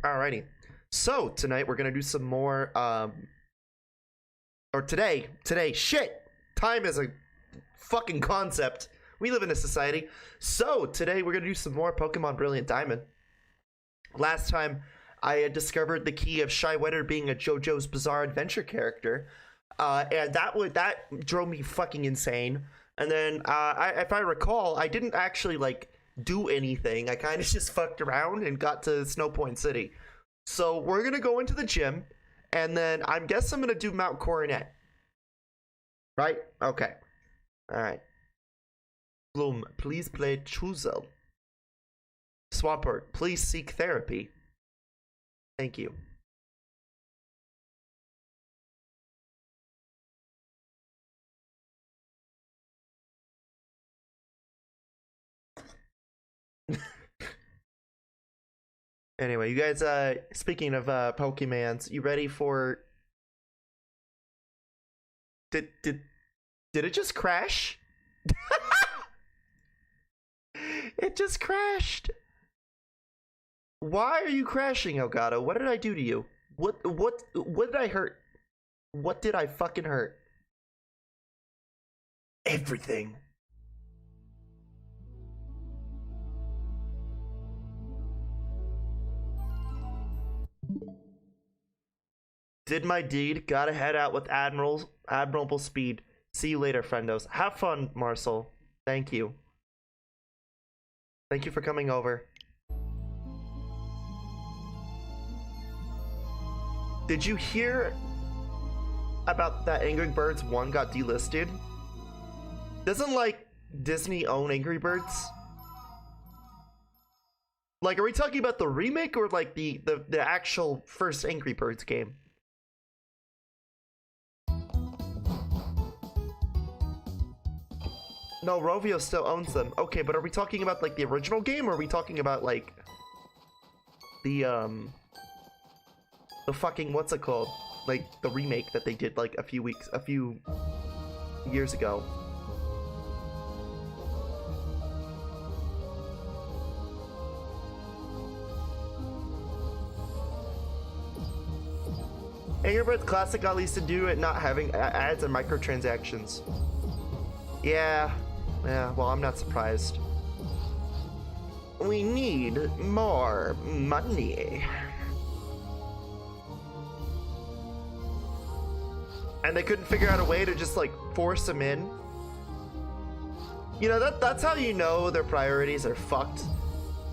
Alrighty. So tonight we're gonna do some more or today, shit. Time is a fucking concept. We live in a society. So today we're gonna do some more Pokemon Brilliant Diamond. Last time I had discovered the key of Shy Wetter being a JoJo's Bizarre Adventure character. And that drove me fucking insane. And then if I recall, I didn't actually like do anything. I kind of just fucked around and got to Snow Point City. So we're gonna go into the gym, and then I guess I'm gonna do Mount Coronet. Right? Okay. All right. Bloom, please play Chuzel. Swampert, please seek therapy. Thank you. Anyway, you guys, speaking of Pokemons, you ready for... Did it just crash? It just crashed. Why are you crashing, Elgato? What did I do to you? What did I hurt? What did I fucking hurt? Everything. Did my deed. Gotta head out with admirable speed. See you later, friendos. Have fun, Marcel. Thank you. Thank you for coming over. Did you hear about that Angry Birds 1 got delisted? Doesn't, like, Disney own Angry Birds? Like, are we talking about the remake or, like, the actual first Angry Birds game? No, Rovio still owns them. Okay, but are we talking about, like, the original game, or are we talking about, like, the fucking, what's it called? Like, the remake that they did, like, a few years ago. Angry Birds Classic got least to do it not having ads and microtransactions. Yeah, well, I'm not surprised. We need more money. And they couldn't figure out a way to just, like, force them in. You know, that's how you know their priorities are fucked.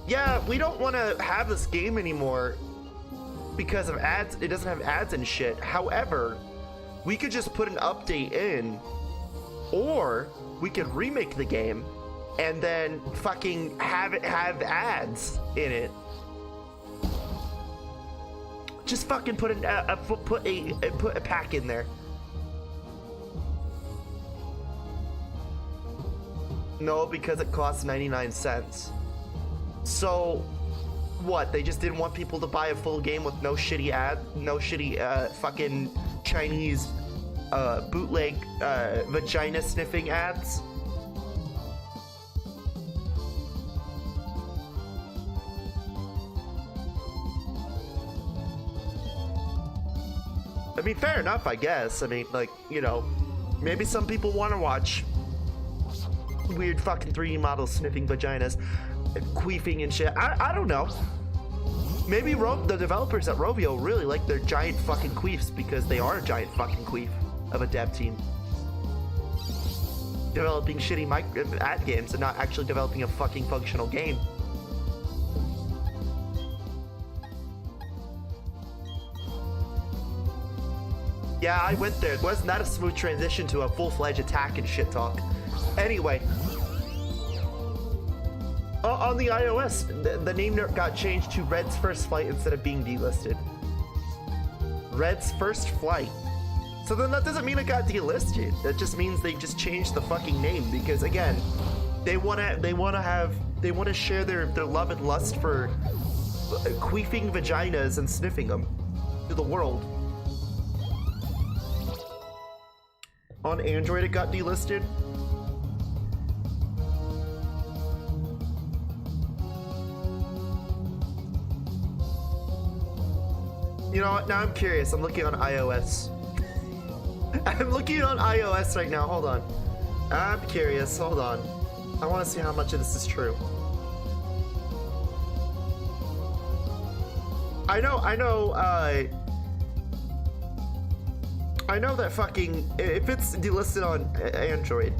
Yeah, we don't want to have this game anymore because of ads. It doesn't have ads and shit. However, we could just put an update in, or we could remake the game and then fucking have it have ads in it. Just fucking put a pack in there. No, because it costs 99 cents. So, what? They just didn't want people to buy a full game with no shitty fucking Chinese bootleg vagina sniffing ads? I mean, fair enough, I guess. I mean, like, you know, maybe some people want to watch weird fucking 3D models sniffing vaginas and queefing and shit. I don't know. Maybe the developers at Rovio really like their giant fucking queefs because they are a giant fucking queef of a dev team. Developing shitty ad games and not actually developing a fucking functional game. Yeah, I went there. It wasn't that a smooth transition to a full-fledged attack and shit talk. Anyway, on the iOS, the name got changed to Red's First Flight instead of being delisted. Red's First Flight. So then that doesn't mean it got delisted. That just means they just changed the fucking name because, again, they want to share their love and lust for queefing vaginas and sniffing them to the world. On Android, it got delisted. You know what? Now I'm curious. I'm looking on iOS. I'm looking on iOS right now. Hold on. I'm curious. Hold on. I want to see how much of this is true. I know that fucking, if it's delisted on Android,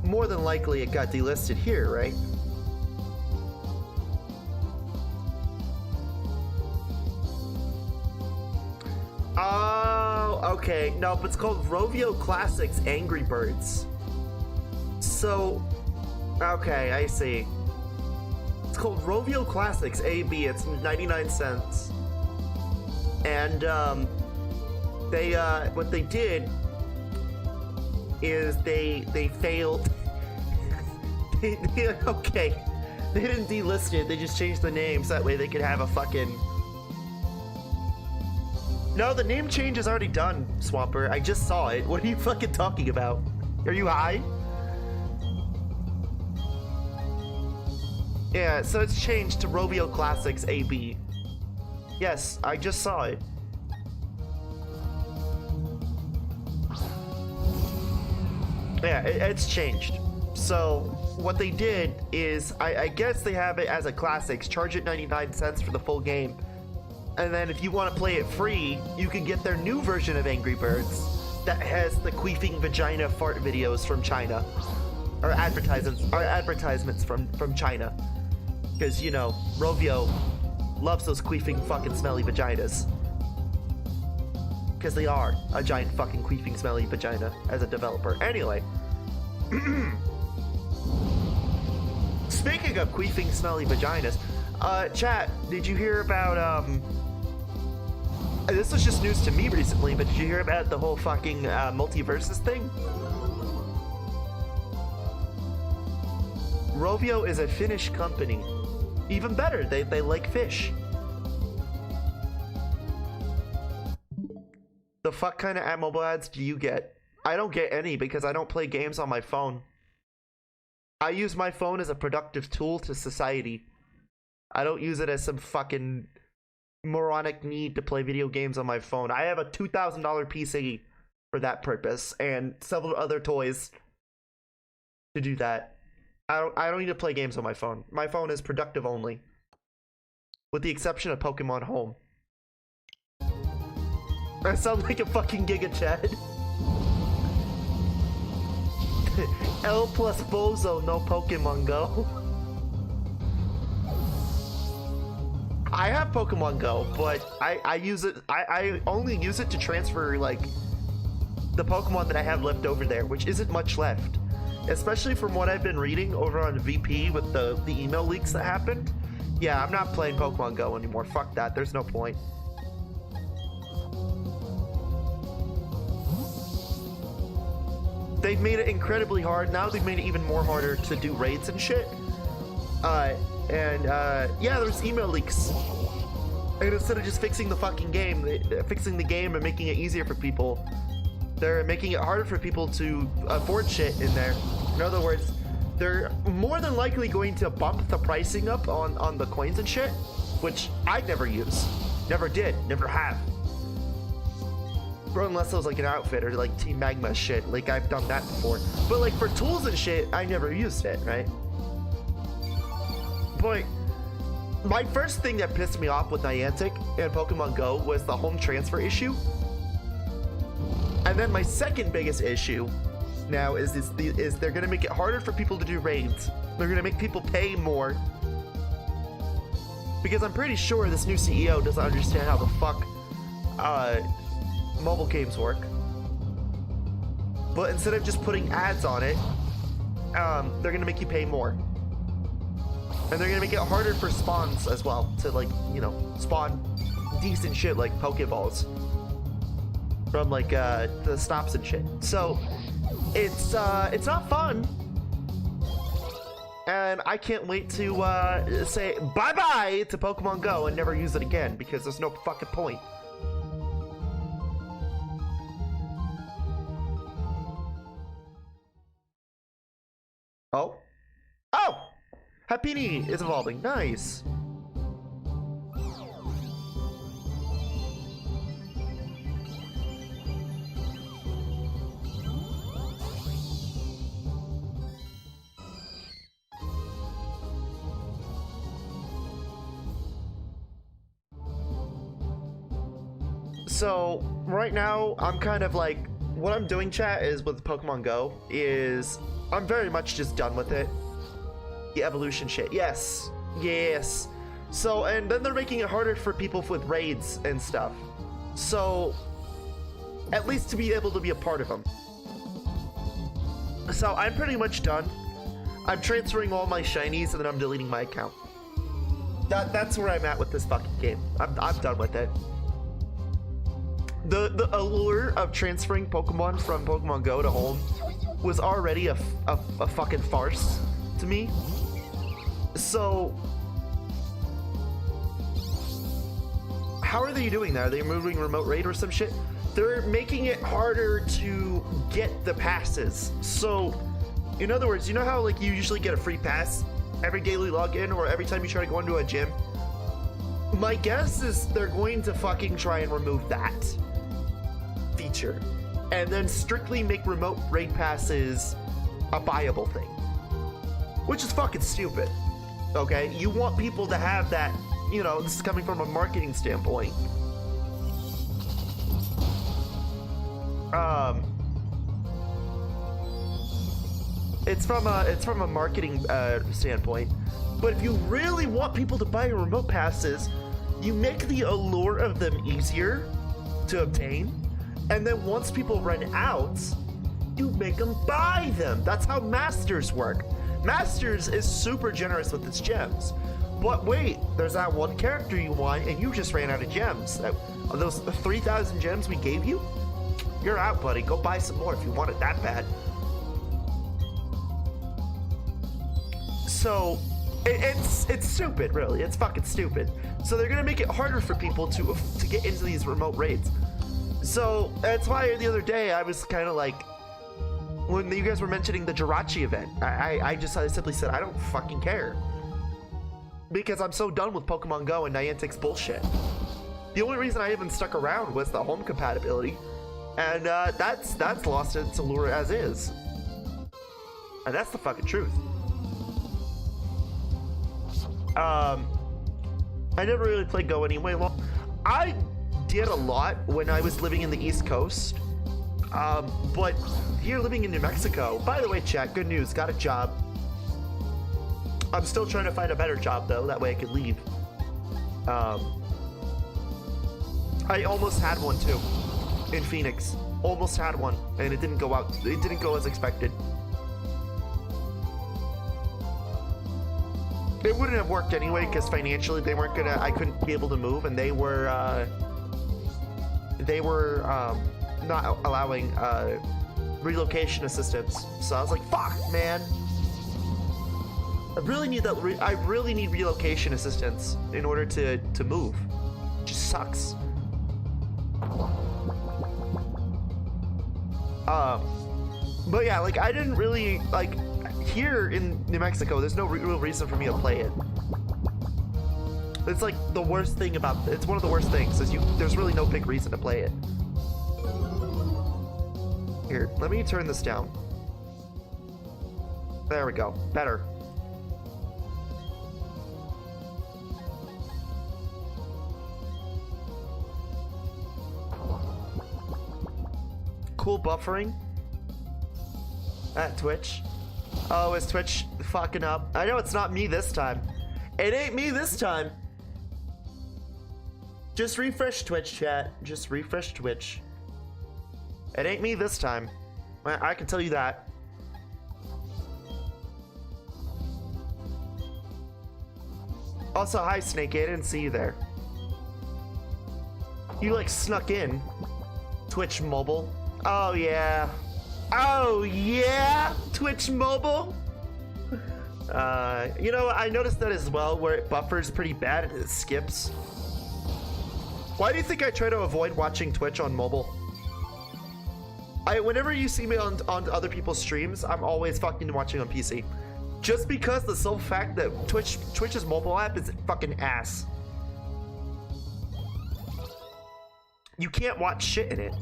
more than likely it got delisted here, right? Oh, okay. No, but it's called Rovio Classics Angry Birds. So, okay, I see. It's called Rovio Classics AB. It's 99 cents. And they what they did is they failed. Okay, they didn't delist it. They just changed the name so that way they could have a fucking. No, the name change is already done, Swamper. I just saw it. What are you fucking talking about? Are you high? Yeah, so it's changed to Rovio Classics AB. Yes, I just saw it. Yeah, it's changed. So what they did is, I guess they have it as a classics, charge it 99 cents for the full game. And then if you want to play it free, you can get their new version of Angry Birds that has the queefing vagina fart videos from China. Or advertisements from China. Because, you know, Rovio loves those queefing fucking smelly vaginas. Because they are a giant fucking queefing smelly vagina as a developer. Anyway. Speaking of queefing smelly vaginas, chat, did you hear about, this was just news to me recently, but did you hear about the whole fucking multiverses thing? Rovio is a Finnish company. Even better, they like fish. The fuck kind of mobile ads do you get? I don't get any because I don't play games on my phone. I use my phone as a productive tool to society. I don't use it as some fucking moronic need to play video games on my phone. I have a $2,000 PC for that purpose and several other toys to do that. I don't need to play games on my phone. My phone is productive only. With the exception of Pokemon Home. I sound like a fucking Giga Chad. L plus Bozo, no Pokemon Go. I have Pokemon Go, but I use it, I only use it to transfer, like, the Pokemon that I have left over there, which isn't much left. Especially from what I've been reading over on VP with the email leaks that happened. Yeah, I'm not playing Pokemon Go anymore. Fuck that. There's no point. They've made it incredibly hard. Now they've made it even more harder to do raids and shit. Yeah, there's email leaks. And instead of just fixing the fucking game, fixing the game and making it easier for people, they're making it harder for people to afford shit in there. In other words, they're more than likely going to bump the pricing up on the coins and shit, which I'd never use. Never did. Never have. Or unless it was like an outfit or like Team Magma shit. Like, I've done that before. But like for tools and shit, I never used it, right? But my first thing that pissed me off with Niantic and Pokemon Go was the home transfer issue. And then my second biggest issue now is they're gonna make it harder for people to do raids. They're gonna make people pay more. Because I'm pretty sure this new CEO doesn't understand how the fuck mobile games work. But instead of just putting ads on it, they're gonna make you pay more. And they're gonna make it harder for spawns as well to, like, you know, spawn decent shit like Pokeballs from like the stops and shit. So it's not fun, and I can't wait to say bye-bye to Pokemon Go and never use it again because there's no fucking point. Oh, Happiny is evolving. Nice. So right now I'm kind of like, what I'm doing, chat, is with Pokemon Go is I'm very much just done with it. The evolution shit. Yes. Yes. So, and then they're making it harder for people with raids and stuff. So, at least to be able to be a part of them. So, I'm pretty much done. I'm transferring all my shinies and then I'm deleting my account. That's where I'm at with this fucking game. I'm done with it. The allure of transferring Pokemon from Pokemon Go to home was already a fucking farce to me. So, how are they doing that? Are they removing remote raid or some shit? They're making it harder to get the passes. So, in other words, you know how like you usually get a free pass every daily login or every time you try to go into a gym? My guess is they're going to fucking try and remove that feature and then strictly make remote raid passes a buyable thing, which is fucking stupid. Okay, you want people to have that, you know, this is coming from a marketing standpoint. It's from a marketing standpoint. But if you really want people to buy remote passes, you make the allure of them easier to obtain, and then once people run out, you make them buy them. That's how Masters work. Masters is super generous with its gems. But wait, there's that one character you want, and you just ran out of gems. Those 3,000 gems we gave you? You're out, buddy. Go buy some more if you want it that bad. So, it's stupid, really. It's fucking stupid. So they're gonna make it harder for people to get into these remote raids. So that's why the other day I was kind of like, when you guys were mentioning the Jirachi event, I simply said I don't fucking care, because I'm so done with Pokemon Go and Niantic's bullshit. The only reason I even stuck around was the home compatibility, and that's lost its allure as is, and that's the fucking truth. I never really played Go anyway. Well, I did a lot when I was living in the East Coast, but here living in New Mexico, by the way, chat, good news, got a job. I'm still trying to find a better job though, that way I could leave. I almost had one too in Phoenix, almost had one, and it didn't go out, it didn't go as expected. It wouldn't have worked anyway, because financially they weren't gonna, I couldn't be able to move, and they were not allowing relocation assistance. So I was like, fuck, man. I really need that, I really need relocation assistance in order to move. It just sucks. But yeah, like I didn't really, like, here in New Mexico, there's no real reason for me to play it. It's like the worst thing about it's one of the worst things is there's really no big reason to play it. Here, let me turn this down. There we go. Better. Cool buffering at Twitch. Oh, is Twitch fucking up? I know it's not me this time. It ain't me this time. Just refresh Twitch, chat. Just refresh Twitch. It ain't me this time. I can tell you that. Also, hi Snake, I didn't see you there. You like snuck in. Twitch mobile. Oh yeah. Oh yeah, Twitch mobile. You know, I noticed that as well, where it buffers pretty bad and it skips. Why do you think I try to avoid watching Twitch on mobile? Whenever you see me on other people's streams, I'm always fucking watching on PC. Just because the sole fact that Twitch's mobile app is fucking ass. You can't watch shit in it.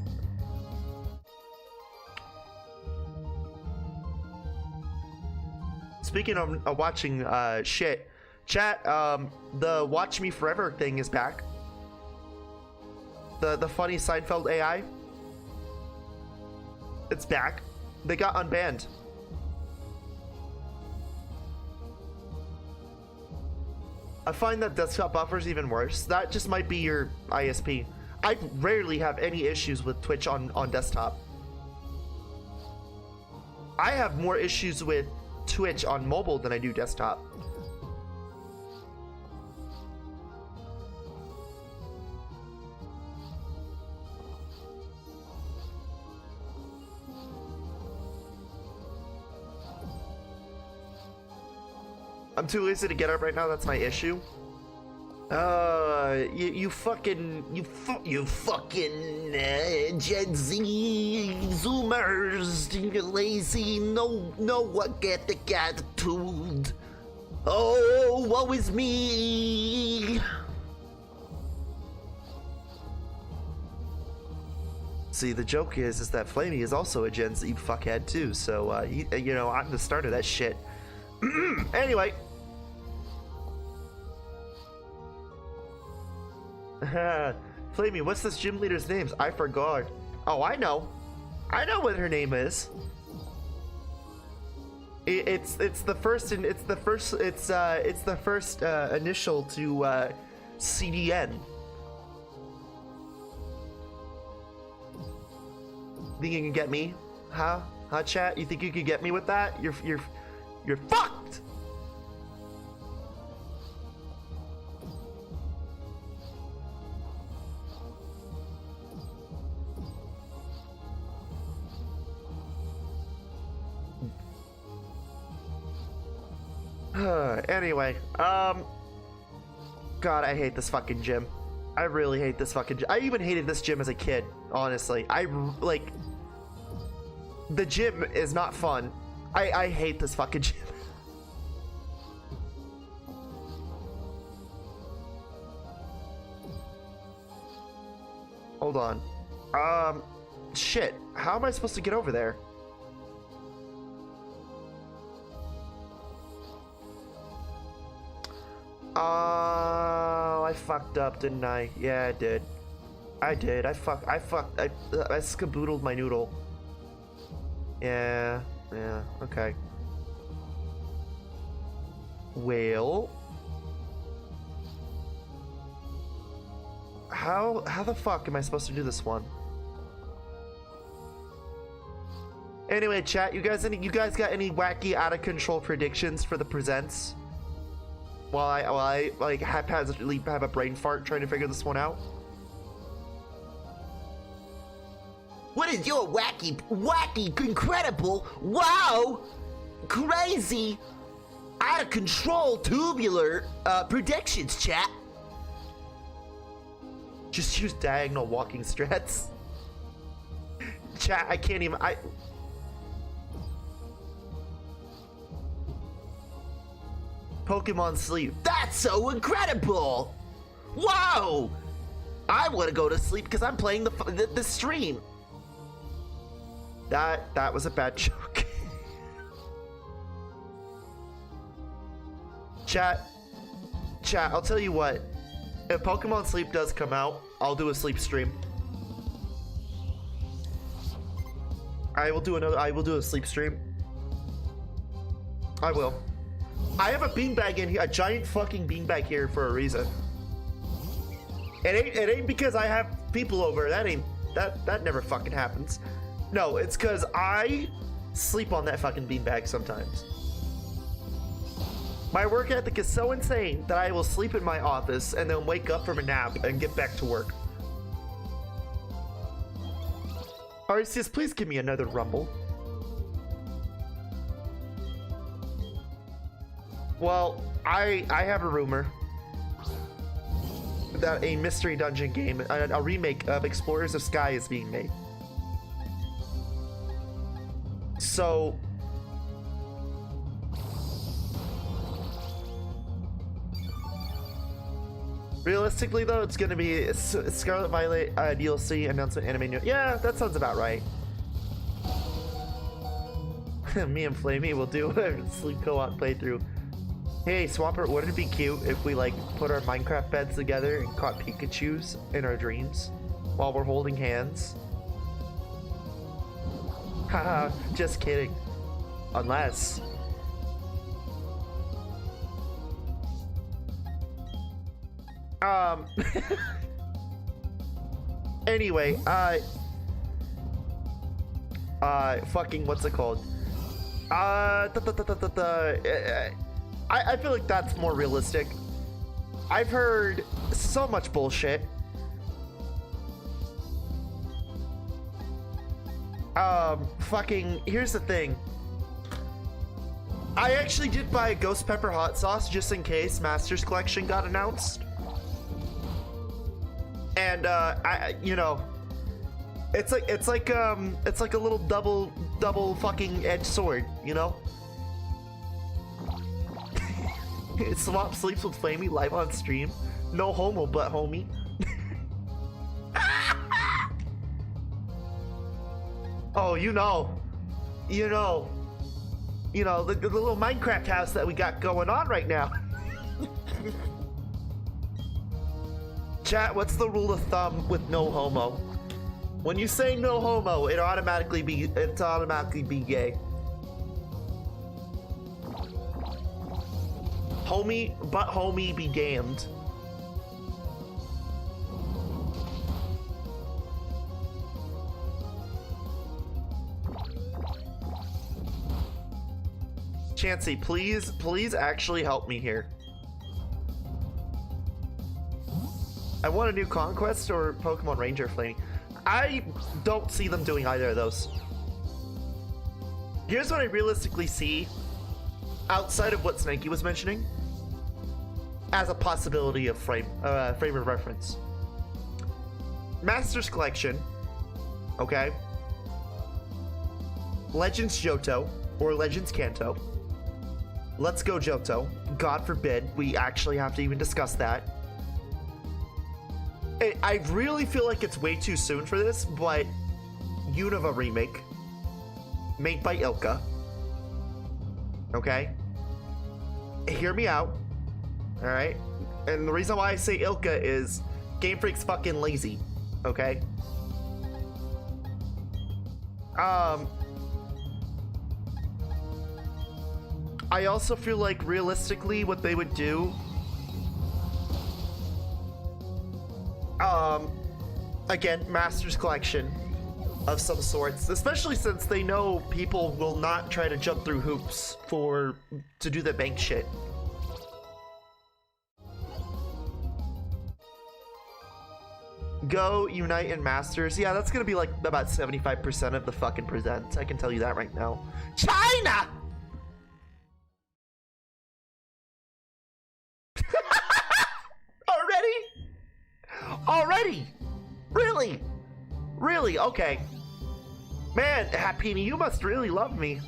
Speaking of watching shit, chat, the Watch Me Forever thing is back. The funny Seinfeld AI. It's back. They got unbanned. I find that desktop buffer's even worse. That just might be your ISP. I rarely have any issues with Twitch on desktop. I have more issues with Twitch on mobile than I do desktop. I'm too lazy to get up right now. That's my issue. You fucking Gen Z Zoomers, you lazy, no what get the attitude. Oh, woe is me. See, the joke is that Flamie is also a Gen Z fuckhead too. So, you know, I'm the start of that shit. Anyway. Flamie, what's this gym leader's names? I forgot. Oh, I know what her name is. It's the first initial to CDN. Think you can get me? Huh, chat? You think you could get me with that? You're fucked. Anyway, God, I hate this fucking gym. I really hate this fucking gym. I even hated this gym as a kid, honestly. Like, the gym is not fun. I hate this fucking gym. Hold on. Shit. How am I supposed to get over there? I fucked up, didn't I? Yeah, I did. I skaboodled my noodle. Yeah, okay. Well, how the fuck am I supposed to do this one? Anyway, chat, you guys got any wacky out of control predictions for the presents? While I like haphazardly have a brain fart trying to figure this one out. What is your wacky, incredible, wow, crazy, out of control tubular predictions, chat? Just use diagonal walking strats. Chat, I can't even. Pokemon sleep. That's so incredible! Wow! I want to go to sleep because I'm playing the stream. That was a bad joke. Chat, I'll tell you what. If Pokemon Sleep does come out, I'll do a sleep stream. I will do a sleep stream. I will. I have a beanbag in here, a giant fucking beanbag here for a reason. It ain't because I have people over. That never fucking happens. No, it's because I sleep on that fucking beanbag sometimes. My work ethic is so insane that I will sleep in my office and then wake up from a nap and get back to work. Arceus, please give me another rumble. Well, I have a rumor that a mystery dungeon game, a remake of Explorers of Sky, is being made. So, realistically though, it's gonna be Scarlet Violet DLC announcement anime. Yeah, that sounds about right. Me and Flamie will do a sleep co-op playthrough. Hey, Swampert, wouldn't it be cute if we, like, put our Minecraft beds together and caught Pikachus in our dreams? while we're holding hands. Haha, just kidding. Unless... Anyway, fucking, what's it called? I feel like that's more realistic. I've heard so much bullshit. Fucking, here's the thing. I actually did buy a ghost pepper hot sauce just in case Masters Collection got announced. And you know, it's like a little double fucking edged sword, you know. Swap sleeps with Flamie live on stream. No homo, but homie. Oh, you know, the little Minecraft house that we got going on right now. Chat, what's the rule of thumb with no homo? When you say no homo, it's automatically be gay. Homie, but homie be damned. Chansey, please actually help me here. I want a new Conquest or Pokemon Ranger Flamie. I don't see them doing either of those. Here's what I realistically see outside of what Snakey was mentioning as a possibility of frame of reference. Masters Collection, okay? Legends Johto or Legends Kanto. Let's go Johto. God forbid we actually have to even discuss that. I really feel like it's way too soon for this, but Unova remake made by Ilka. Okay? Hear me out. Alright? And the reason why I say Ilka is Game Freak's fucking lazy. Okay? I also feel like realistically what they would do, again, Masters Collection of some sorts, especially since they know people will not try to jump through hoops to do the bank shit. Go, Unite, and Masters. Yeah, that's gonna be like about 75% of the fucking presents. I can tell you that right now. China! Already? Really? Really? Okay. Man, Happini, you must really love me.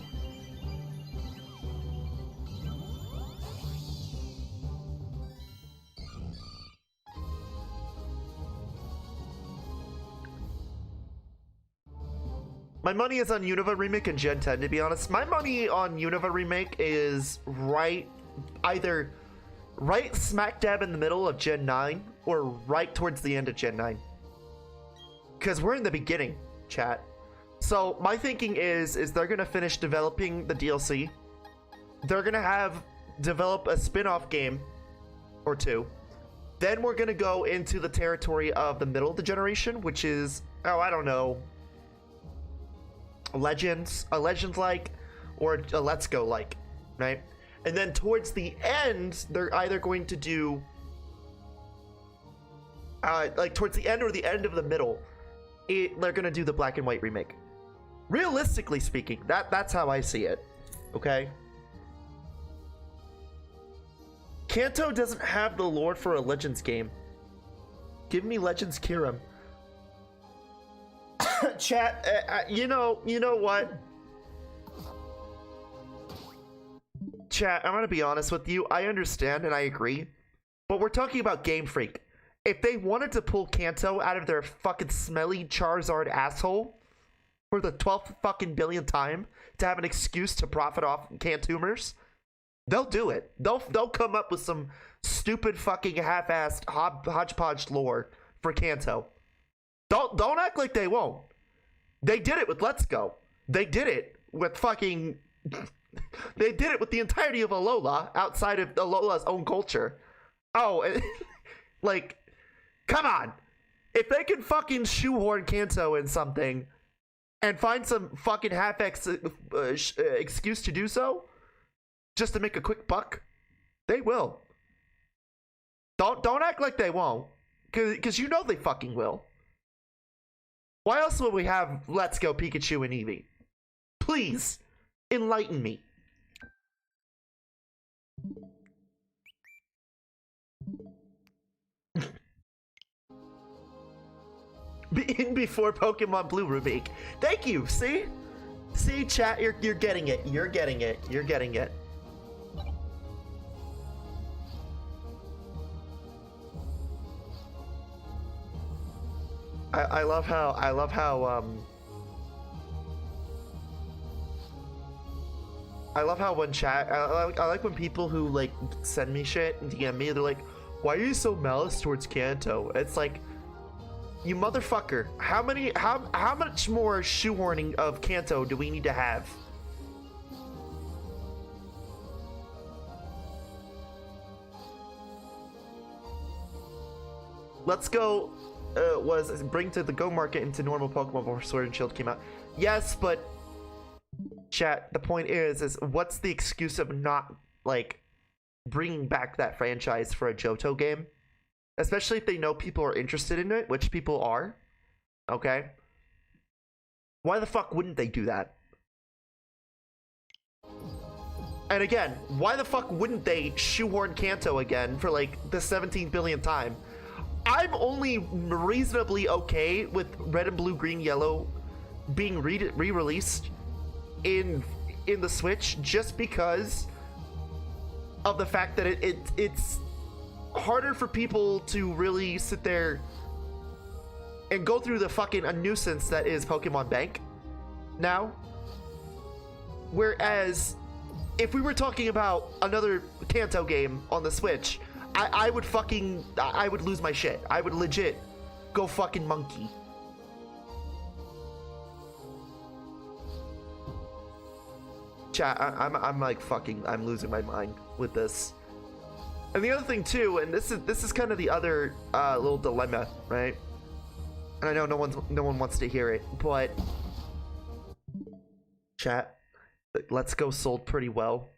My money is on Unova Remake and Gen 10, to be honest. My money on Unova Remake is either right smack dab in the middle of Gen 9 or right towards the end of Gen 9. Because we're in the beginning, chat. So my thinking is they're going to finish developing the DLC. They're going to develop a spin-off game or two. Then we're going to go into the territory of the middle of the generation, which is, oh, I don't know, a Legends-like, or a Let's Go-like, right? And then towards the end, they're either going to do, like towards the end or the end of the middle, they're going to do the Black and White remake. Realistically speaking, that's how I see it, okay? Kanto doesn't have the lore for a Legends game. Give me Legends Kirim. Chat, you know what? Chat, I'm gonna be honest with you. I understand and I agree, but we're talking about Game Freak. If they wanted to pull Kanto out of their fucking smelly Charizard asshole for the 12th fucking billionth time to have an excuse to profit off Kantoomers, they'll do it. They'll come up with some stupid fucking half-assed hodgepodge lore for Kanto. Don't act like they won't. They did it with Let's Go. They did it with fucking. They did it with the entirety of Alola outside of Alola's own culture. Oh, like, come on. If they can fucking shoehorn Kanto in something and find some fucking excuse to do so, just to make a quick buck, they will. Don't act like they won't, because you know they fucking will. Why else would we have Let's Go Pikachu and Eevee? Please, enlighten me. Before Pokemon Blue remake. Thank you. See, chat. You're getting it. You're getting it. You're getting it. I love how I love how when chat I like when people who like send me shit and DM me, they're like, why are you so malice towards Kanto? It's like, you motherfucker, how much more shoehorning of Kanto do we need to have? Let's Go was bring to the Go market into normal Pokemon before Sword and Shield came out. Yes, but chat, the point is what's the excuse of not like bringing back that franchise for a Johto game? Especially if they know people are interested in it, which people are. Okay? Why the fuck wouldn't they do that? And again, why the fuck wouldn't they shoehorn Kanto again for like the 17 billionth time? I'm only reasonably okay with Red and Blue, Green, Yellow being re-released in the Switch just because of the fact that it's harder for people to really sit there and go through the fucking a nuisance that is Pokemon Bank now. Whereas if we were talking about another Kanto game on the Switch, I would lose my shit. I would legit go fucking monkey. Chat, I'm like fucking, I'm losing my mind with this. And the other thing too, and this is kind of the other little dilemma, right? And I know no one wants to hear it, but chat, Let's Go sold pretty well.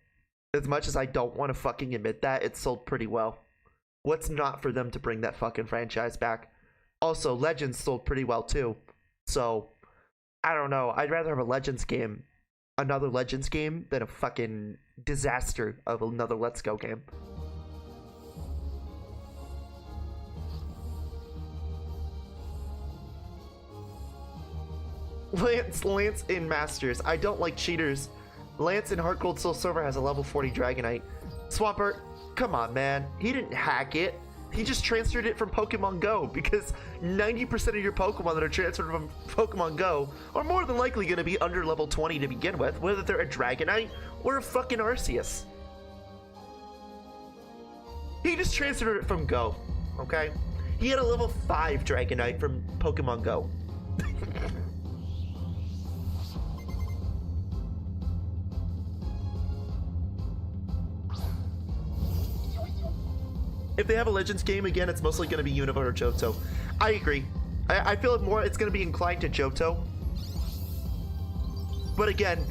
As much as I don't want to fucking admit that, it sold pretty well. What's not for them to bring that fucking franchise back? Also, Legends sold pretty well too. So, I don't know. I'd rather have a Legends game, another Legends game, than a fucking disaster of another Let's Go game. Lance in Masters. I don't like cheaters. Lance in Heart Gold Soul Silver has a level 40 Dragonite. Swampert, come on, man. He didn't hack it. He just transferred it from Pokemon Go, because 90% of your Pokemon that are transferred from Pokemon Go are more than likely going to be under level 20 to begin with, whether they're a Dragonite or a fucking Arceus. He just transferred it from Go, okay? He had a level 5 Dragonite from Pokemon Go. If they have a Legends game again, it's mostly going to be Unova or Johto. I agree. I feel like more it's going to be inclined to Johto. But again,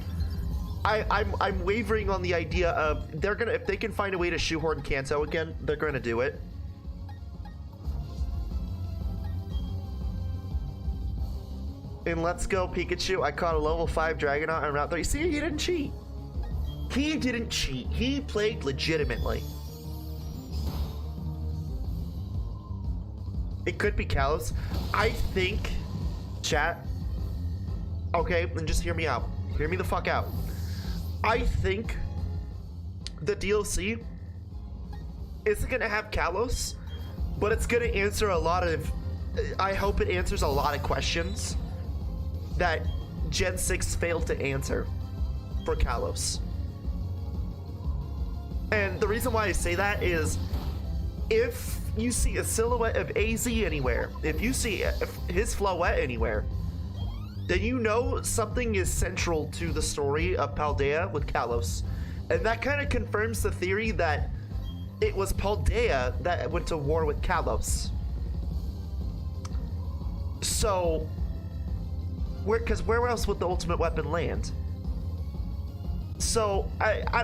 I'm wavering on the idea of if they can find a way to shoehorn Kanto again, they're going to do it. In Let's Go Pikachu, I caught a level 5 Dragonite on Route 3. See, he didn't cheat. He didn't cheat. He played legitimately. It could be Kalos. I think, chat, okay, then just hear me out. Hear me the fuck out. I think the DLC isn't gonna have Kalos, but it's gonna answer a lot of, I hope it answers a lot of questions that Gen 6 failed to answer for Kalos. And the reason why I say that is, if you see a silhouette of AZ anywhere, if you see his Floette anywhere, then you know something is central to the story of Paldea with Kalos. And that kind of confirms the theory that it was Paldea that went to war with Kalos. So, because where else would the ultimate weapon land? So,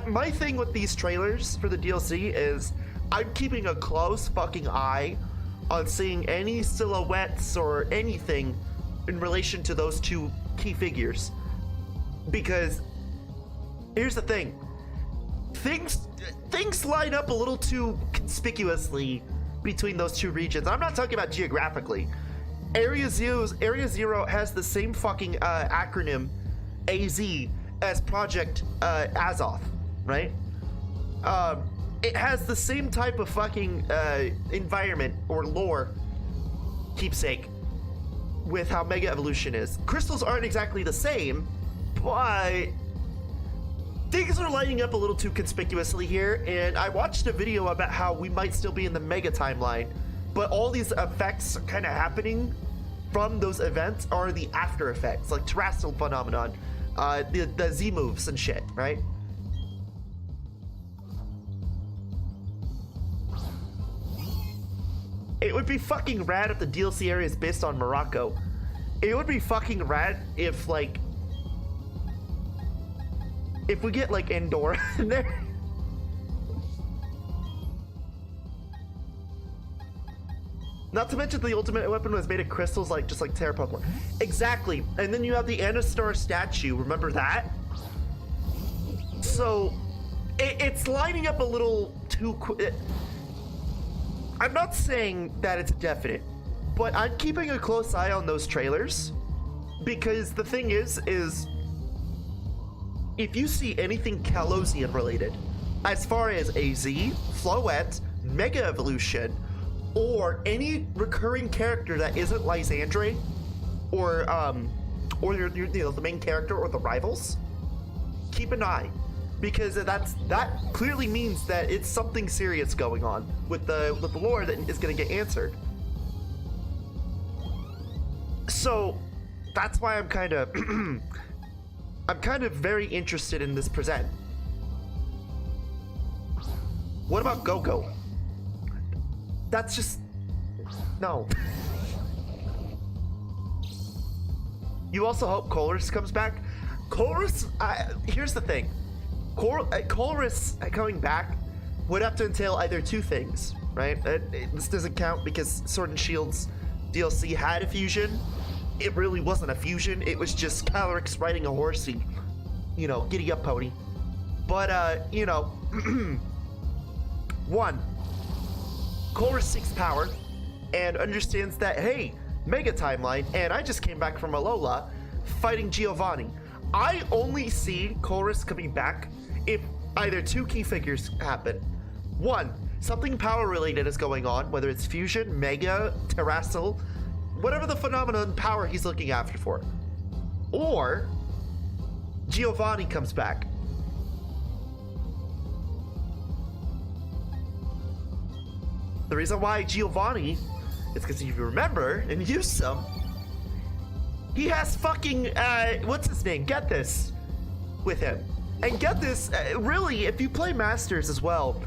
my thing with these trailers for the DLC is I'm keeping a close fucking eye on seeing any silhouettes or anything in relation to those two key figures. Because here's the thing. Things line up a little too conspicuously between those two regions. I'm not talking about geographically. Area Zero has the same fucking acronym AZ as Project Azoth, right? It has the same type of fucking environment or lore keepsake with how Mega Evolution is. Crystals aren't exactly the same, but things are lining up a little too conspicuously here, and I watched a video about how we might still be in the Mega timeline, but all these effects kind of happening from those events are the after effects, like terrestrial phenomenon, the Z moves and shit, right? It would be fucking rad if the DLC area is based on Morocco. It would be fucking rad if, like, if we get, like, Endor in there. Not to mention the ultimate weapon was made of crystals, like, just like Terra Pokemon. Exactly. And then you have the Anastar statue. Remember that? So, it's lining up a little too quick. I'm not saying that it's definite, but I'm keeping a close eye on those trailers, because the thing is if you see anything Kalosian related, as far as AZ, Floette, Mega Evolution, or any recurring character that isn't Lysandre, or the main character or the rivals, keep an eye. Because that clearly means that it's something serious going on with the lore that is going to get answered. So that's why I'm kind of I'm kind of very interested in this present. What about Go-Go? That's just no. You also hope Colress comes back. Colress, here's the thing. Colress coming back would have to entail either two things, right? This doesn't count because Sword and Shield's DLC had a fusion. It really wasn't a fusion. It was just Calyrex riding a horsey. You know, giddy up pony. But, you know, one, Colress seeks power and understands that, hey, Mega Timeline, and I just came back from Alola fighting Giovanni. I only see Colress coming back if either two key figures happen. One, something power related is going on, whether it's fusion, mega, terrestrial, whatever the phenomenon power he's looking after for. Or Giovanni comes back. The reason why Giovanni is because if you remember and use some, he has fucking, what's his name? Get this with him. And get this, really, if you play Masters as well,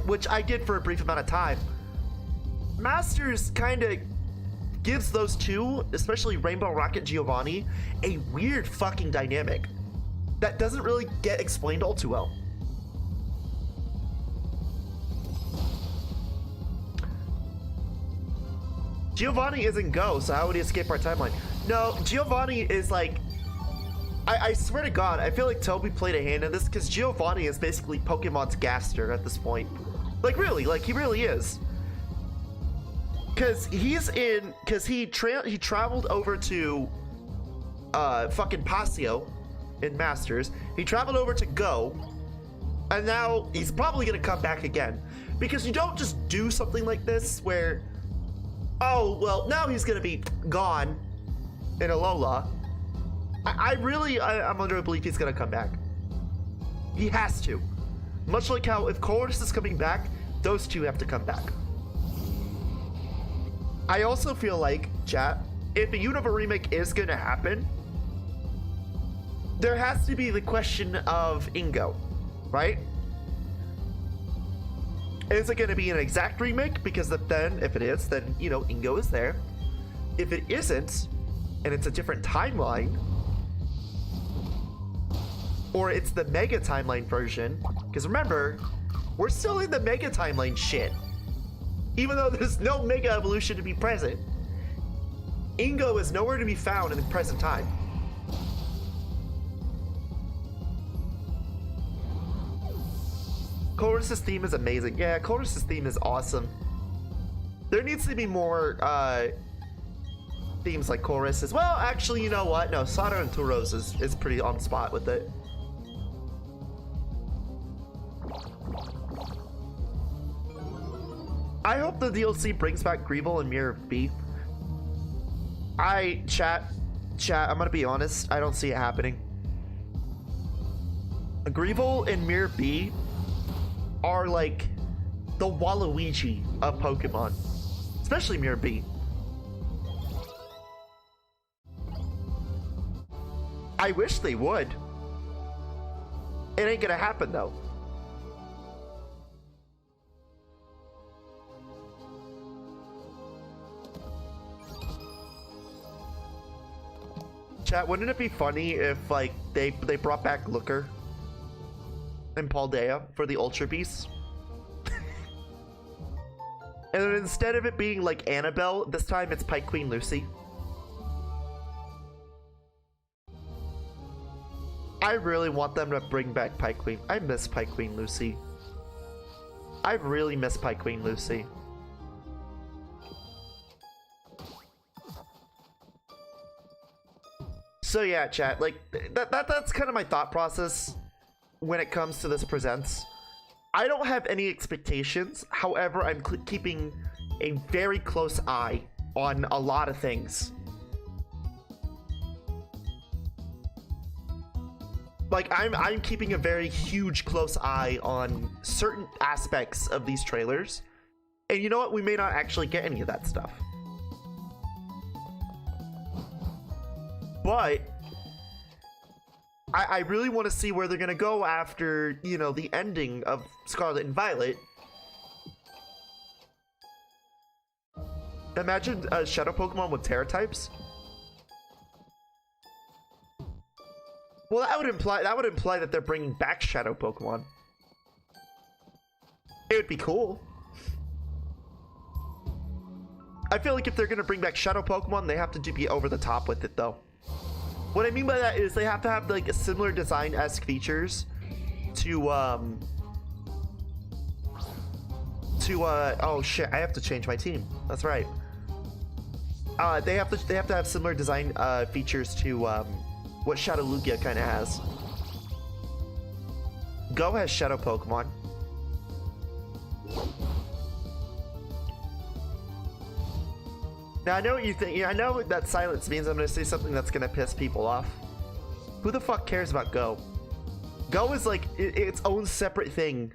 which I did for a brief amount of time, Masters kind of gives those two, especially Rainbow Rocket Giovanni, a weird fucking dynamic that doesn't really get explained all too well. Giovanni isn't Go, so how would he escape our timeline? No, Giovanni is like, I swear to God, I feel like Toby played a hand in this because Giovanni is basically Pokemon's Gaster at this point. Like really, like he really is. Because he traveled over to fucking Pasio in Masters. He traveled over to Go, and now he's probably gonna come back again. Because you don't just do something like this where, oh, well, now he's gonna be gone in Alola. I'm under a belief he's gonna come back. He has to. Much like how if Colress is coming back, those two have to come back. I also feel like, chat, if a Unova remake is gonna happen, there has to be the question of Ingo, right? Is it going to be an exact remake? Because then, if it is, then, you know, Ingo is there. If it isn't, and it's a different timeline, or it's the Mega Timeline version, because remember, we're still in the Mega Timeline shit. Even though there's no Mega Evolution to be present. Ingo is nowhere to be found in the present time. Chorus's theme is amazing. Yeah, Chorus's theme is awesome. There needs to be more themes like Chorus's. Well, actually, you know what? No, Sada and Turo's is pretty on spot with it. I hope the DLC brings back Greeble and Mirror B. Chat, I'm gonna be honest, I don't see it happening. Greeble and Mirror B are like the Waluigi of Pokemon, especially Mirror B. I wish they would. It ain't gonna happen though. Chat, wouldn't it be funny if like they brought back Looker and Paldea for the Ultra Beasts? And then instead of it being like Annabelle, this time it's Pike Queen Lucy. I really want them to bring back Pike Queen. I miss Pike Queen Lucy. I really miss Pike Queen Lucy. So yeah, chat, like that's kind of my thought process when it comes to this presents. I don't have any expectations. However, I'm keeping a very close eye on a lot of things. Like I'm keeping a very huge close eye on certain aspects of these trailers. And you know what? We may not actually get any of that stuff. But I really want to see where they're going to go after, you know, the ending of Scarlet and Violet. Imagine a Shadow Pokemon with Terra types. Well, that would imply that they're bringing back Shadow Pokemon. It would be cool. I feel like if they're going to bring back Shadow Pokemon, they have to be over the top with it, though. What I mean by that is they have to have like a similar design-esque features to oh shit, I have to change my team. That's right. They have to have similar design features to what Shadow Lugia kind of has. Go has Shadow Pokemon. Now I know what you think. I know that silence means I'm gonna say something that's gonna piss people off. Who the fuck cares about Go? Go is like its own separate thing.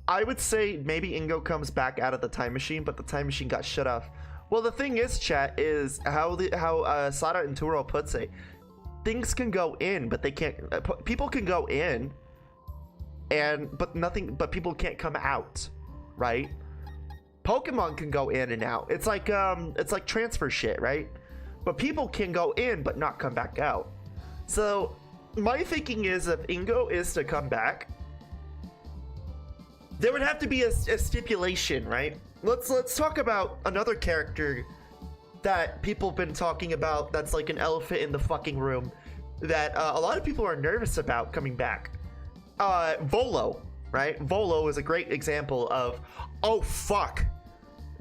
I would say maybe Ingo comes back out of the time machine, but the time machine got shut off. Well, the thing is, chat, is how Sada and Turo puts it. Things can go in, but they can't. People can go in, but people can't come out, right? Pokemon can go in and out. It's like transfer shit, right? But people can go in, but not come back out. So my thinking is, if Ingo is to come back, there would have to be a stipulation, right? Let's talk about another character that people have been talking about, that's like an elephant in the fucking room, that a lot of people are nervous about coming back. Volo, right? Volo is a great example of, oh fuck.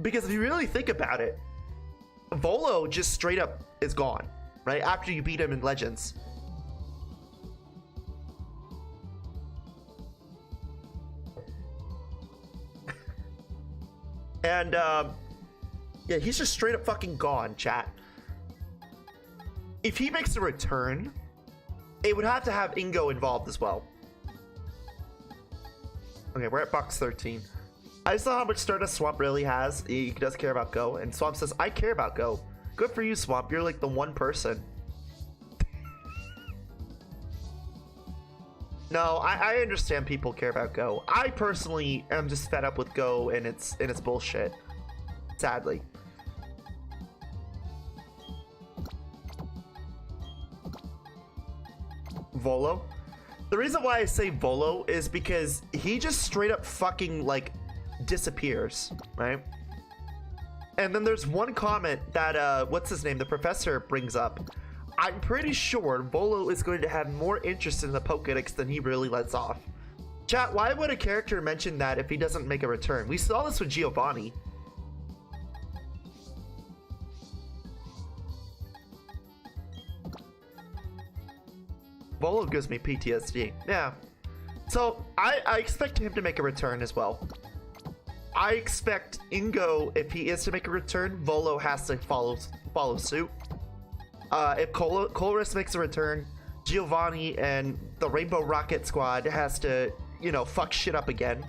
Because if you really think about it, Volo just straight up is gone, right? After you beat him in Legends. And yeah, he's just straight up fucking gone, chat. if he makes a return, it would have to have Ingo involved as well. Okay, we're at box 13. I saw how much Stardust Swamp really has. He does care about Go, and Swamp says, I care about Go. Good for you, Swamp. You're like the one person. No, I understand people care about Go. I personally am just fed up with Go and its bullshit. Sadly. Volo. The reason why I say Volo is because he just straight up fucking like disappears, right? And then there's one comment that what's his name, the professor brings up. I'm pretty sure Volo is going to have more interest in the Pokédex than he really lets off. Chat, why would a character mention that if he doesn't make a return? We saw this with Giovanni. Volo gives me PTSD. Yeah. So I expect him to make a return as well. I expect Ingo, if he is to make a return, Volo has to follow suit. If Colress makes a return, Giovanni and the Rainbow Rocket Squad has to, you know, fuck shit up again.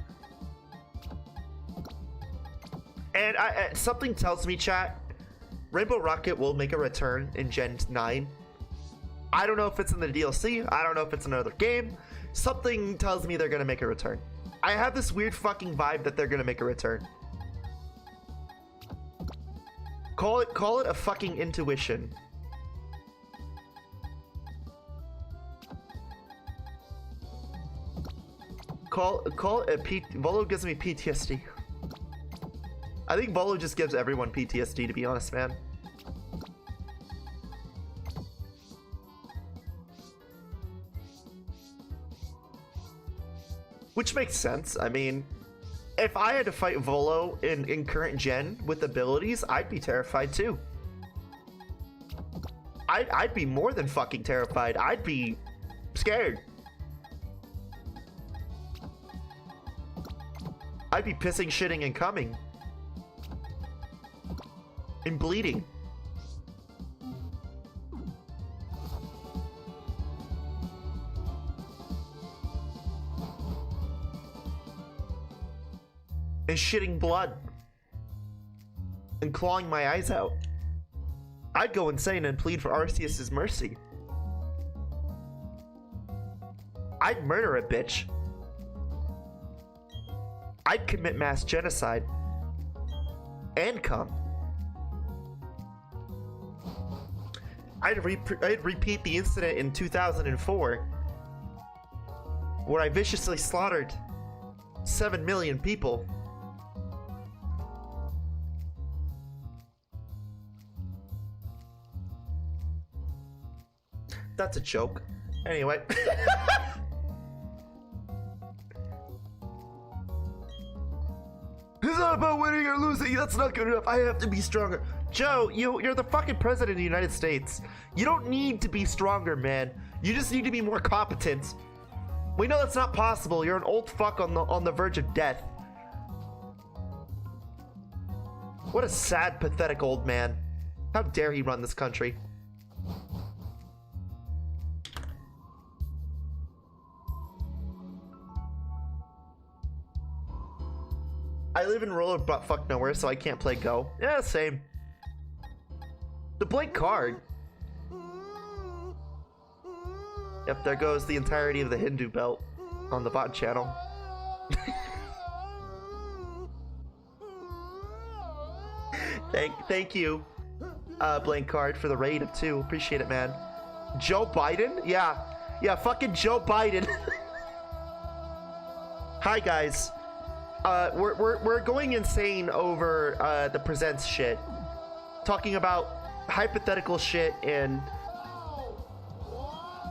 And something tells me, chat, Rainbow Rocket will make a return in Gen 9. I don't know if it's in the DLC. I don't know if it's another game. Something tells me they're gonna make a return. I have this weird fucking vibe that they're gonna make a return. Call it a fucking intuition. Call it Volo gives me PTSD. I think Volo just gives everyone PTSD, to be honest, man. Which makes sense. I mean, if I had to fight Volo in current gen with abilities, I'd be terrified too. I'd be more than fucking terrified. I'd be scared. I'd be pissing, shitting, and coming. And bleeding. And shitting blood. And clawing my eyes out. I'd go insane and plead for Arceus' mercy. I'd murder a bitch. I'd commit mass genocide. And come. I'd repeat the incident in 2004 where I viciously slaughtered 7 million people. That's a joke. Anyway. It's not about winning or losing. That's not good enough. I have to be stronger. Joe, you're the fucking president of the United States. You don't need to be stronger, man. You just need to be more competent. We know that's not possible. You're an old fuck on the verge of death. What a sad, pathetic old man. How dare he run this country? I live in rural butt fuck nowhere, so I can't play Go. Yeah, same. The blank card. Yep, there goes the entirety of the Hindu belt on the VOD channel. Thank you, blank card, for the raid of 2. Appreciate it, man. Joe Biden? Yeah, fucking Joe Biden. Hi, guys. We're going insane over the presents shit, talking about hypothetical shit and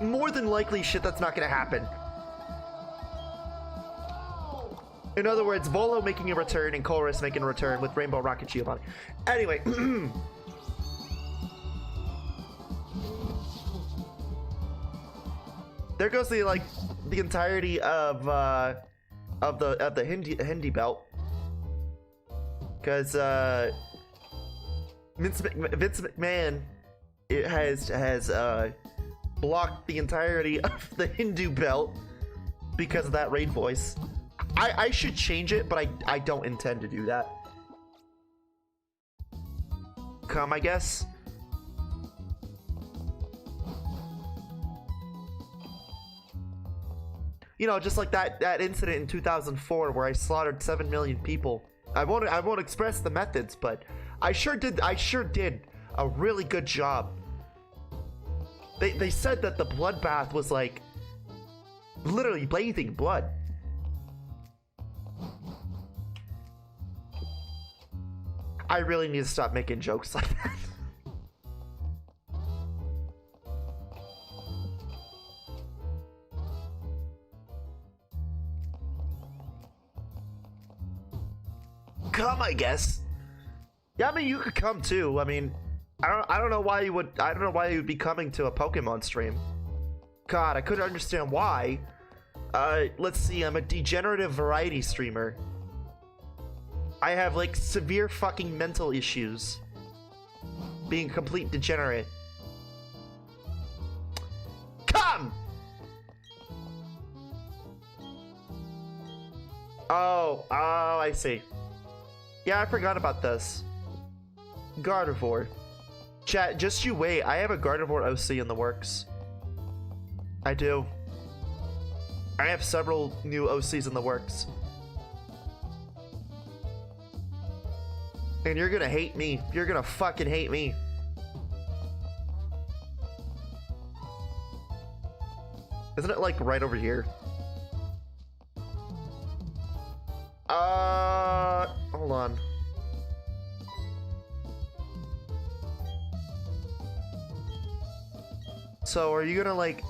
more than likely shit that's not gonna happen. In other words, Volo making a return and Colress making a return with Rainbow Rocket Giovanni. Anyway. There goes the entirety of the Hindi belt, because Vince McMahon it has blocked the entirety of the Hindu belt because of that raid voice. I should change it, but I don't intend to do that. Come, I guess. You know, just like that incident in 2004 where I slaughtered 7 million people. I won't express the methods, but I sure did a really good job. They said that the bloodbath was like literally bathing blood. I really need to stop making jokes like that. Come, I guess. Yeah, I mean, you could come too. I mean, I don't know why you would. I don't know why you would be coming to a Pokemon stream. God, I couldn't understand why. Let's see. I'm a degenerative variety streamer. I have like severe fucking mental issues. Being a complete degenerate. Come! Oh, I see. Yeah, I forgot about this. Gardevoir. Chat, just you wait. I have a Gardevoir OC in the works. I do. I have several new OCs in the works. And you're gonna hate me. You're gonna fucking hate me. Isn't it like right over here? Hold on. So are you gonna like,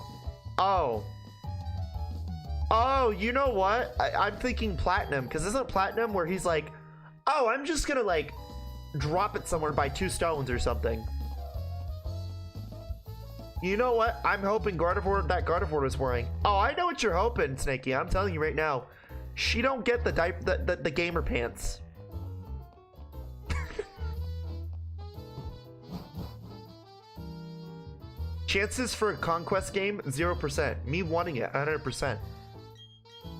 oh, you know what? I'm thinking Platinum, because isn't Platinum where he's like, oh, I'm just gonna like drop it somewhere by 2 stones or something. You know what? I'm hoping Gardevoir, that Gardevoir is wearing. Oh, I know what you're hoping, Snakey. I'm telling you right now. She don't get the gamer pants. Chances for a conquest game, 0%. Me wanting it, 100%.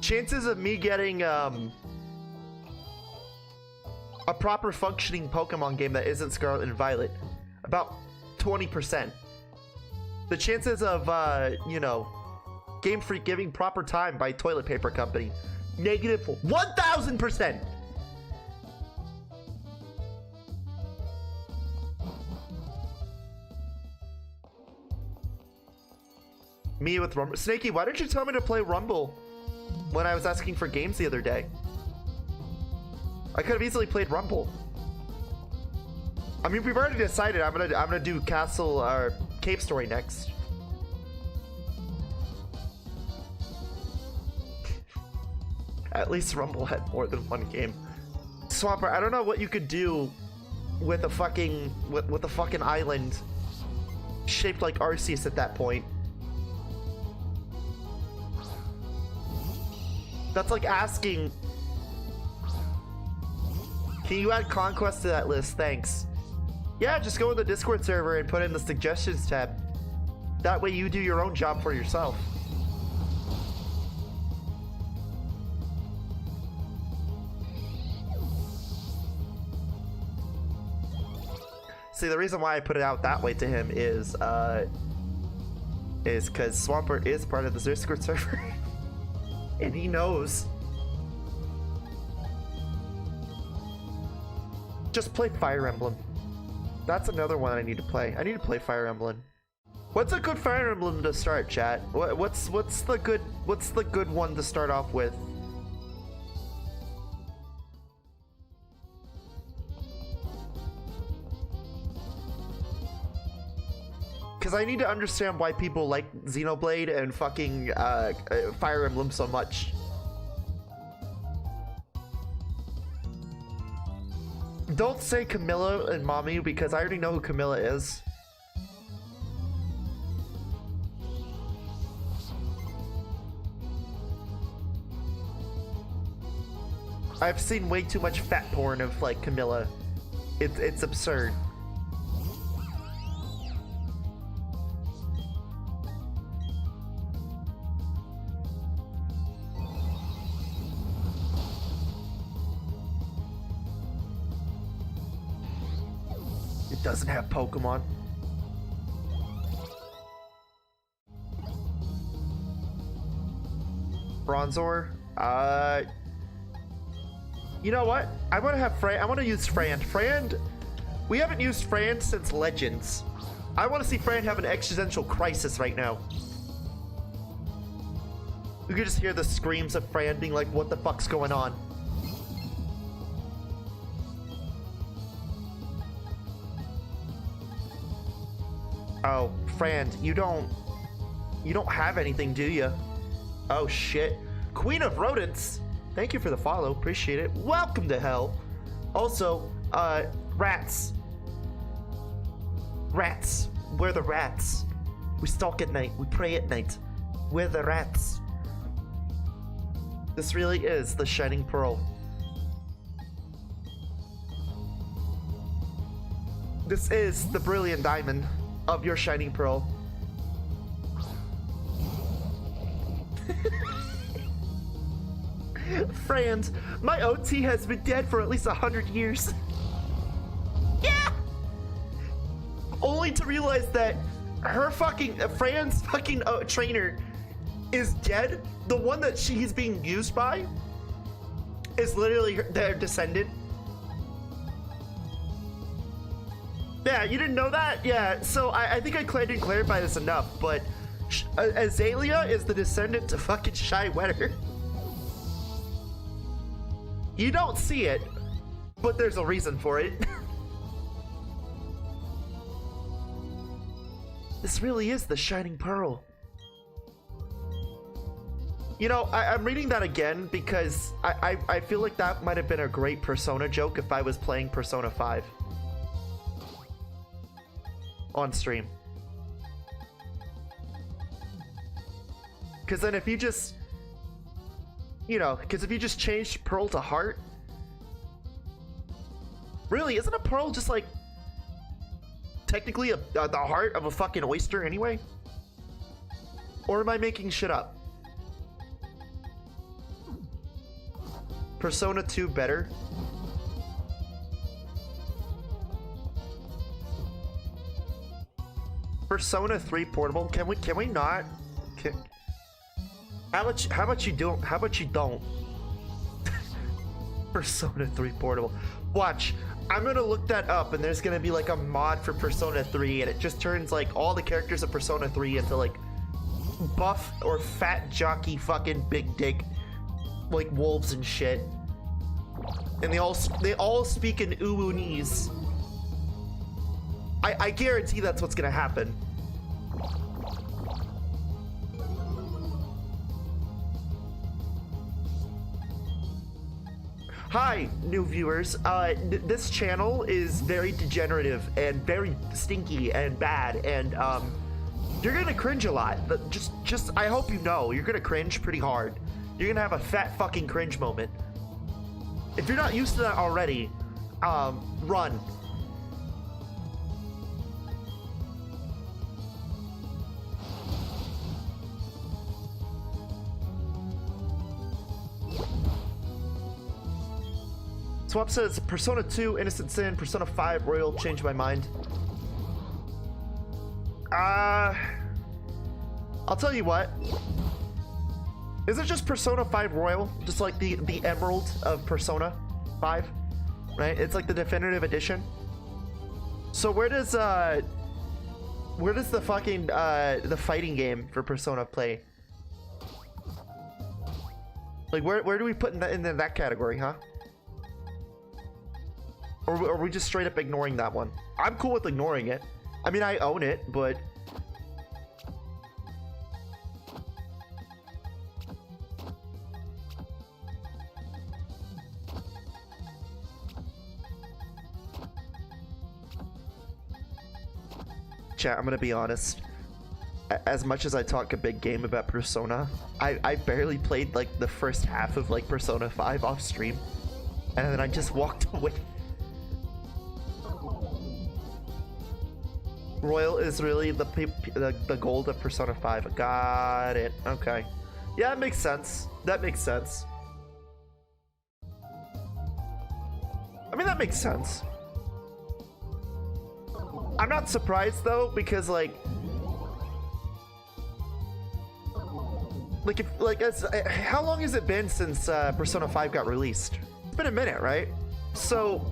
Chances of me getting a proper functioning Pokemon game that isn't Scarlet and Violet, about 20%. The chances of, you know, Game Freak giving proper time by toilet paper company, negative 1,000%. Me with Rumble. Snakey, why didn't you tell me to play Rumble when I was asking for games the other day? I could have easily played Rumble. I mean, we've already decided I'm gonna do Castle or Cave Story next. At least Rumble had more than one game. Swampert, I don't know what you could do with a fucking with a fucking island shaped like Arceus at that point. That's like asking, can you add Conquest to that list? Thanks. Yeah, just go in the Discord server and put in the suggestions tab. That way you do your own job for yourself. See, the reason why I put it out that way to him is because Swampert is part of the Discord server. And he knows. Just play Fire Emblem. That's another one I need to play. I need to play Fire Emblem. What's a good Fire Emblem to start, chat? What's the good one to start off with? Because I need to understand why people like Xenoblade and fucking Fire Emblem so much. Don't say Camilla and Mommy, because I already know who Camilla is. I've seen way too much fat porn of like Camilla. It's absurd. it doesn't have Pokemon. Bronzor. You know what? I want to have Fran. I want to use Fran. Fran. We haven't used Fran since Legends. I want to see Fran have an existential crisis right now. You could just hear the screams of Fran being like, "What the fuck's going on?" Oh, Fran, you don't have anything, do you? Oh shit. Queen of Rodents. Thank you for the follow. Appreciate it. Welcome to hell. Also, rats. Rats. We're the rats. We stalk at night. We pray at night. We're the rats. This really is the Shining Pearl. This is the brilliant diamond of your Shining Pearl. Franz, my OT has been dead for at least 100 years. Yeah! Only to realize that her fucking, Fran's fucking trainer is dead. The one that he's being used by is literally their descendant. Yeah, you didn't know that? Yeah, so I think I didn't clarify this enough, but Azalea is the descendant to fucking Shy Wetter. You don't see it, but there's a reason for it. This really is the Shining Pearl. You know, I'm reading that again because I feel like that might have been a great Persona joke if I was playing Persona 5 on stream. Because then if you just, you know, because if you just changed Pearl to Heart, really, isn't a Pearl just like technically the heart of a fucking oyster anyway? Or am I making shit up? Persona 2 better? Persona 3 portable? Can we not? How about you don't? Persona 3 portable. Watch, I'm gonna look that up and there's gonna be like a mod for Persona 3 and it just turns like all the characters of Persona 3 into like buff or fat jockey fucking big dick like wolves and shit. And they all speak in Uwunese. I guarantee that's what's gonna happen. Hi, new viewers. This channel is very degenerative and very stinky and bad, and you're gonna cringe a lot. But just I hope you know you're gonna cringe pretty hard. You're gonna have a fat fucking cringe moment. If you're not used to that already, run. Swap says Persona 2 Innocent Sin, Persona 5 Royal changed my mind. I'll tell you what. Is it just Persona 5 Royal? Just like the Emerald of Persona 5? Right? It's like the definitive edition. So where does the fucking the fighting game for Persona play? Like where do we put in that category, huh? Or are we just straight up ignoring that one? I'm cool with ignoring it. I mean, I own it, but... Chat, I'm gonna be honest. As much as I talk a big game about Persona, I barely played like the first half of like Persona 5 off stream. And then I just walked away. Royal is really the gold of Persona 5. Got it. Okay. Yeah, that makes sense. That makes sense. I mean, that makes sense. I'm not surprised though, because like how long has it been since Persona 5 got released? It's been a minute, right? So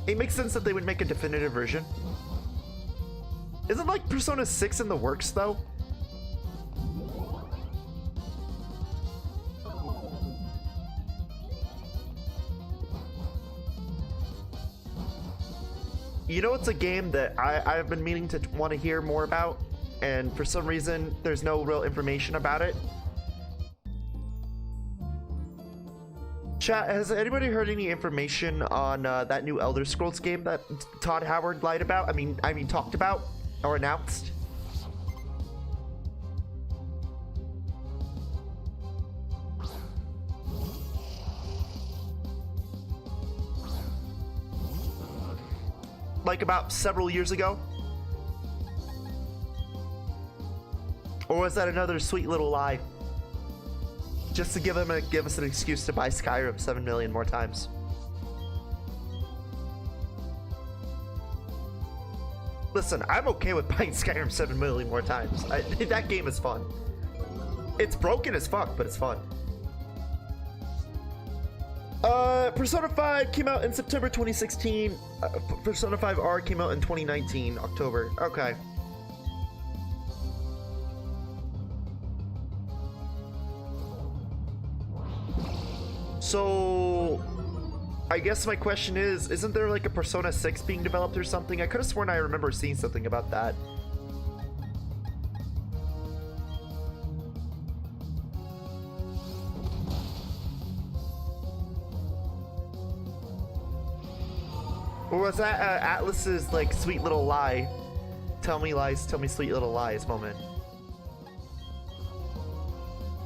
it makes sense that they would make a definitive version. Isn't like Persona 6 in the works though? You know, it's a game that I've been meaning to want to hear more about, and for some reason there's no real information about it. Chat, has anybody heard any information on that new Elder Scrolls game that Todd Howard lied about? I mean talked about or announced? Like about several years ago? Or was that another sweet little lie? Just to give us an excuse to buy Skyrim 7 million more times. Listen, I'm okay with buying Skyrim 7 million more times. That game is fun. It's broken as fuck, but it's fun. Persona 5 came out in September 2016. Persona 5 R came out in 2019, October. Okay. So, I guess my question is, isn't there like a Persona 6 being developed or something? I could have sworn I remember seeing something about that. Or was that Atlas's like sweet little lie? Tell me lies, tell me sweet little lies moment.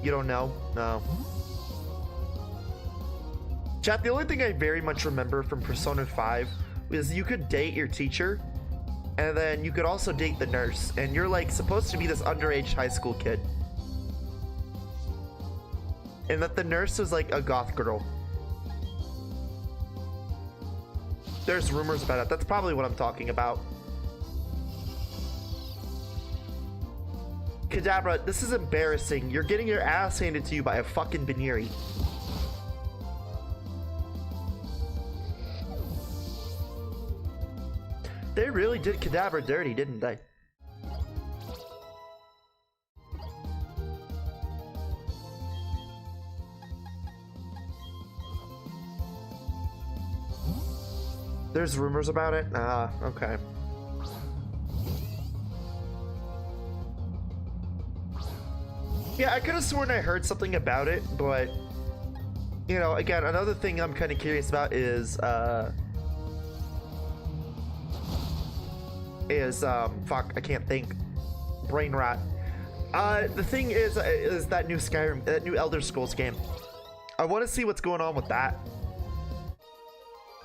You don't know? No. Chat, the only thing I very much remember from Persona 5 is you could date your teacher, and then you could also date the nurse, and you're like supposed to be this underage high school kid. And that the nurse was like a goth girl. There's rumors about it. That's probably what I'm talking about. Kadabra, this is embarrassing. You're getting your ass handed to you by a fucking Baniri. They really did Kadabra dirty, didn't they? There's rumors about it? Ah, okay. Yeah, I could have sworn I heard something about it, but you know, again, another thing I'm kind of curious about is fuck, I can't think. Brain rot. The thing is that new Skyrim, that new Elder Scrolls game. I want to see what's going on with that.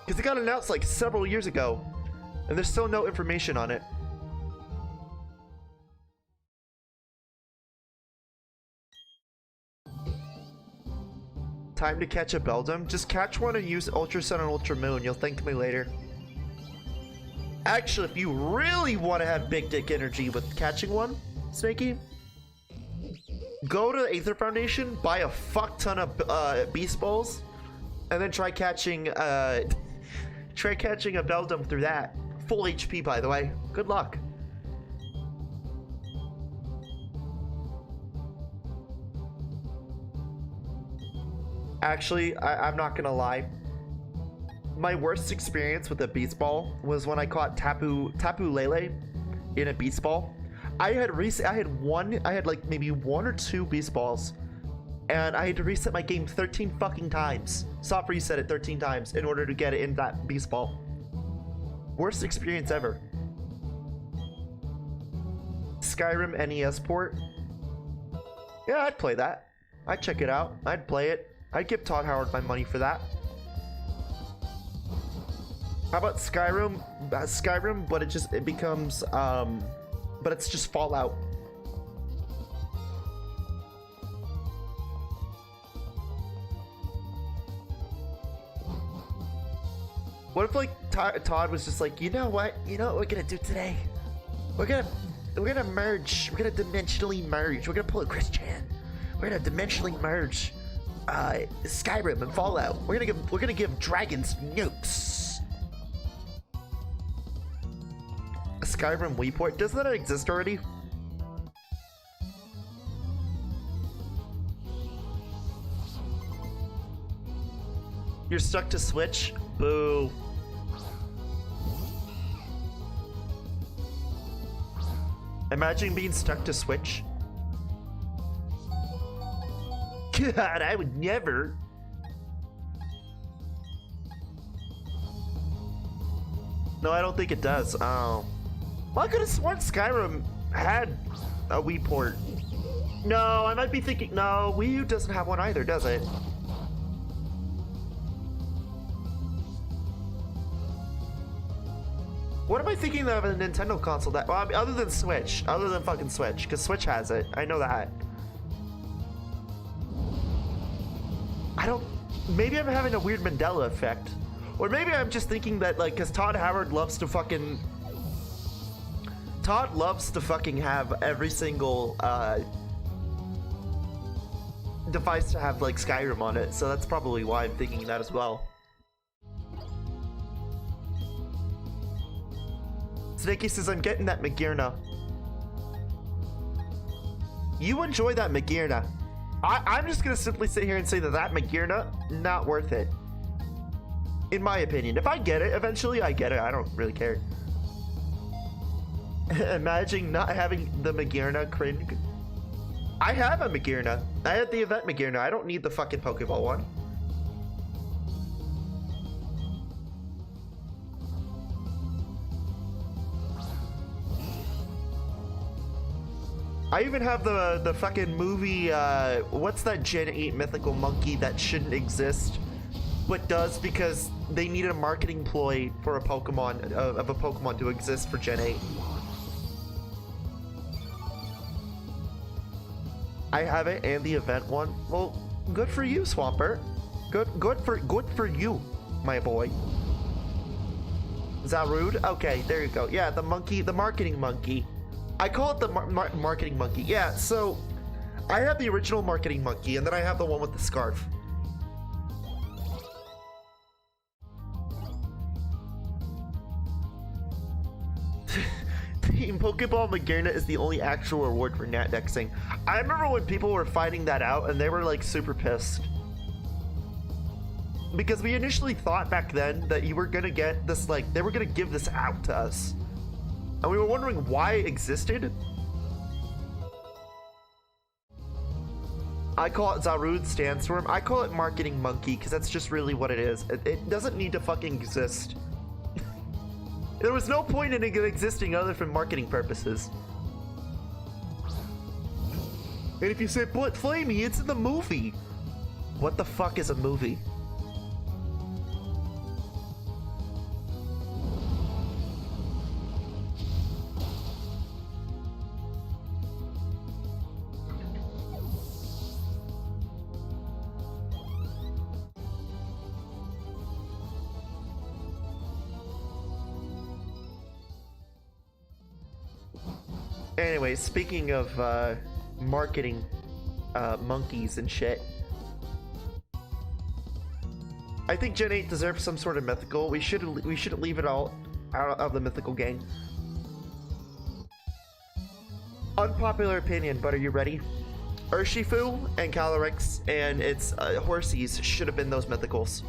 Because it got announced like several years ago, and there's still no information on it. Time to catch a Beldum? Just catch one and use Ultra Sun and Ultra Moon. You'll thank me later. Actually, if you really want to have big dick energy with catching one, Snakey, go to the Aether Foundation, buy a fuck ton of Beast Balls, and then try catching a Beldum through that. Full HP, by the way. Good luck. Actually, I'm not gonna lie. My worst experience with a Beast Ball was when I caught Tapu Lele in a Beast Ball. I had like maybe 1 or 2 Beast Balls, and I had to reset my game 13 fucking times. Soft reset it 13 times in order to get it in that Beast Ball. Worst experience ever. Skyrim NES port? Yeah, I'd play that. I'd check it out. I'd play it. I'd give Todd Howard my money for that. How about Skyrim? Skyrim, but it becomes, but it's just Fallout. What if like Todd was just like, you know what we're gonna do today? We're gonna merge. We're gonna dimensionally merge. We're gonna pull a Chris Chan. We're gonna dimensionally merge Skyrim and Fallout. We're gonna give dragons nukes. A Skyrim Wii doesn't that exist already? You're stuck to Switch? Boo. Imagine being stuck to Switch. God, I would never. No, I don't think it does. Oh. Well, I could have sworn Skyrim had a Wii port. No, I might be thinking. No, Wii U doesn't have one either, does it? What am I thinking of a Nintendo console that, well, I mean, other than Switch, other than fucking Switch, because Switch has it. I know that. I don't, maybe I'm having a weird Mandela effect. Or maybe I'm just thinking that, like, because Todd loves to fucking have every single device to have, like, Skyrim on it. So that's probably why I'm thinking that as well. Snakey says, I'm getting that Magirna. You enjoy that Magirna. I'm just gonna simply sit here and say that Magirna, not worth it. In my opinion. If I get it, eventually I get it. I don't really care. Imagine not having the Magirna cringe. I have a Magirna. I had the event Magirna. I don't need the fucking Pokeball one. I even have the fucking movie, what's that Gen 8 mythical monkey that shouldn't exist, but does because they needed a marketing ploy for a Pokemon, of a Pokemon to exist for Gen 8. I have it and the event one. Well, good for you, Swampert. Good for you, my boy. Zarude? Okay, there you go. Yeah, the monkey, the marketing monkey. I call it the marketing monkey. Yeah, so I have the original marketing monkey, and then I have the one with the scarf. Team Pokeball Magirna is the only actual reward for Natdexing. I remember when people were finding that out, and they were like super pissed. Because we initially thought back then that you were gonna get this, like, they were gonna give this out to us. And we were wondering why it existed. I call it Zarude Sandstorm. I call it Marketing Monkey because that's just really what it is. It doesn't need to fucking exist. There was no point in it existing other than marketing purposes. And if you say, but Flamie, it's in the movie. What the fuck is a movie? Anyway, speaking of marketing monkeys and shit, I think Gen 8 deserves some sort of mythical. We shouldn't leave it all out of the mythical gang. Unpopular opinion, but are you ready? Urshifu and Calyrex and its Horsies should have been those mythicals.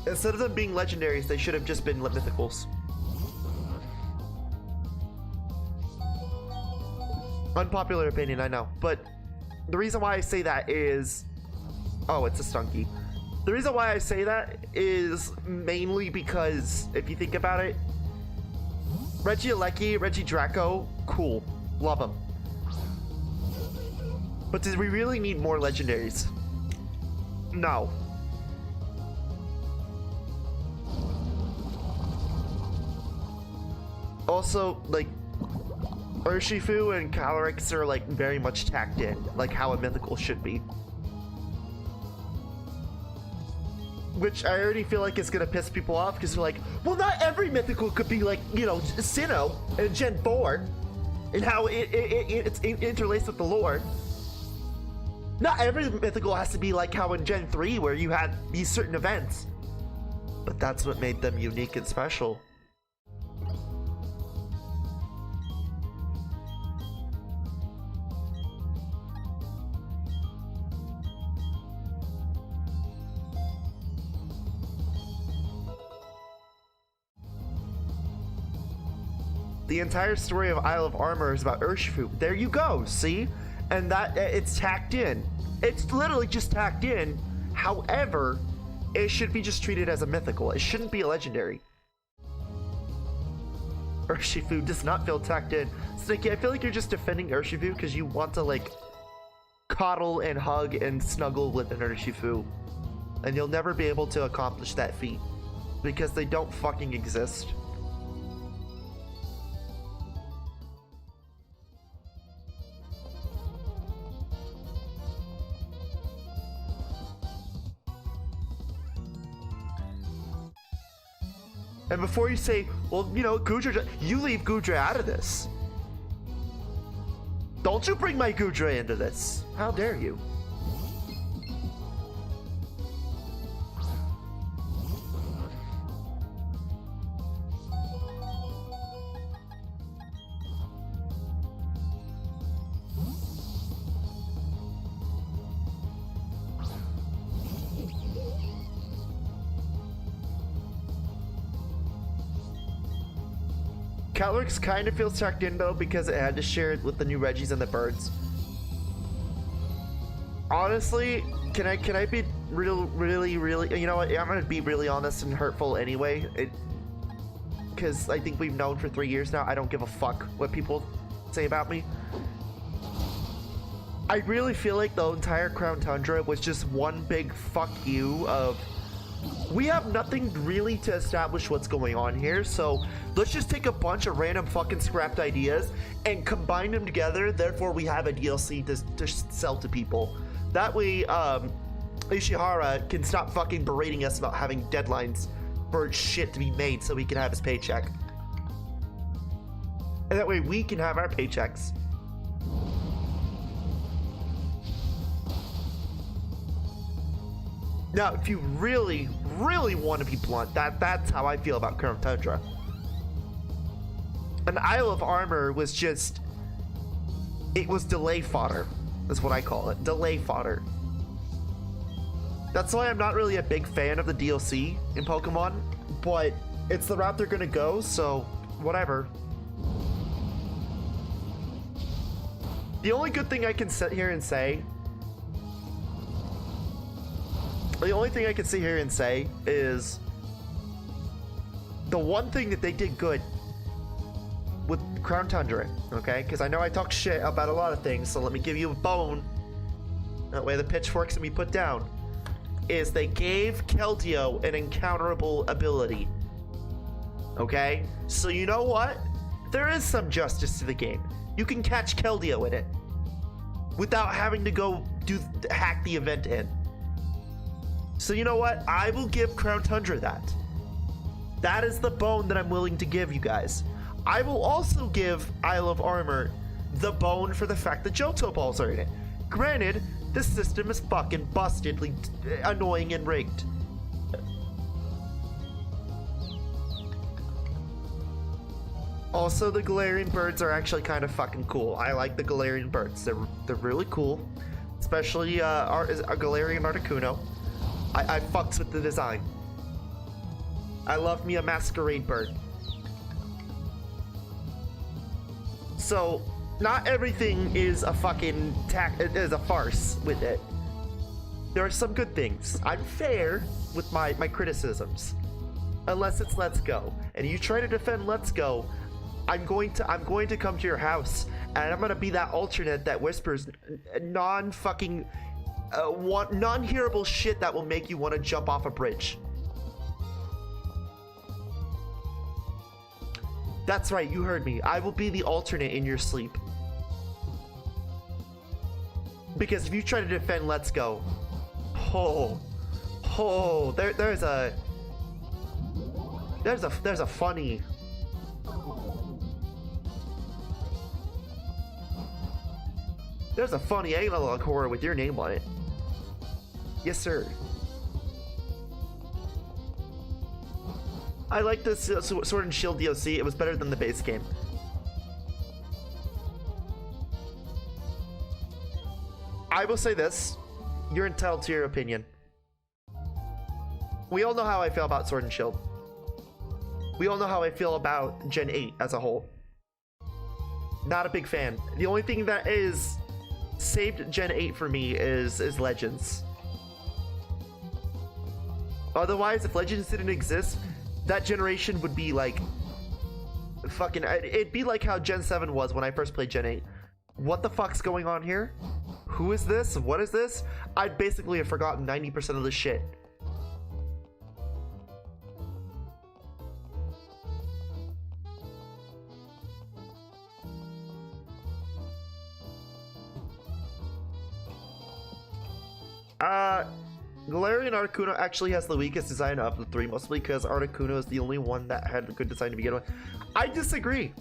Instead of them being legendaries, they should have just been mythicals. Unpopular opinion, I know, but the reason why I say that is... Oh, it's a Stunky. The reason why I say that is mainly because, if you think about it, Regieleki, Regidraco, cool. Love them. But did we really need more legendaries? No. Also, like, Urshifu and Calyrex are like very much tacked in, like how a mythical should be. which I already feel like is gonna piss people off because they're like, well, not every mythical could be like, you know, Sinnoh and Gen 4 and how it's interlaced with the lore. Not every mythical has to be like how in Gen 3 where you had these certain events. But that's what made them unique and special. The entire story of Isle of Armor is about Urshifu. There you go, see? And that, it's tacked in. It's literally just tacked in. However, it should be just treated as a mythical. It shouldn't be a legendary. Urshifu does not feel tacked in. Sticky, I feel like you're just defending Urshifu because you want to, like, coddle and hug and snuggle with an Urshifu. And you'll never be able to accomplish that feat because they don't fucking exist. And before you say, well, you know, Goodra, you leave Goodra out of this. Don't you bring my Goodra into this. How dare you? Calyrex kind of feels tucked in though because it had to share it with the new Regis and the birds. Honestly, can I be really, you know what? I'm gonna be really honest and hurtful anyway. Because I think we've known for 3 years now. I don't give a fuck what people say about me. I really feel like the entire Crown Tundra was just one big fuck you of, we have nothing really to establish what's going on here, so let's just take a bunch of random fucking scrapped ideas and combine them together, therefore we have a DLC to sell to people. That way, Ishihara can stop fucking berating us about having deadlines for shit to be made so he can have his paycheck. And that way we can have our paychecks. Now, if you really want to be blunt, that's how I feel about Crown Tundra. An Isle of Armor was just... it was delay fodder. That's what I call it. Delay fodder. That's why I'm not really a big fan of the DLC in Pokemon, but it's the route they're gonna go, so whatever. The only good thing I can sit here and say... the only thing I can sit here and say is the one thing that they did good with Crown Tundra, okay? Because I know I talk shit about a lot of things, so let me give you a bone. That way the pitchforks can be put down. Is they gave Keldeo an encounterable ability. Okay? So you know what? There is some justice to the game. You can catch Keldeo in it without having to go hack the event in. So you know what? I will give Crown Tundra that. That is the bone that I'm willing to give you guys. I will also give Isle of Armor the bone for the fact that Johto balls are in it. Granted, this system is fucking bustedly annoying and rigged. Also, the Galarian birds are actually kind of fucking cool. I like the Galarian birds. They're really cool. Especially our Galarian Articuno. I fucks with the design. I love me a masquerade bird. So, not everything is a fucking is a farce with it. There are some good things. I'm fair with my criticisms. Unless it's Let's Go. And you try to defend Let's Go, I'm going to come to your house and I'm gonna be that alternate that whispers non-fucking non-hearable shit that will make you want to jump off a bridge. That's right, you heard me. I will be the alternate in your sleep. Because if you try to defend Let's Go, Oh, there's a funny. There's a funny analog horror with your name on it. Yes, sir. I like this Sword and Shield DLC. It was better than the base game. I will say this. You're entitled to your opinion. We all know how I feel about Sword and Shield. We all know how I feel about Gen 8 as a whole. Not a big fan. The only thing that is saved Gen 8 for me is Legends. Otherwise, if Legends didn't exist, that generation would be like fucking, it'd be like how Gen 7 was when I first played Gen 8. What the fuck's going on here? Who is this? What is this? I'd basically have forgotten 90% of the shit. Galarian Articuno actually has the weakest design of the three, mostly because Articuno is the only one that had a good design to begin with. I disagree.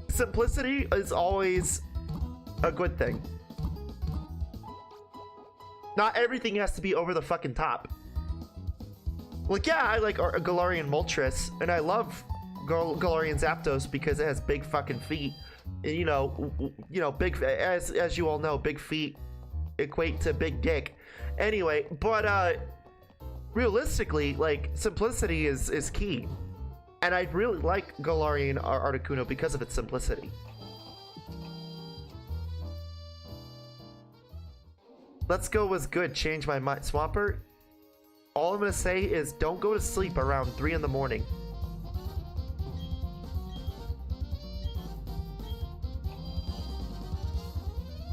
Simplicity is always a good thing. Not everything has to be over the fucking top. Like, yeah, I like Galarian Moltres, and I love Galarian Zapdos because it has big fucking feet. And, you know, big, as you all know, big feet equate to big dick. Anyway, but realistically, like, simplicity is key. And I really like Galarian Articuno because of its simplicity. Let's go was good. Change my mind. Swampert, all I'm gonna say is don't go to sleep around 3 in the morning.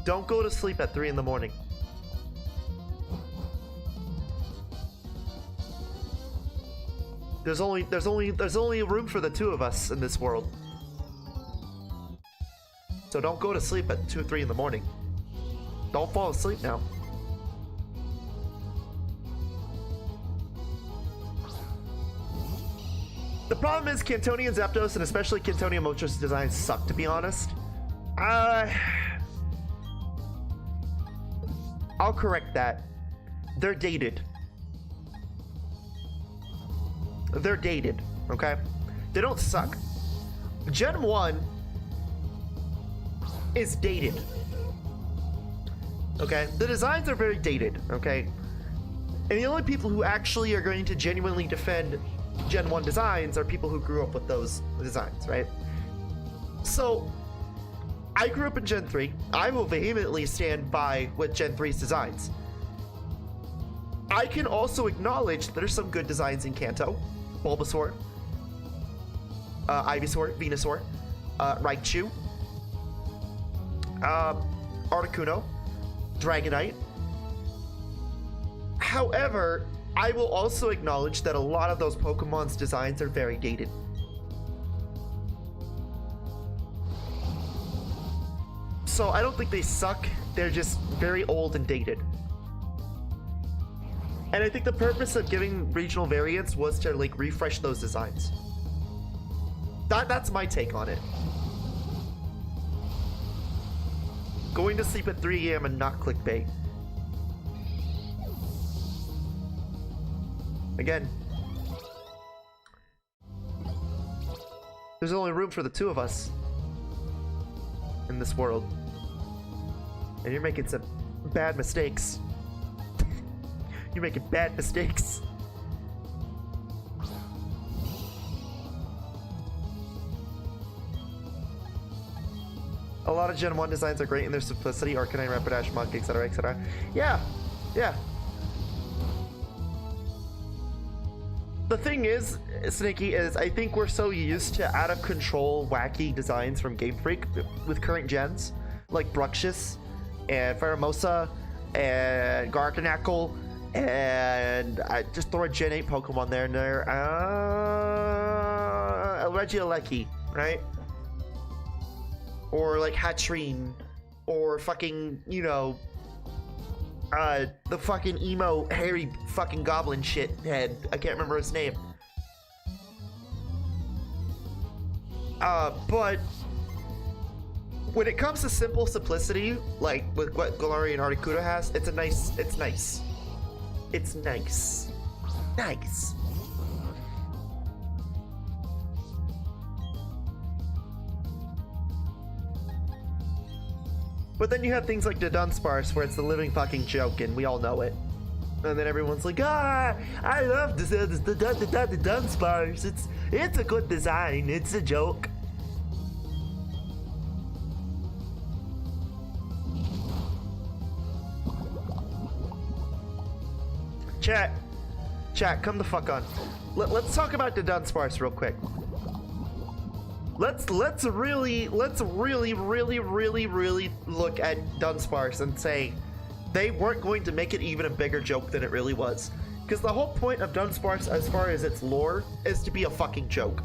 Don't go to sleep at 3 in the morning. There's only room for the two of us in this world. So don't go to sleep at 2 or 3 in the morning. Don't fall asleep now. The problem is Cantonian Zapdos and especially Cantonian Moltres designs suck, to be honest. I'll correct that. They're dated. They're dated, okay? They don't suck. Gen 1 is dated. Okay? The designs are very dated, okay? And the only people who actually are going to genuinely defend Gen 1 designs are people who grew up with those designs, right? So, I grew up in Gen 3. I will vehemently stand by with Gen 3's designs. I can also acknowledge that there's some good designs in Kanto. Bulbasaur, Ivysaur, Venusaur, Raichu, Articuno, Dragonite. However, I will also acknowledge that a lot of those Pokemon's designs are very dated. So I don't think they suck, they're just very old and dated. And I think the purpose of giving regional variants was to like refresh those designs. That's my take on it. Going to sleep at 3 AM and not clickbait. Again, there's only room for the two of us in this world. And you're making some bad mistakes. You're making bad mistakes. A lot of Gen 1 designs are great in their simplicity, Arcanine, Rapidash, Munk, etc, etc. Yeah, yeah. The thing is, Snaky, is I think we're so used to out of control, wacky designs from Game Freak with current gens, like Bruxish, and Pheromosa, and Garganacl, and I just throw a Gen 8 Pokemon there and there. Regieleki, right? Or like Hatterene, or fucking, you know, the fucking emo, hairy fucking goblin shit head. I can't remember his name. But when it comes to simple simplicity, like with what Galarian Articuno has, it's nice. It's nice. Nice. But then you have things like the Dunsparce, where it's the living fucking joke, and we all know it. And then everyone's like, I love the Dunsparce. It's a good design. It's a joke. Chat, come the fuck on. Let's talk about the Dunsparce real quick. Let's really look at Dunsparce and say they weren't going to make it even a bigger joke than it really was. Because the whole point of Dunsparce, as far as its lore, is to be a fucking joke.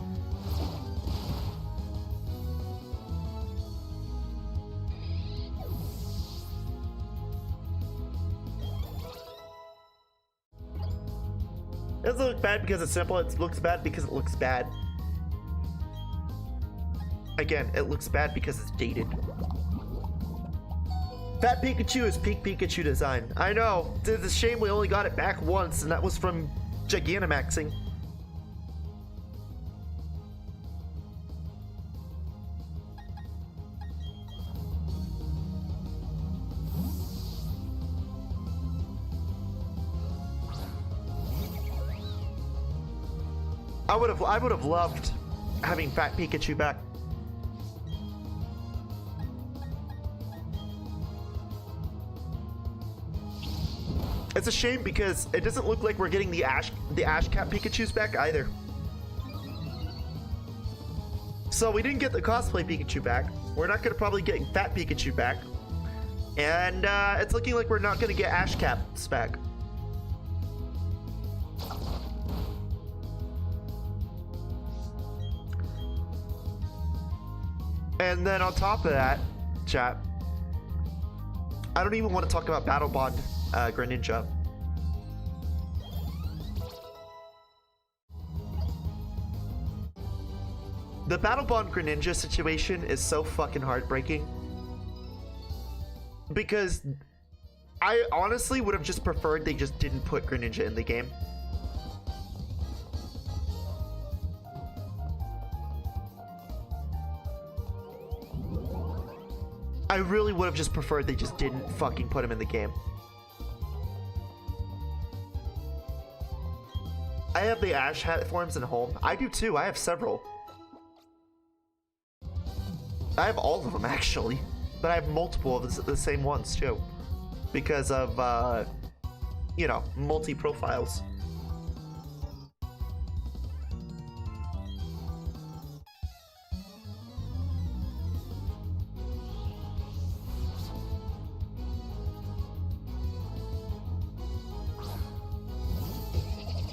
It doesn't look bad because it's simple, it looks bad because it looks bad. Again, it looks bad because it's dated. Fat Pikachu is peak Pikachu design. I know, it's a shame we only got it back once, and that was from Gigantamaxing. I would have loved having Fat Pikachu back. It's a shame because it doesn't look like we're getting the Ash Cat Pikachus back either. So we didn't get the cosplay Pikachu back. We're not gonna probably get Fat Pikachu back, and it's looking like we're not gonna get Ash Cats back. And then on top of that, chat, I don't even want to talk about Battle Bond Greninja. The Battle Bond Greninja situation is so fucking heartbreaking. Because I honestly would have just preferred they just didn't put Greninja in the game. I really would have just preferred they just didn't fucking put him in the game. I have the Ash Hat forms in home. I do too. I have several. I have all of them actually, but I have multiple of the same ones too, because of you know, multi-profiles.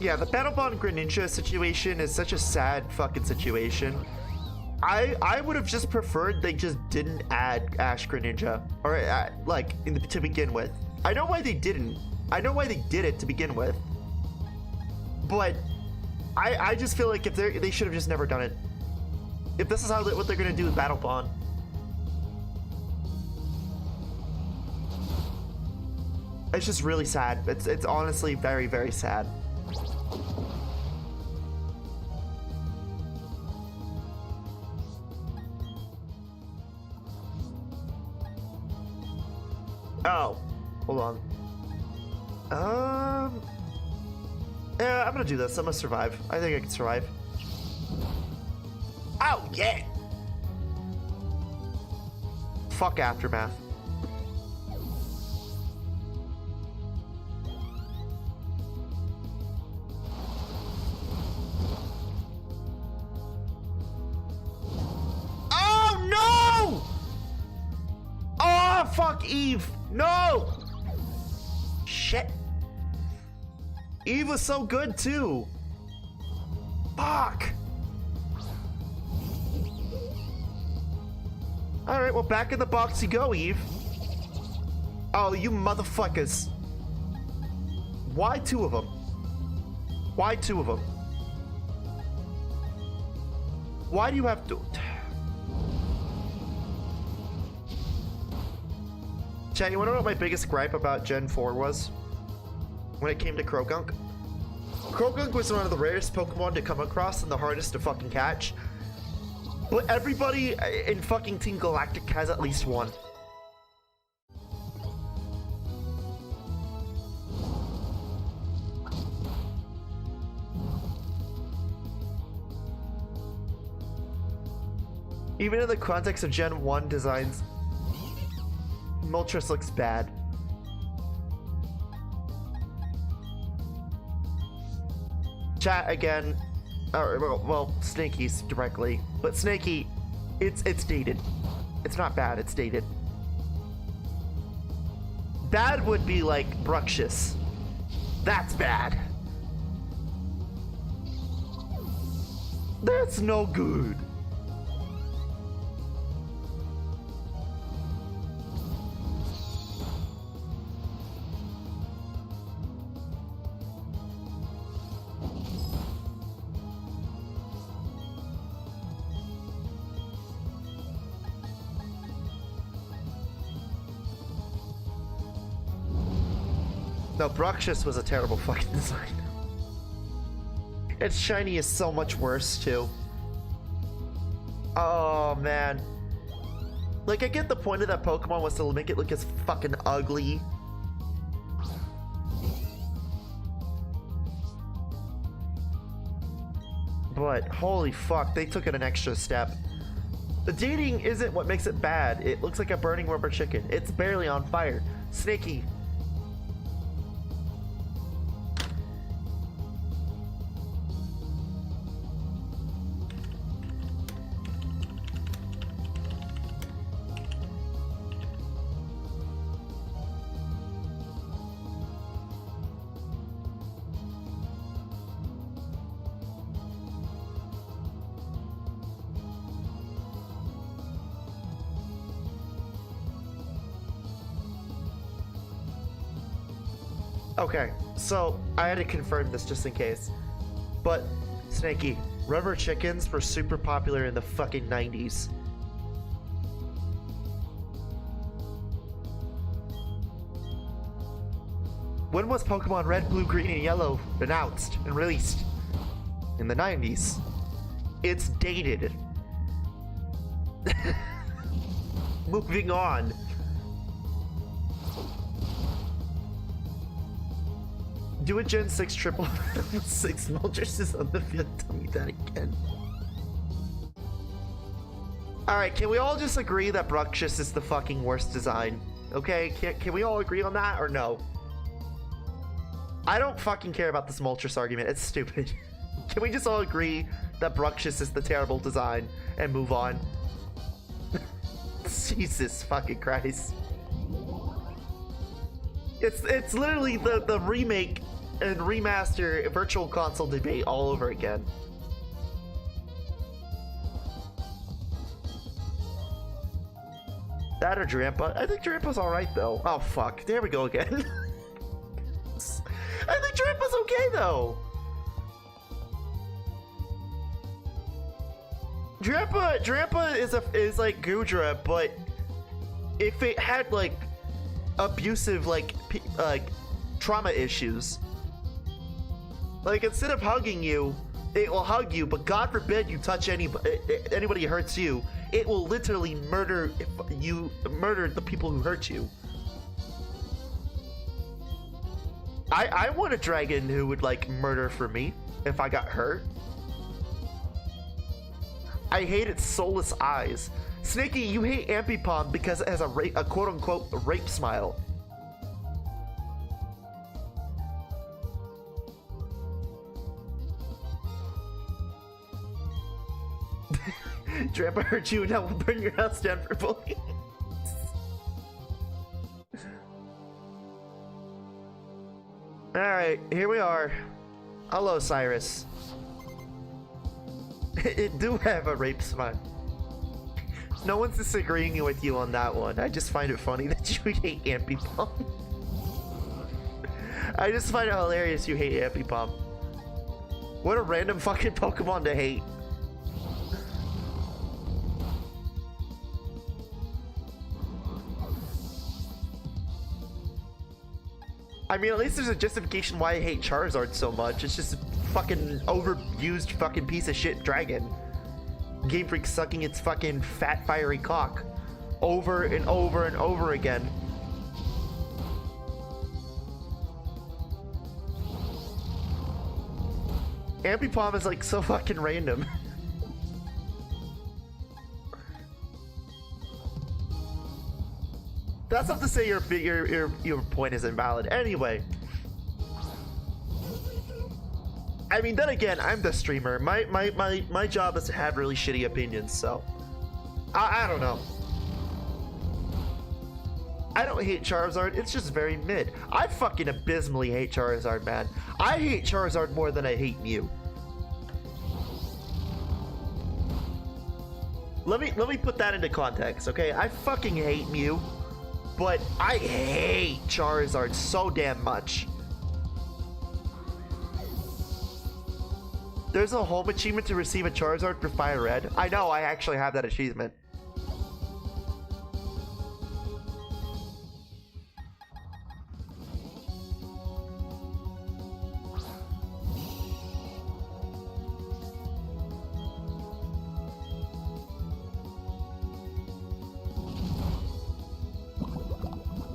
Yeah, the Battle Bond Greninja situation is such a sad fucking situation. I would have just preferred they just didn't add Ash Greninja, or like to begin with. I know why they didn't. I know why they did it to begin with. But I just feel like if they should have just never done it. If this is what they're gonna do with Battle Bond. It's just really sad. It's honestly very, very sad. Oh, hold on. Yeah, I'm gonna do this. I'm gonna survive. I think I can survive. Oh, yeah! Fuck Aftermath. Oh, no! Oh, fuck Eve. No! Shit. Eve was so good too. Fuck. Alright, well, back in the box you go, Eve. Oh, you motherfuckers. Why two of them? Why two of them? Why do you have to? Chat, you wanna know what my biggest gripe about Gen 4 was? When it came to Croagunk? Croagunk was one of the rarest Pokemon to come across and the hardest to fucking catch. But everybody in fucking Team Galactic has at least one. Even in the context of Gen 1 designs, Moltres looks bad. Chat again, well, Snaky's directly, but Snaky, it's dated. It's not bad, it's dated. Bad would be like Bruxious. That's bad. That's no good. No, Bruxious was a terrible fucking design. Its shiny is so much worse, too. Oh, man. Like, I get the point of that Pokemon was to make it look as fucking ugly. But, holy fuck, they took it an extra step. The dating isn't what makes it bad. It looks like a burning rubber chicken. It's barely on fire. Snaky. Okay, so I had to confirm this just in case. But, Snaky, rubber chickens were super popular in the fucking 90s. When was Pokemon Red, Blue, Green, and Yellow announced and released? In the 90s. It's dated. Moving on. Do a Gen 6 triple 6 Moltres is on the field. Tell me that again. Alright, can we all just agree that Bruxious is the fucking worst design? Okay, can we all agree on that or no? I don't fucking care about this Moltres argument. It's stupid. Can we just all agree that Bruxious is the terrible design and move on? Jesus fucking Christ. It's literally the remake and remaster virtual console debate all over again. That or Drampa? I think Drampa's alright though. Oh fuck, there we go again. I think Drampa's okay though. Drampa is like Gudra, but if it had like abusive like trauma issues, like instead of hugging you, it will hug you, but God forbid you touch anybody who hurts you, it will literally murder the people who hurt you. I want a dragon who would like murder for me if I got hurt. I hate its soulless eyes. Snaky, you hate Ambipom because it has a quote-unquote rape smile. Drampa hurt you and now we'll burn your house down for bullying. Alright, here we are. Hello, Cyrus. It do have a rape smile. No one's disagreeing with you on that one. I just find it funny that you hate Ambipom. I just find it hilarious you hate Ambipom. What a random fucking Pokemon to hate. I mean, at least there's a justification why I hate Charizard so much. It's just a fucking overused fucking piece of shit dragon. Game Freak sucking its fucking fat fiery cock over and over and over again. Ambipom is like so fucking random. That's not to say your point is invalid. Anyway, I mean, then again, I'm the streamer. My job is to have really shitty opinions, so I don't know. I don't hate Charizard. It's just very mid. I fucking abysmally hate Charizard, man. I hate Charizard more than I hate Mew. Let me put that into context, okay? I fucking hate Mew. But I hate Charizard so damn much. There's a home achievement to receive a Charizard for Fire Red. I know, I actually have that achievement.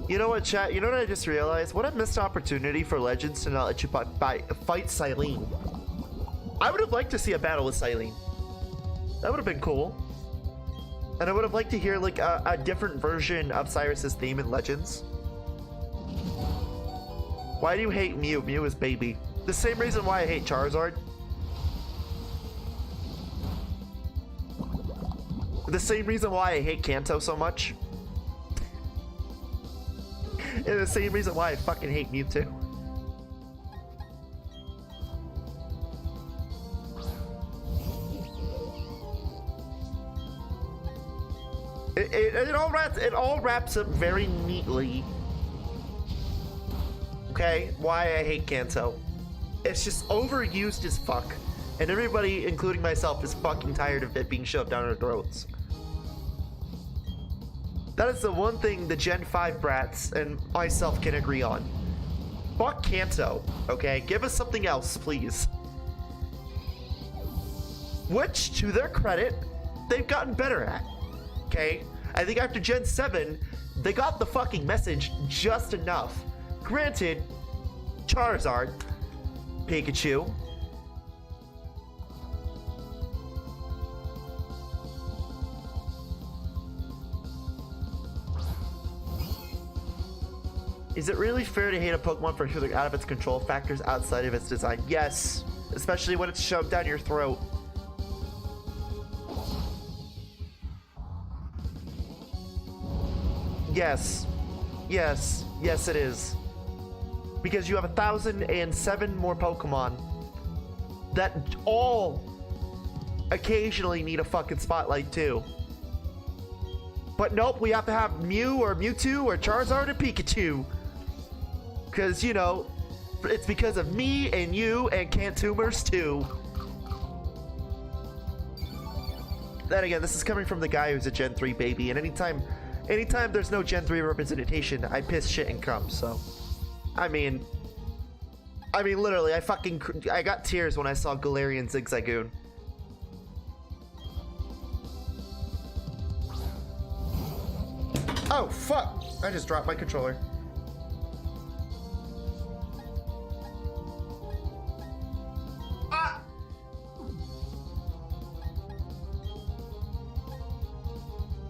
You know what, chat? You know what I just realized? What a missed opportunity for Legends to not let you fight Silene. I would have liked to see a battle with Silene. That would have been cool. And I would have liked to hear like a different version of Cyrus's theme in Legends. Why do you hate Mew? Mew is baby. The same reason why I hate Charizard. The same reason why I hate Kanto so much. And the same reason why I fucking hate Mewtwo. It all wraps up very neatly. Okay, why I hate Kanto. It's just overused as fuck. And everybody, including myself, is fucking tired of it being shoved down our throats. That is the one thing the Gen 5 brats and myself can agree on. Fuck Kanto, okay? Give us something else, please. Which, to their credit, they've gotten better at, okay? I think after Gen 7, they got the fucking message just enough. Granted, Charizard, Pikachu, is it really fair to hate a Pokemon for shooting out of its control factors outside of its design? Yes, especially when it's shoved down your throat. Yes, yes, yes it is. Because you have 1,007 more Pokemon that all occasionally need a fucking spotlight too. But nope, we have to have Mew or Mewtwo or Charizard or Pikachu. Because, you know, it's because of me and you and Cantumers too. Then again, this is coming from the guy who's a Gen 3 baby, and anytime there's no Gen 3 representation, I piss shit and cum, so. I mean, literally, I got tears when I saw Galarian Zigzagoon. Oh, fuck! I just dropped my controller. Ah!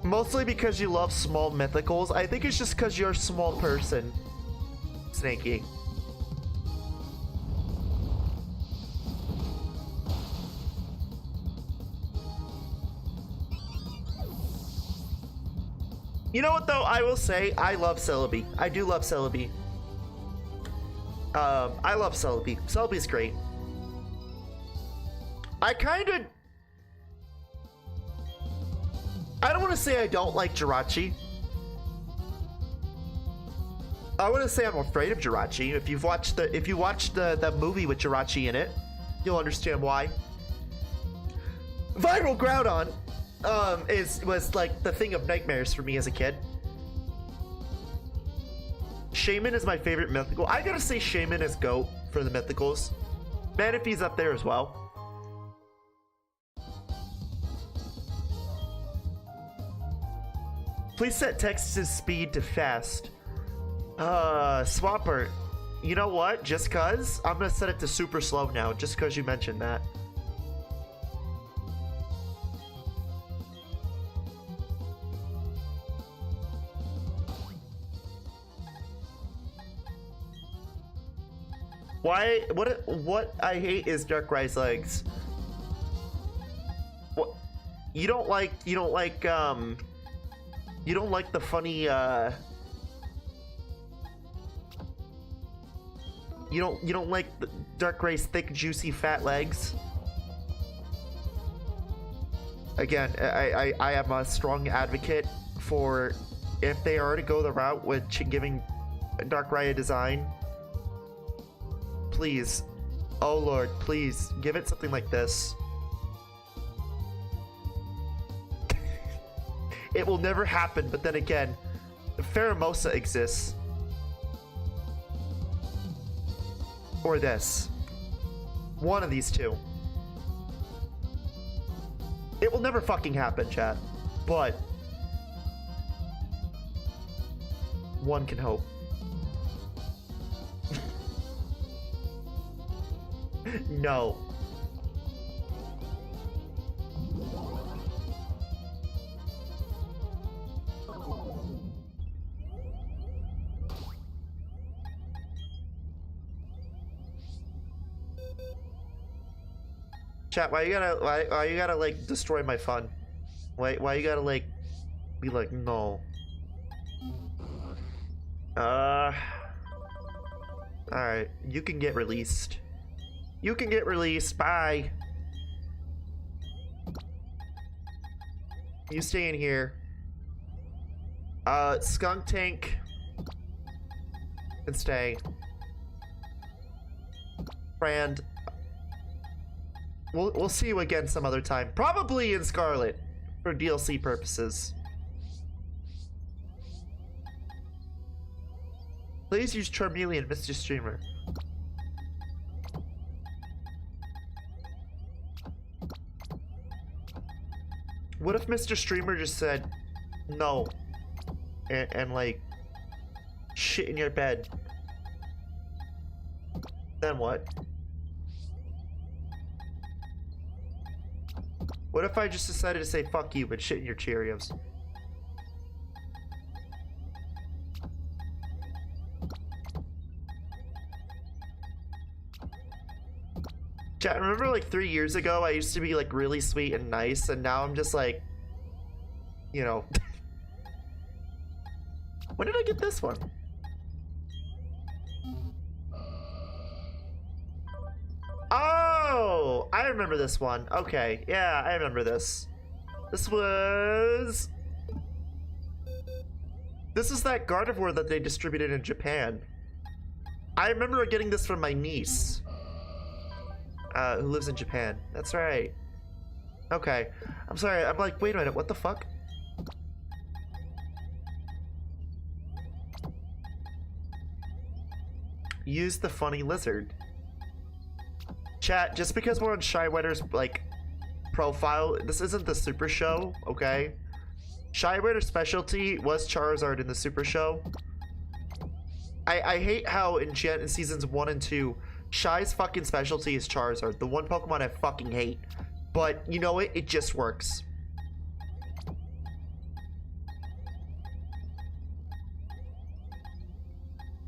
Mostly because you love small mythicals. I think it's just because you're a small person. Snaky. You know what though? I will say I love Celebi. I do love Celebi. I love Celebi. Celebi's great. I don't want to say I don't like Jirachi. I wouldn't say I'm afraid of Jirachi. If you watched the movie with Jirachi in it, you'll understand why. Viral Groudon was like the thing of nightmares for me as a kid. Shaman is my favorite mythical. I gotta say Shaman is GOAT for the mythicals. Manaphy's up there as well. Please set Tex's speed to fast. Swampert. You know what? Just cuz, I'm gonna set it to super slow now, just cuz you mentioned that. Why? What I hate is Darkrai's legs. What? You don't like the funny you don't like the Darkrai's thick, juicy, fat legs. Again, I am a strong advocate for if they are to go the route with giving Darkrai a design. Please, oh lord, please give it something like this. It will never happen, but then again, Pheromosa exists. Or this. One of these two. It will never fucking happen, chat. But one can hope. No. Chat, why you gotta like destroy my fun? Why you gotta like be like no? Alright, you can get released. You can get released. Bye. You stay in here. Skunk Tank can stay. Brand. We'll see you again some other time. Probably in Scarlet for DLC purposes. Please use Charmeleon, Mr. Streamer. What if Mr. Streamer just said no and like shit in your bed? Then what? What if I just decided to say fuck you but shit in your Cheerios? Chat, remember like 3 years ago I used to be like really sweet and nice, and now I'm just like, you know. When did I get this one? Oh, I remember this one. Okay, yeah, I remember this. This is that Gardevoir that they distributed in Japan. I remember getting this from my niece. Who lives in Japan. That's right. Okay. I'm sorry. I'm like, wait a minute. What the fuck? Use the funny lizard. Chat, just because we're on Shywetter's, like, profile, this isn't the Super Show, okay? Shywetter's specialty was Charizard in the Super Show. I hate how in Seasons 1 and 2, Shy's fucking specialty is Charizard, the one Pokemon I fucking hate. But, you know what? It just works.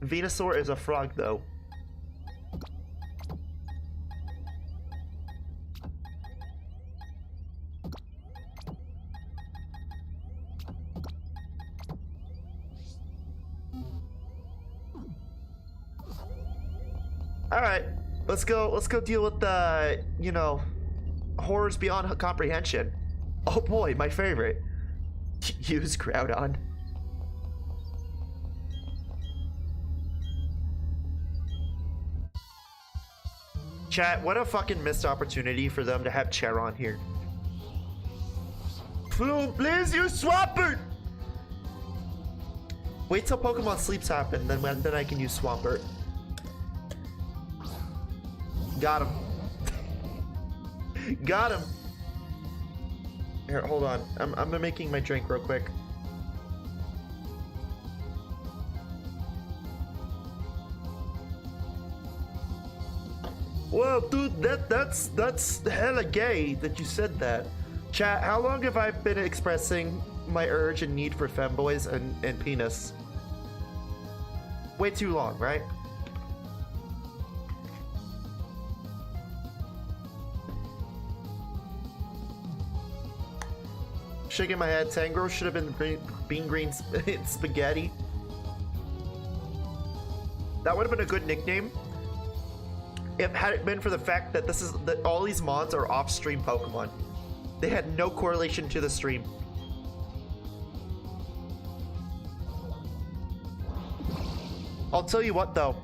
Venusaur is a frog, though. Alright, let's go deal with the, you know, horrors beyond comprehension. Oh boy, my favorite. Use Groudon. Chat, what a fucking missed opportunity for them to have Charon here. Please use Swampert! Wait till Pokemon Sleeps happen, then I can use Swampert. Got him. Got him. Here, hold on. I'm making my drink real quick. Whoa, dude, that's hella gay that you said that. Chat, how long have I been expressing my urge and need for femboys and penis? Way too long, right? Shaking my head, Tangro should have been bean green spaghetti. That would have been a good nickname. If had it been for the fact that all these mods are off-stream Pokemon. They had no correlation to the stream. I'll tell you what though.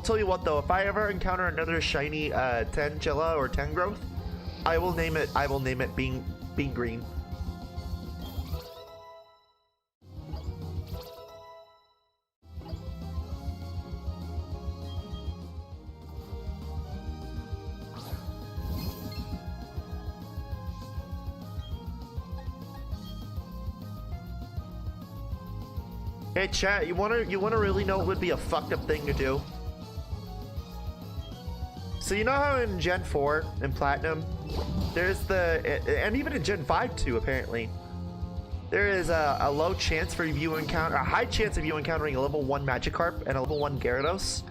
If I ever encounter another shiny Tangela or Tangrowth, I will name it Bean Green. Hey chat, you wanna really know what would be a fucked up thing to do? So you know how in Gen 4 in Platinum, there's and even in Gen 5 too apparently, there is a low chance for you encounter a high chance of you encountering a level 1 Magikarp and a level 1 Gyarados,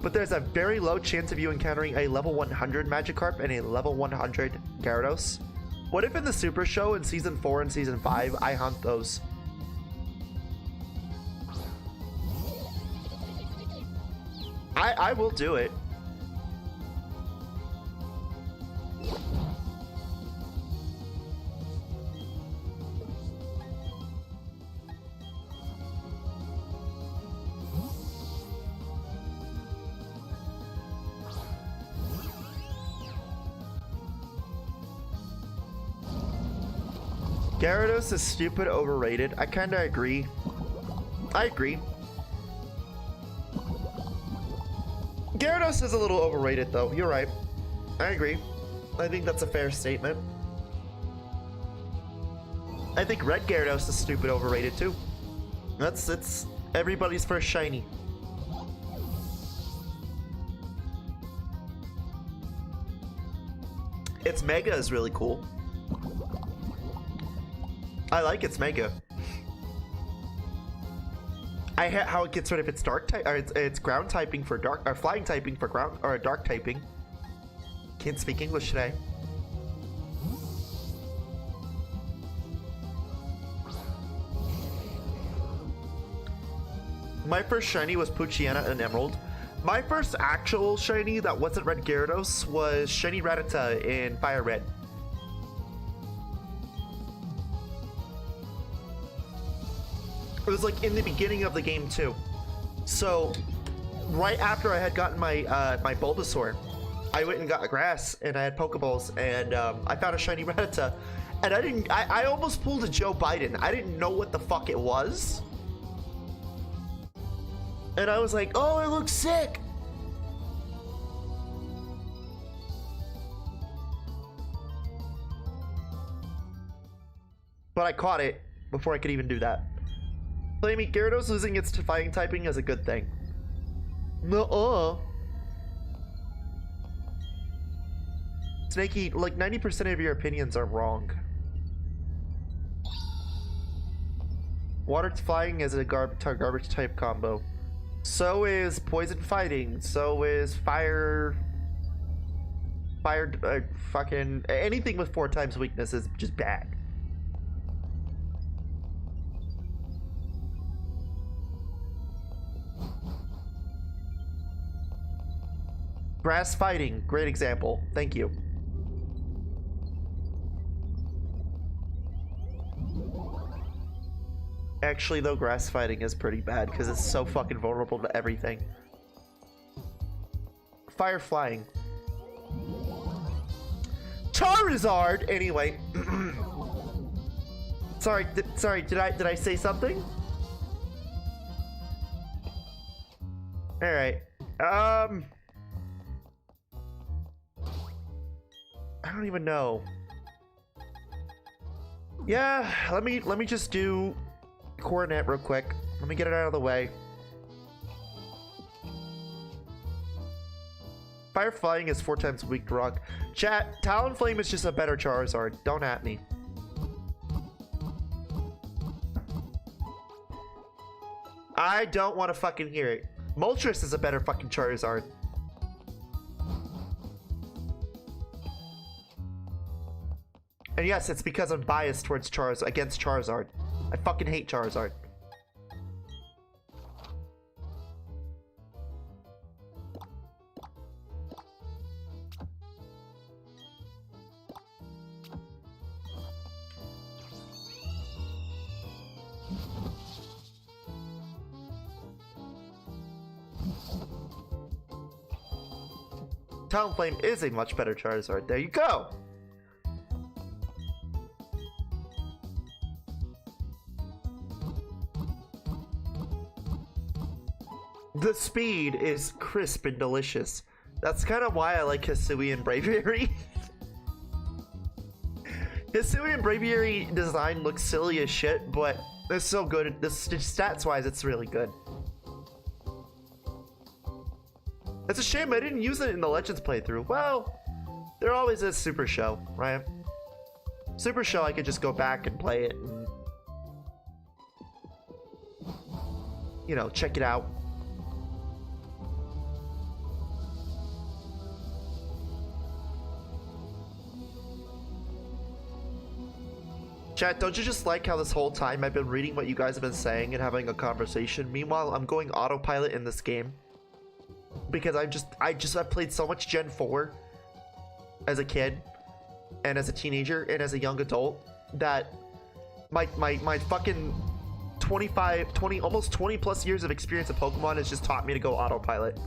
but there's a very low chance of you encountering a level 100 Magikarp and a level 100 Gyarados. What if in the Super Show in Season 4 and Season 5 I hunt those? I will do it. Gyarados is stupid overrated. I kinda agree. I agree. Gyarados is a little overrated though, you're right. I agree. I think that's a fair statement. I think Red Gyarados is stupid overrated too. It's everybody's first shiny. Its Mega is really cool. I like its Mega. I hate how it gets rid of its dark type, or its ground typing for dark, or flying typing for ground, or dark typing. Can't speak English today. My first shiny was Poochyena and Emerald. My first actual shiny that wasn't Red Gyarados was Shiny Rattata in Fire Red. It was like in the beginning of the game too. So right after I had gotten my my Bulbasaur, I went and got grass and I had Pokeballs and I found a shiny Rattata, and I almost pulled a Joe Biden. I didn't know what the fuck it was, and I was like, oh, it looks sick. But I caught it before I could even do that. Flamie, Gyarados losing its flying typing is a good thing. Nuh-uh. Snakey, like 90% of your opinions are wrong. Water flying is a garbage type combo. So is poison fighting. So is fire. Fucking anything with 4 times weakness is just bad. Grass fighting, great example. Thank you. Actually, though, grass fighting is pretty bad because it's so fucking vulnerable to everything. Fire flying. Charizard! Anyway. Sorry, did I say something? Alright. I don't even know. Yeah, let me just do Coronet real quick. Let me get it out of the way. Fire Flying is 4 times weak to rock. Chat, Talonflame is just a better Charizard. Don't at me. I don't want to fucking hear it. Moltres is a better fucking Charizard. And yes, it's because I'm biased towards against Charizard. I fucking hate Charizard. Talonflame is a much better Charizard. There you go. The speed is crisp and delicious. That's kind of why I like Hisui and Braviary. Hisui and Braviary design looks silly as shit, but it's so good. Stats wise, it's really good. It's a shame I didn't use it in the Legends playthrough. Well, there always is Super Show, right? Super Show, I could just go back and play it and, you know, check it out. Chat, don't you just like how this whole time I've been reading what you guys have been saying and having a conversation? Meanwhile, I'm going autopilot in this game. Because I've played so much Gen 4 as a kid and as a teenager and as a young adult that my fucking 20 almost 20 plus years of experience of Pokemon has just taught me to go autopilot.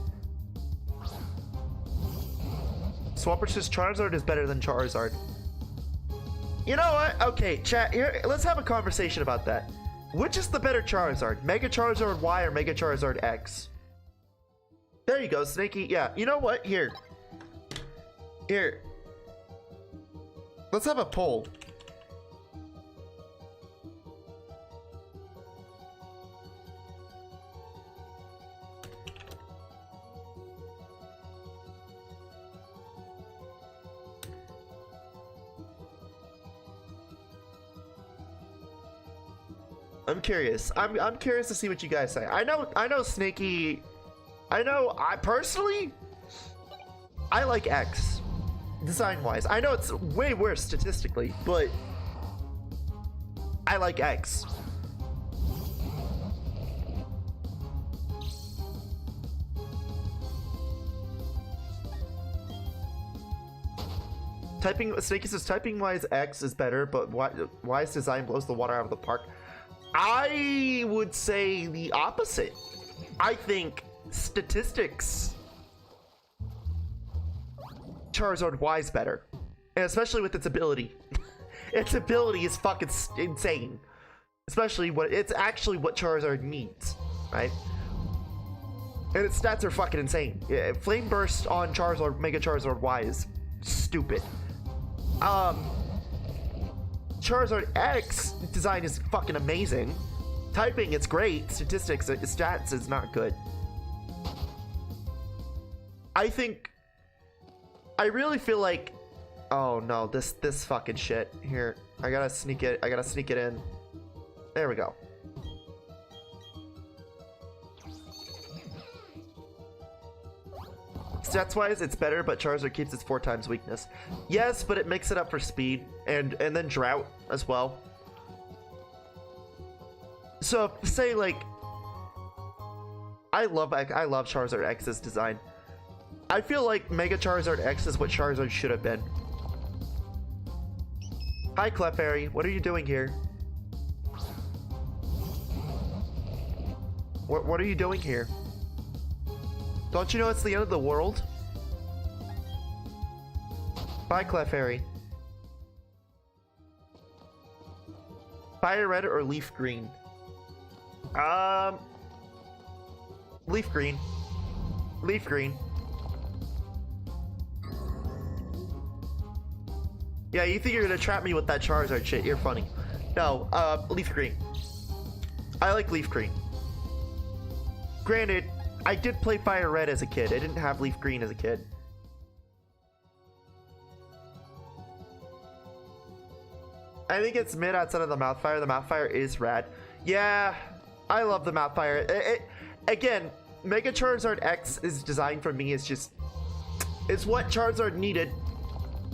Swampert says Charizard is better than Charizard. You know what? Okay, chat, here, let's have a conversation about that. Which is the better Charizard? Mega Charizard Y or Mega Charizard X? There you go, Snaky. Yeah, you know what? Here. Let's have a poll. I'm curious. I'm curious to see what you guys say. I know Snaky. I personally like X design wise. I know it's way worse statistically, but I like X. Snaky says typing wise X is better, but Y's design blows the water out of the park. I would say the opposite. I think statistics Charizard Y's better, and especially with its ability. Its ability is fucking insane, especially it's actually what Charizard needs, right? And its stats are fucking insane. Yeah, Flame Burst on Charizard Mega Charizard Y is stupid. Charizard X design is fucking amazing. Typing, it's great. Statistics, stats is not good. I really feel like, oh no, this fucking shit. Here, I gotta sneak it in. There we go. Stats wise, it's better, but Charizard keeps its 4 times weakness. Yes, but it makes it up for speed and then drought as well. So say like, I love Charizard X's design. I feel like Mega Charizard X is what Charizard should have been. Hi Clefairy, what are you doing here? What are you doing here? Don't you know it's the end of the world? Bye, Clefairy. Fire red or leaf green? Leaf green. Leaf green. Yeah, you think you're gonna trap me with that Charizard shit? You're funny. No, leaf green. I like leaf green. Granted, I did play fire red as a kid. I didn't have leaf green as a kid. I think it's mid outside of the Mouthfire. The Mouthfire is rad. Yeah, I love the Mouthfire. Again, Mega Charizard X is designed for me. It's what Charizard needed.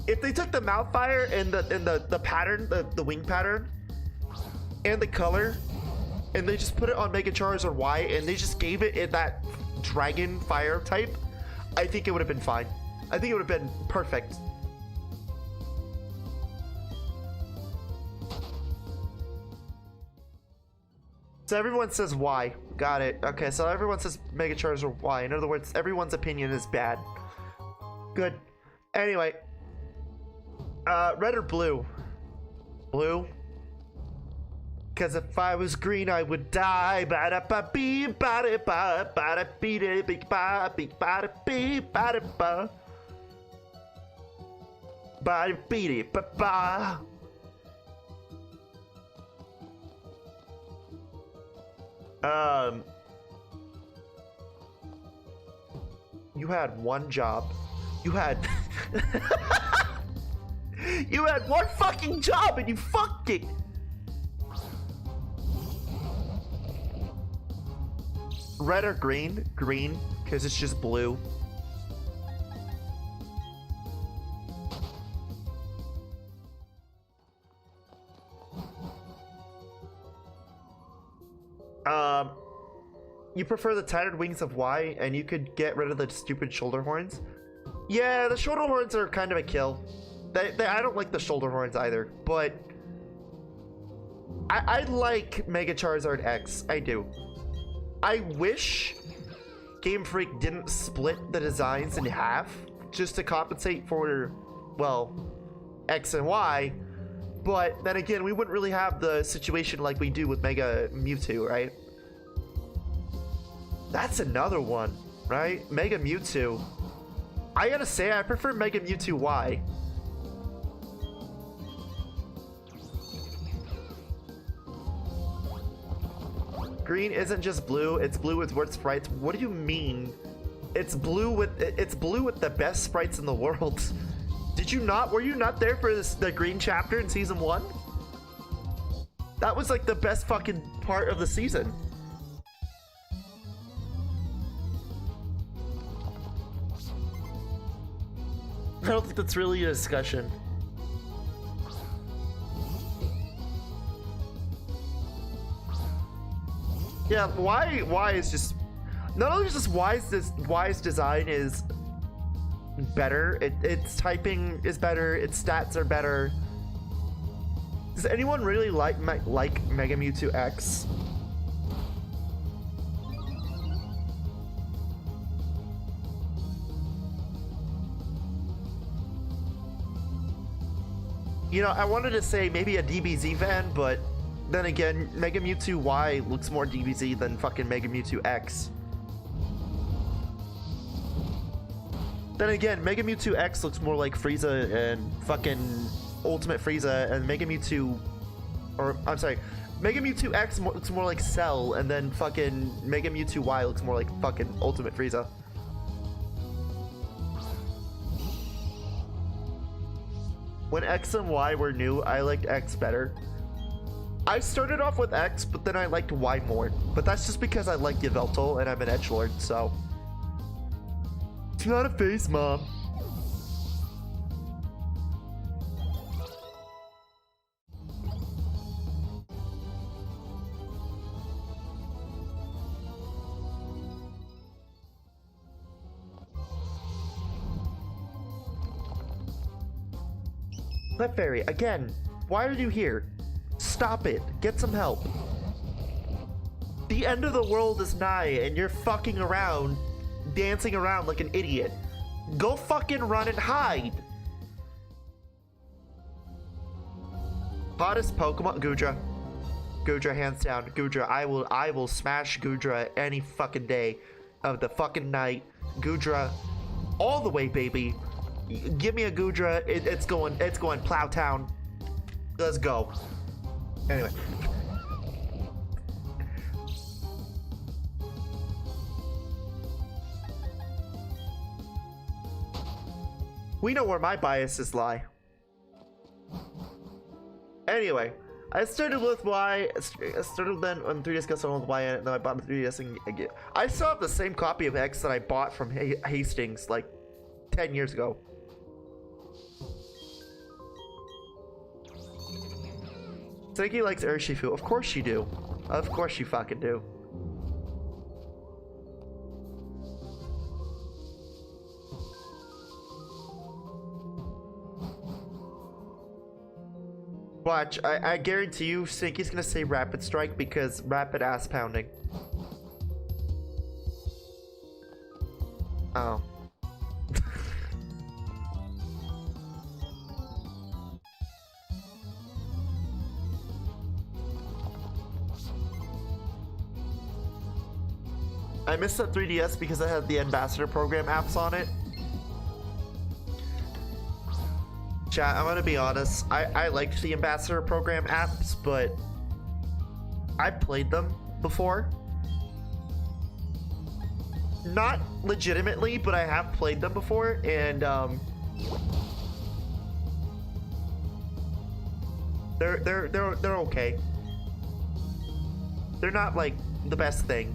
If they took the Mouthfire and the pattern, the wing pattern, and the color, and they just put it on Mega Charizard Y, and they just gave it in that Dragon Fire type, I think it would have been fine. I think it would have been perfect. So everyone says Y. Got it. Okay, so everyone says Mega Charizard Y. In other words, everyone's opinion is bad. Good. Anyway. Red or blue? Blue. Cause if I was green, I would die. Ba-da-ba-bee, ba-da-ba, ba-da-bee-da, bee-ba, bee-ba-da-bee, ba-da-ba. Ba-da-bee-da, ba-ba. You had one job. You had you had one fucking job and you fucked it. Red or green? Green, because it's just blue. You prefer the tattered wings of Y, and you could get rid of the stupid shoulder horns? Yeah, the shoulder horns are kind of a kill. I don't like the shoulder horns either, but I like Mega Charizard X. I do. I wish Game Freak didn't split the designs in half just to compensate for, well, X and Y, but then again, we wouldn't really have the situation like we do with Mega Mewtwo, right? That's another one, right? Mega Mewtwo. I gotta say, I prefer Mega Mewtwo Y. Green isn't just blue, it's blue with worse sprites. What do you mean? It's blue with the best sprites in the world. Were you not there for the green chapter in season 1? That was like the best fucking part of the season. I don't think that's really a discussion. Yeah, Y is just, not only is just Y's design is better, its typing is better, its stats are better. Does anyone really like Mega Mewtwo X? You know, I wanted to say maybe a DBZ fan, but then again, Mega Mewtwo Y looks more DBZ than fucking Mega Mewtwo X. Then again, Mega Mewtwo X looks more like Frieza and fucking Ultimate Frieza, and Mega Mewtwo, or I'm sorry, Mega Mewtwo X looks more like Cell, and then fucking Mega Mewtwo Y looks more like fucking Ultimate Frieza. When X and Y were new, I liked X better. I started off with X, but then I liked Y more. But that's just because I like Yveltal and I'm an edgelord, so. It's not a phase, Mom. Clefairy, again, why are you here? Stop it. Get some help. The end of the world is nigh, and you're fucking around, dancing around like an idiot. Go fucking run and hide. Hottest Pokemon, Goodra. Goodra, hands down. Goodra, I will smash Goodra any fucking day of the fucking night. Goodra, all the way, baby. Give me a Goodra. It's going Plowtown. Let's go. Anyway. We know where my biases lie. Anyway, I started with Y. I started then on 3DS, got started with Y, and then I bought the 3DS again. I still have the same copy of X that I bought from Hastings like 10 years ago. Saiki likes Urshifu. Of course you do. Of course you fucking do. Watch, I guarantee you Saiki's gonna say Rapid Strike because rapid ass pounding. Oh. I missed that 3DS because I had the Ambassador Program apps on it. Chat, I'm gonna be honest, I liked the Ambassador Program apps, but I played them before. Not legitimately, but I have played them before, and they're okay. They're not like the best thing.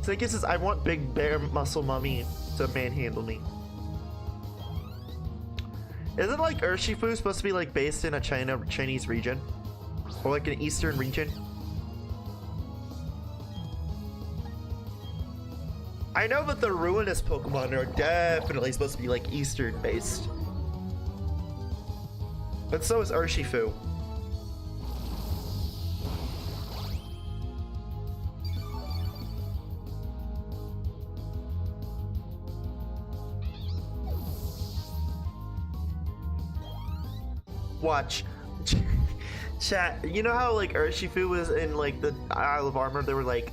So I guess it's, I want Big Bear Muscle Mummy to manhandle me. Isn't like Urshifu supposed to be like based in a Chinese region? Or like an Eastern region? I know that the ruinous Pokemon are definitely supposed to be like Eastern based. But so is Urshifu. Watch. Chat, you know how like Urshifu was in like the Isle of Armor? They were like,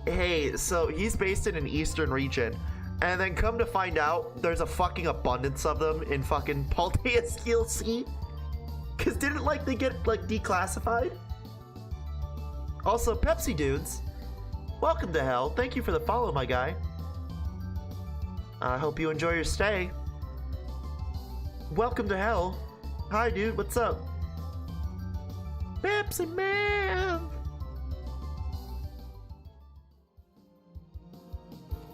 hey, so he's based in an Eastern region. And then come to find out, there's a fucking abundance of them in fucking Paldea's DLC. Cause didn't like they get like declassified? Also, Pepsi dudes, welcome to hell. Thank you for the follow, my guy. I hope you enjoy your stay. Welcome to hell. Hi, dude. What's up? Pepsi Man.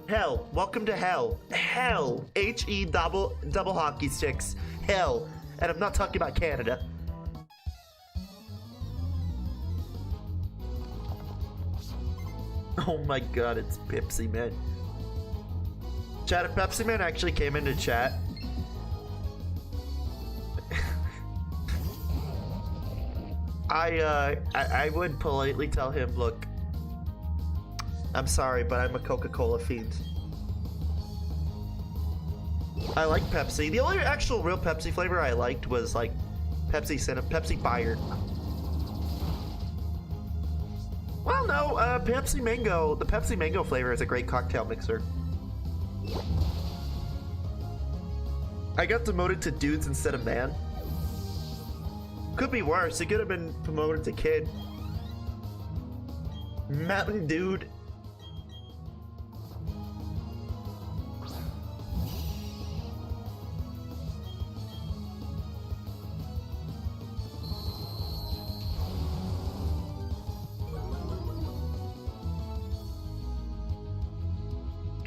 Hell. Welcome to hell. Hell. H-E double hockey sticks. Hell. And I'm not talking about Canada. Oh my god, it's Pepsi Man. Chat, if Pepsi Man actually came into chat, I would politely tell him, look, I'm sorry, but I'm a Coca-Cola fiend. I like Pepsi. The only actual real Pepsi flavor I liked was like Pepsi Fire. Well, no, Pepsi Mango. The Pepsi Mango flavor is a great cocktail mixer. I got demoted to dudes instead of man. Could be worse. It could have been promoted to kid. Mountain Dude.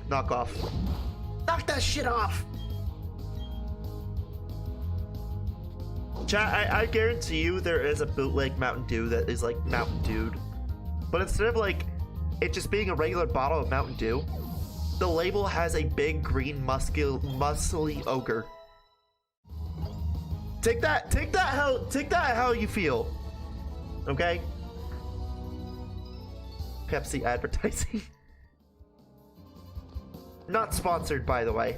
Knock off. Knock that shit off! Chat, I guarantee you there is a bootleg Mountain Dew that is like Mountain Dude. But instead of like it just being a regular bottle of Mountain Dew, the label has a big green muscly ogre. Take that how you feel. Okay? Pepsi advertising. Not sponsored, by the way.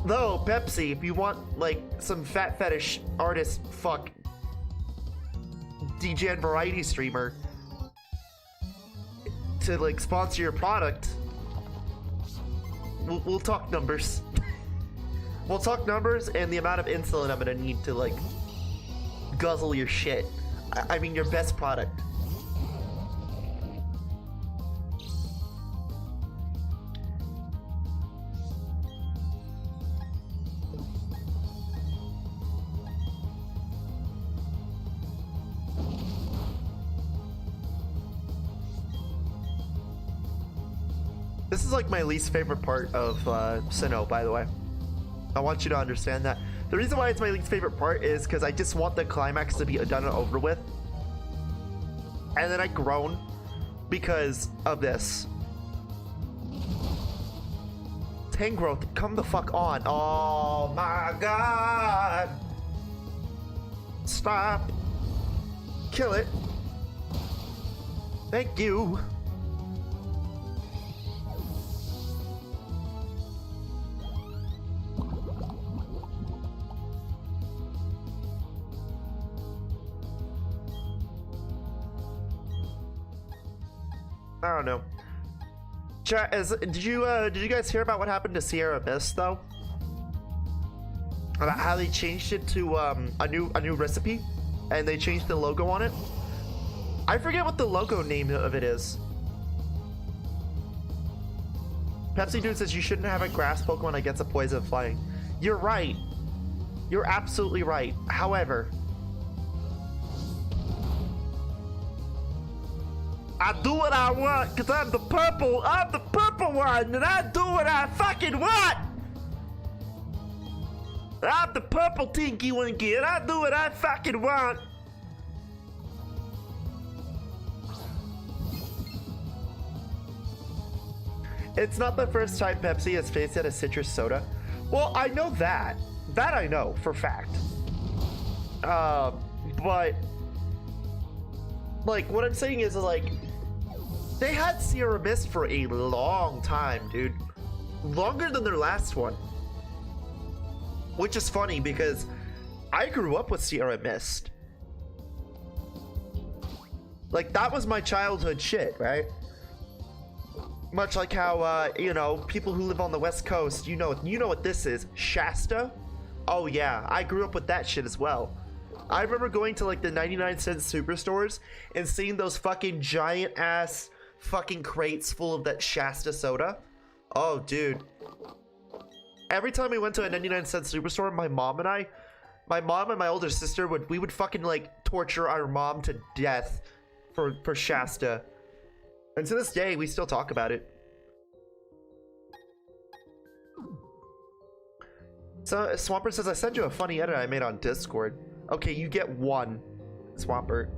Though, Pepsi, if you want, like, some fat fetish artist fuck DJ and variety streamer to, like, sponsor your product, we'll talk numbers. We'll talk numbers and the amount of insulin I'm gonna need to, like, guzzle your shit. I mean, your best product. This is like my least favorite part of Sinnoh, by the way. I want you to understand that. The reason why it's my least favorite part is because I just want the climax to be done and over with. And then I groan because of this. Tangrowth, come the fuck on. Oh my god. Stop. Kill it. Thank you. I don't know. Chat, did you guys hear about what happened to Sierra Mist though? About how they changed it to a new recipe, and they changed the logo on it. I forget what the logo name of it is. Pepsi Dude says you shouldn't have a grass Pokemon that gets a poison flying. You're right. You're absolutely right. However, I do what I want because I'm the purple one, and I do what I fucking want. I'm the purple Tinky Winky, and I do what I fucking want. It's not the first time Pepsi has faced at a citrus soda. Well, I know that. That I know for fact. But like, what I'm saying is, like, they had Sierra Mist for a long time, dude. Longer than their last one. Which is funny because I grew up with Sierra Mist. Like, that was my childhood shit, right? Much like how, you know, people who live on the West Coast, you know what this is. Shasta? Oh yeah, I grew up with that shit as well. I remember going to, like, the 99-cent superstores and seeing those fucking giant ass fucking crates full of that Shasta soda. Oh, dude. Every time we went to a 99-cent superstore, my mom and my older sister we would fucking, like, torture our mom to death for Shasta. And to this day, we still talk about it. So, Swampert says, I sent you a funny edit I made on Discord. Okay, you get one, Swampert.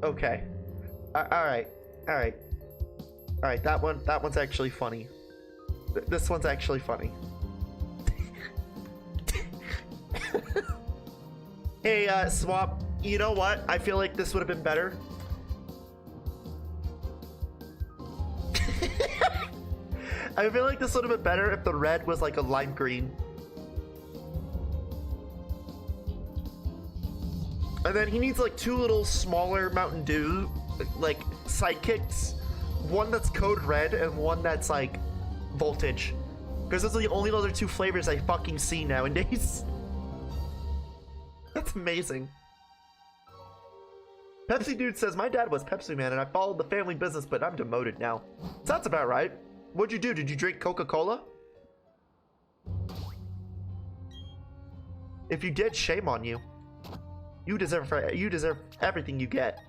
Okay. Alright. That one's actually funny. This one's actually funny. Hey, Swap, you know what? I feel like this would have been better. I feel like this would have been better if the red was like a lime green. And then he needs like two little smaller Mountain Dew, like, sidekicks. One that's code red and one that's like voltage. Because those are the only other two flavors I fucking see nowadays. That's amazing. Pepsi Dude says, my dad was Pepsi Man and I followed the family business, but I'm demoted now. Sounds about right. What'd you do? Did you drink Coca-Cola? If you did, shame on you. You deserve everything you get.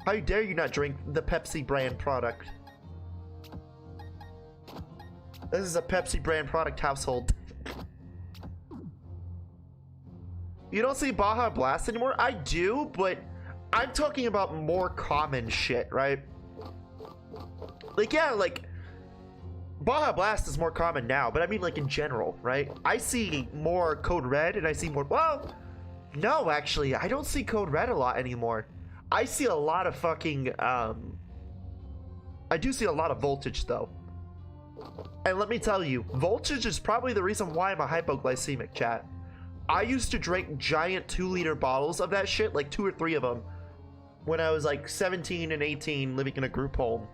How dare you not drink the Pepsi brand product? This is a Pepsi brand product household. You don't see Baja Blast anymore? I do, but I'm talking about more common shit, right? Like, yeah, like Baja Blast is more common now, but I mean like in general, right? I see more Code Red and I see more, well, no, actually, I don't see Code Red a lot anymore. I see a lot of fucking, I do see a lot of Voltage though. And let me tell you, Voltage is probably the reason why I'm a hypoglycemic, chat. I used to drink giant 2-liter bottles of that shit, like 2 or 3 of them, when I was like 17 and 18 living in a group home.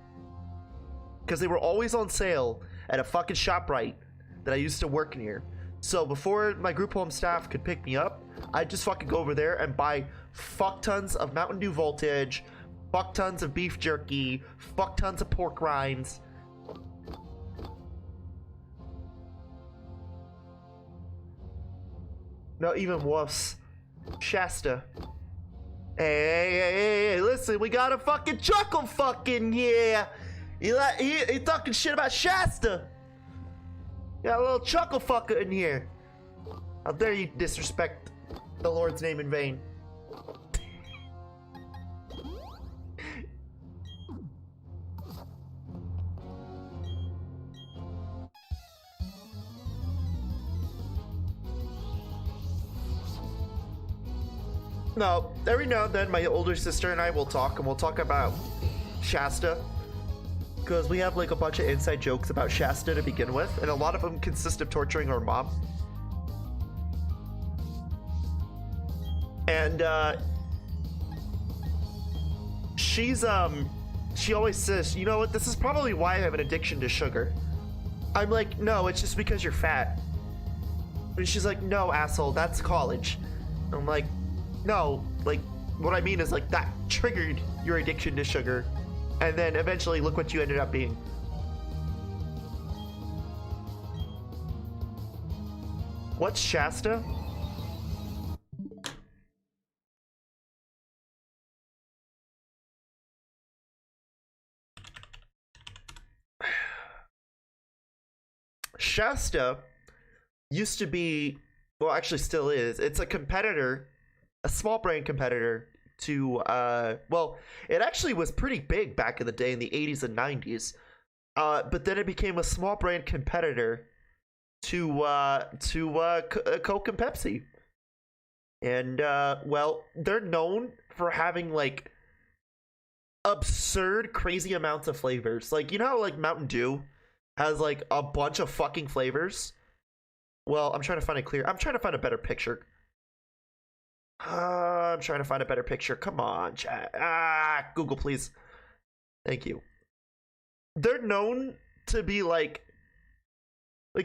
Because they were always on sale at a fucking ShopRite that I used to work near. So before my group home staff could pick me up, I'd just fucking go over there and buy fuck tons of Mountain Dew Voltage, fuck tons of beef jerky, fuck tons of pork rinds. No, even worse. Shasta. Hey, listen, we got a fucking chuckle fucking here. He talking shit about Shasta. Got a little chuckle fucker in here. How dare you disrespect the Lord's name in vain. No, every now and then my older sister and I will talk, and we'll talk about Shasta. Because we have like a bunch of inside jokes about Shasta to begin with, and a lot of them consist of torturing our mom. And she always says, you know what, this is probably why I have an addiction to sugar. I'm like, no, it's just because you're fat. And she's like, no, asshole, that's college. And I'm like, no, like, what I mean is like that triggered your addiction to sugar. And then eventually look what you ended up being. What's Shasta? Shasta used to be, well, actually still is. It's a competitor, a small brand competitor to, well, it actually was pretty big back in the day in the 80s and 90s. But then it became a small brand competitor to Coke and Pepsi. And, well, they're known for having, like, absurd, crazy amounts of flavors. Like, you know how, like, Mountain Dew has, like, a bunch of fucking flavors? Well, I'm trying to find a better picture. I'm trying to find a better picture. Come on, chat. Google, please. Thank you. They're known to be like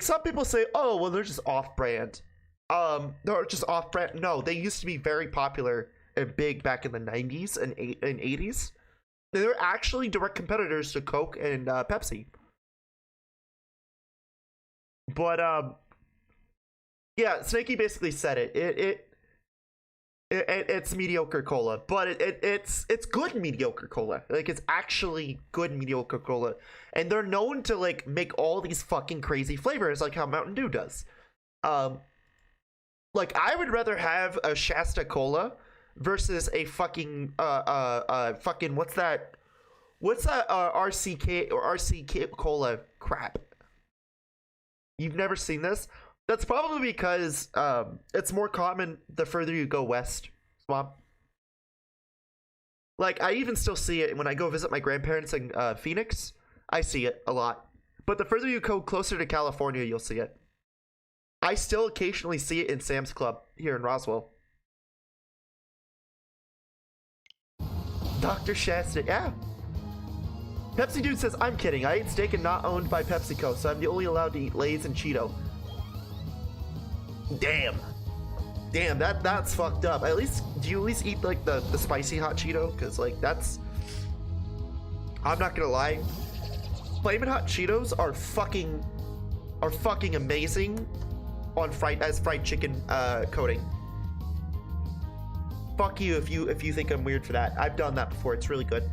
some people say, oh, well, they're just off-brand. They're just off-brand. No, they used to be very popular and big back in the 90s and 80s. They're actually direct competitors to Coke and Pepsi. But yeah, Snakey basically said it. It's mediocre cola, but it's good mediocre cola. Like, it's actually good mediocre cola, and they're known to like make all these fucking crazy flavors, like how Mountain Dew does. Like, I would rather have a Shasta cola versus a fucking fucking what's that RCK or RCK cola crap. You've never seen this? That's probably because it's more common the further you go west, Swamp. Like, I even still see it when I go visit my grandparents in Phoenix. I see it a lot. But the further you go closer to California, you'll see it. I still occasionally see it in Sam's Club here in Roswell. Dr. Shasta, yeah. Pepsi Dude says, I'm kidding. I eat steak and not owned by PepsiCo, so I'm the only allowed to eat Lay's and Cheeto. Damn, that's fucked up. Do you at least eat like the spicy hot Cheeto? Because like that's, I'm not gonna lie, Flamin' Hot Cheetos are fucking amazing on fried chicken coating. Fuck you if you think I'm weird for that. I've done that before. It's really good.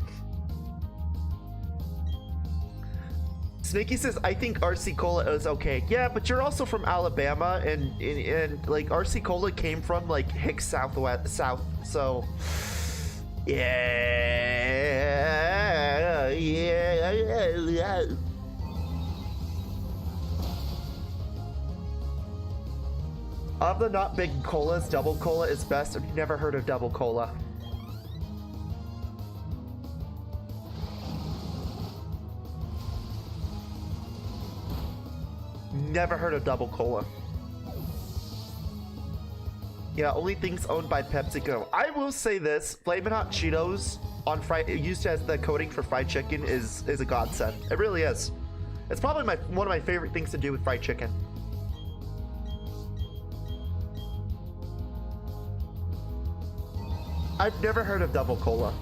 Snakey says, I think RC Cola is okay. Yeah, but you're also from Alabama, and like RC Cola came from like Hicks South, so Yeah, yeah. Of the not big colas, double cola is best. I've never heard of double cola. Never heard of double cola. Yeah, only things owned by PepsiCo. I will say this: Flamin' Hot Cheetos on used as the coating for fried chicken is a godsend. It really is. It's probably one of my favorite things to do with fried chicken. I've never heard of double cola.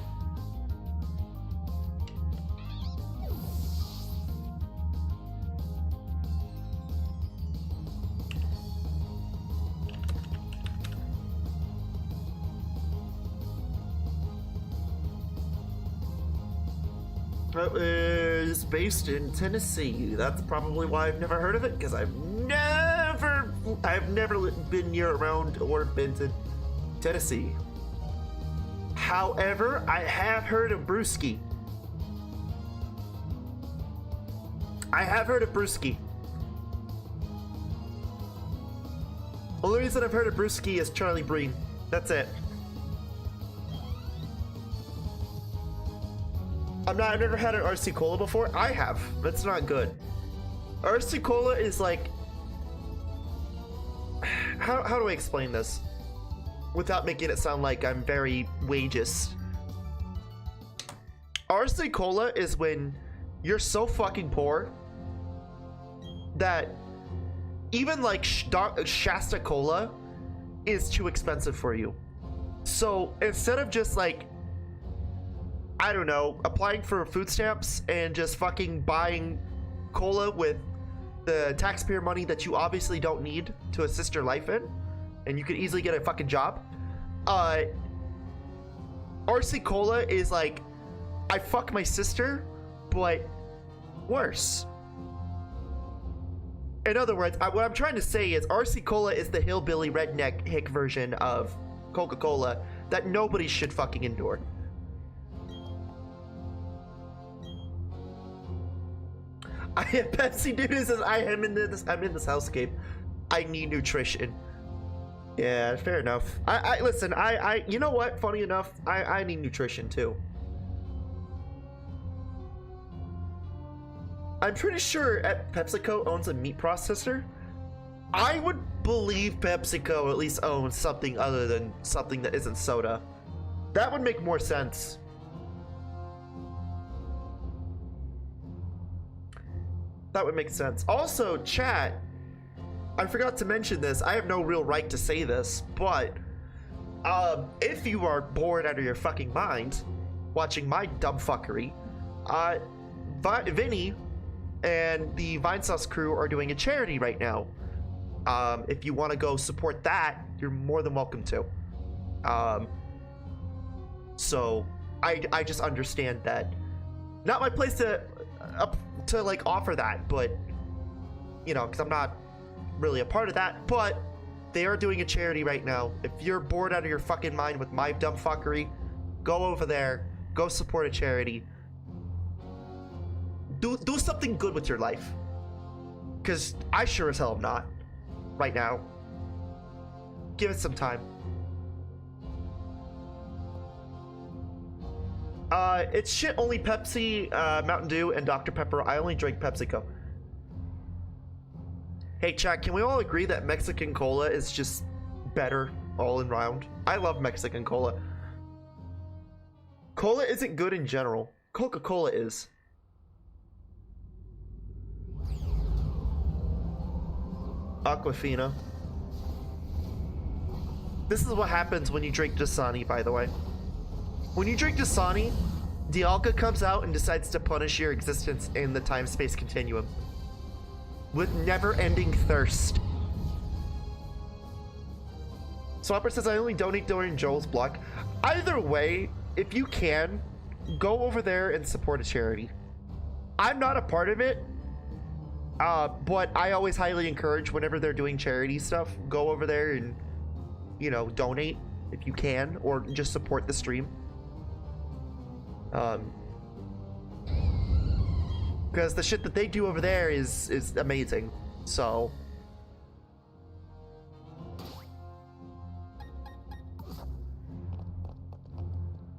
It is based in Tennessee. That's probably why I've never heard of it, because I've never been near around or been to Tennessee. However, I have heard of brewski. Only reason I've heard of brewski is Charlie Breen. That's it. I've never had an RC Cola before. I have. That's not good. RC Cola is like... How do I explain this without making it sound like I'm very wageist? RC Cola is when you're so fucking poor that even like Shasta Cola is too expensive for you. So instead of just like, I don't know, applying for food stamps and just fucking buying cola with the taxpayer money that you obviously don't need to assist your life in, and you could easily get a fucking job, RC Cola is like, I fuck my sister, but worse. In other words, what I'm trying to say is RC Cola is the hillbilly redneck hick version of Coca-Cola that nobody should fucking endure. I am Pepsi dude says I'm in this housecape. I need nutrition. Yeah, fair enough. Listen, you know what? Funny enough, I need nutrition too. I'm pretty sure PepsiCo owns a meat processor. I would believe PepsiCo at least owns something other than something that isn't soda. That would make more sense. That would make sense. Also, chat, I forgot to mention this. I have no real right to say this, but if you are bored out of your fucking mind watching my dumb fuckery, Vinny and the Vinesauce crew are doing a charity right now. If you want to go support that, you're more than welcome to. So I just understand that. Not my place to like offer that, but you know, because I'm not really a part of that. But they are doing a charity right now. If you're bored out of your fucking mind with my dumb fuckery, go over there, go support a charity. Do something good with your life, because I sure as hell am not right now. Give it some time. It's shit only Pepsi, Mountain Dew, and Dr. Pepper. I only drink PepsiCo. Hey, chat, can we all agree that Mexican cola is just better all around? I love Mexican cola. Cola isn't good in general. Coca-Cola is. Aquafina. This is what happens when you drink Dasani, by the way. When you drink Dasani, Diagla comes out and decides to punish your existence in the time-space continuum with never-ending thirst. Swapper says, I only donate during Joel's block. Either way, if you can, go over there and support a charity. I'm not a part of it, but I always highly encourage whenever they're doing charity stuff, go over there and, you know, donate if you can, or just support the stream. Because the shit that they do over there is amazing. So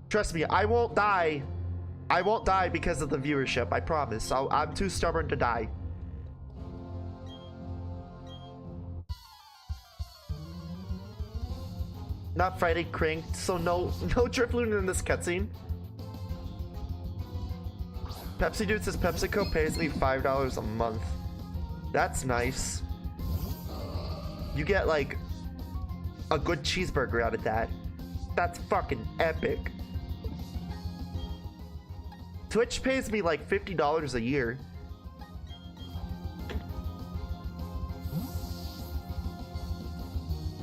trust me, I won't die. I won't die because of the viewership, I promise. I'm too stubborn to die. Not Friday cranked, so no Drifloon in this cutscene. Pepsi Dude says PepsiCo pays me $5 a month. That's nice. You get like a good cheeseburger out of that. That's fucking epic. Twitch pays me like $50 a year.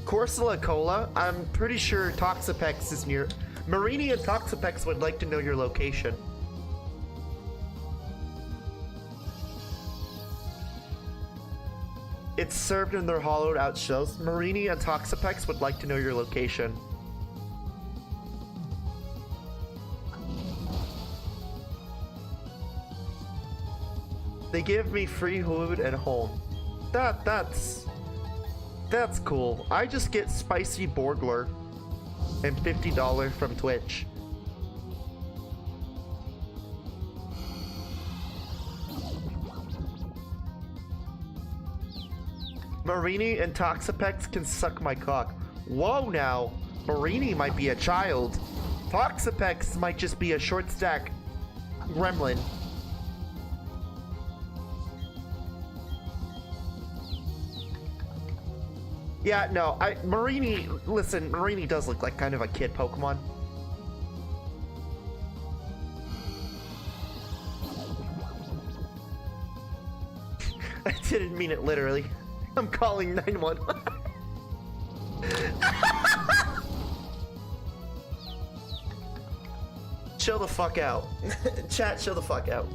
Corsola Cola, I'm pretty sure Toxapex is near. Marini and Toxapex would like to know your location. It's served in their hollowed out shells. Marini and Toxapex would like to know your location. They give me free food at home. That's cool. I just get spicy Borgler and $50 from Twitch. Marini and Toxapex can suck my cock. Whoa now. Marini might be a child. Toxapex might just be a short stack gremlin. Yeah, no, Marini, listen, Marini does look like kind of a kid Pokemon. I didn't mean it literally. I'm calling 911. Chill the fuck out. Chat, chill the fuck out.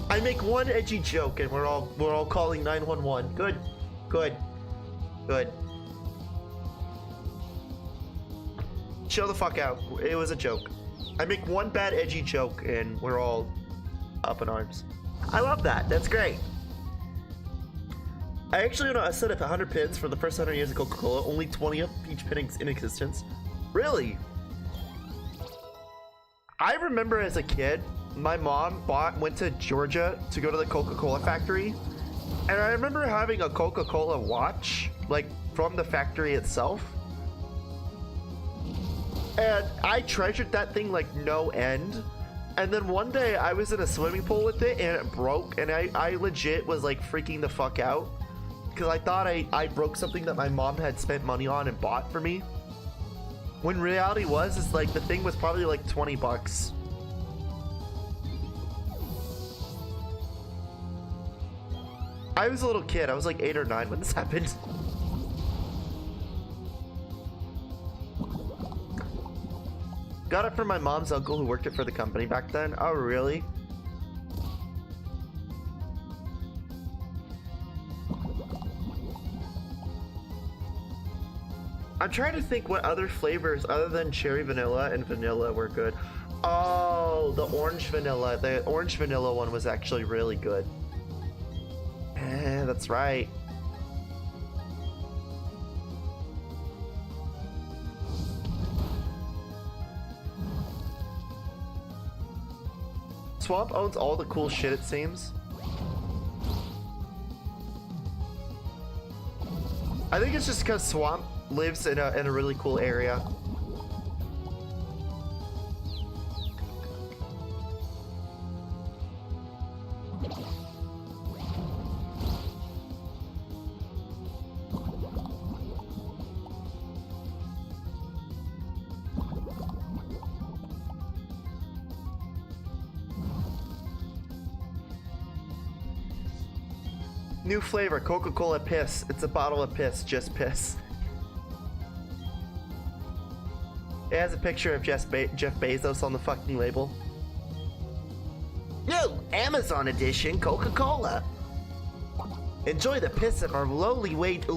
I make one edgy joke and we're all calling 911. Good. Good. Good. Chill the fuck out. It was a joke. I make one bad edgy joke and we're all up in arms. I love that. That's great. I actually know I set up 100 pins for the first 100 years of Coca-Cola. Only 20 of each pin in existence. Really? I remember as a kid, my mom went to Georgia to go to the Coca-Cola factory. And I remember having a Coca-Cola watch, like from the factory itself. And I treasured that thing like no end. And then one day I was in a swimming pool with it and it broke. And I legit was like freaking the fuck out. Because I thought I broke something that my mom had spent money on and bought for me. When reality is like the thing was probably like 20 bucks. I was a little kid. I was like 8 or 9 when this happened. Got it from my mom's uncle who worked it for the company back then. Oh, really? I'm trying to think what other flavors other than cherry vanilla and vanilla were good. Oh, the orange vanilla. The orange vanilla one was actually really good. That's right. Swamp owns all the cool shit, it seems. I think it's just because Swamp lives in a really cool area. New flavor, Coca-Cola Piss. It's a bottle of piss, just piss. It has a picture of Jeff Bezos on the fucking label. New Amazon edition Coca-Cola. Enjoy the piss of our low-waged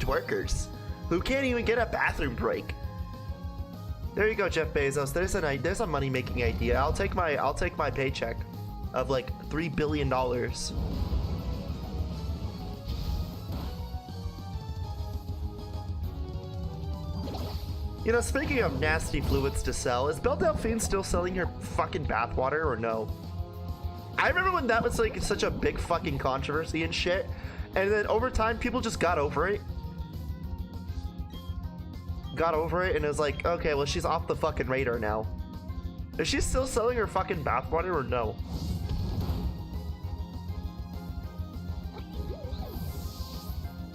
workers who can't even get a bathroom break. There you go, Jeff Bezos. There's a money making idea. I'll take my paycheck of like $3 billion. You know, speaking of nasty fluids to sell, is Belle Delphine still selling her fucking bathwater or no? I remember when that was like such a big fucking controversy and shit, and then over time people just got over it. And it was like, okay, well, she's off the fucking radar now. Is she still selling her fucking bathwater or no?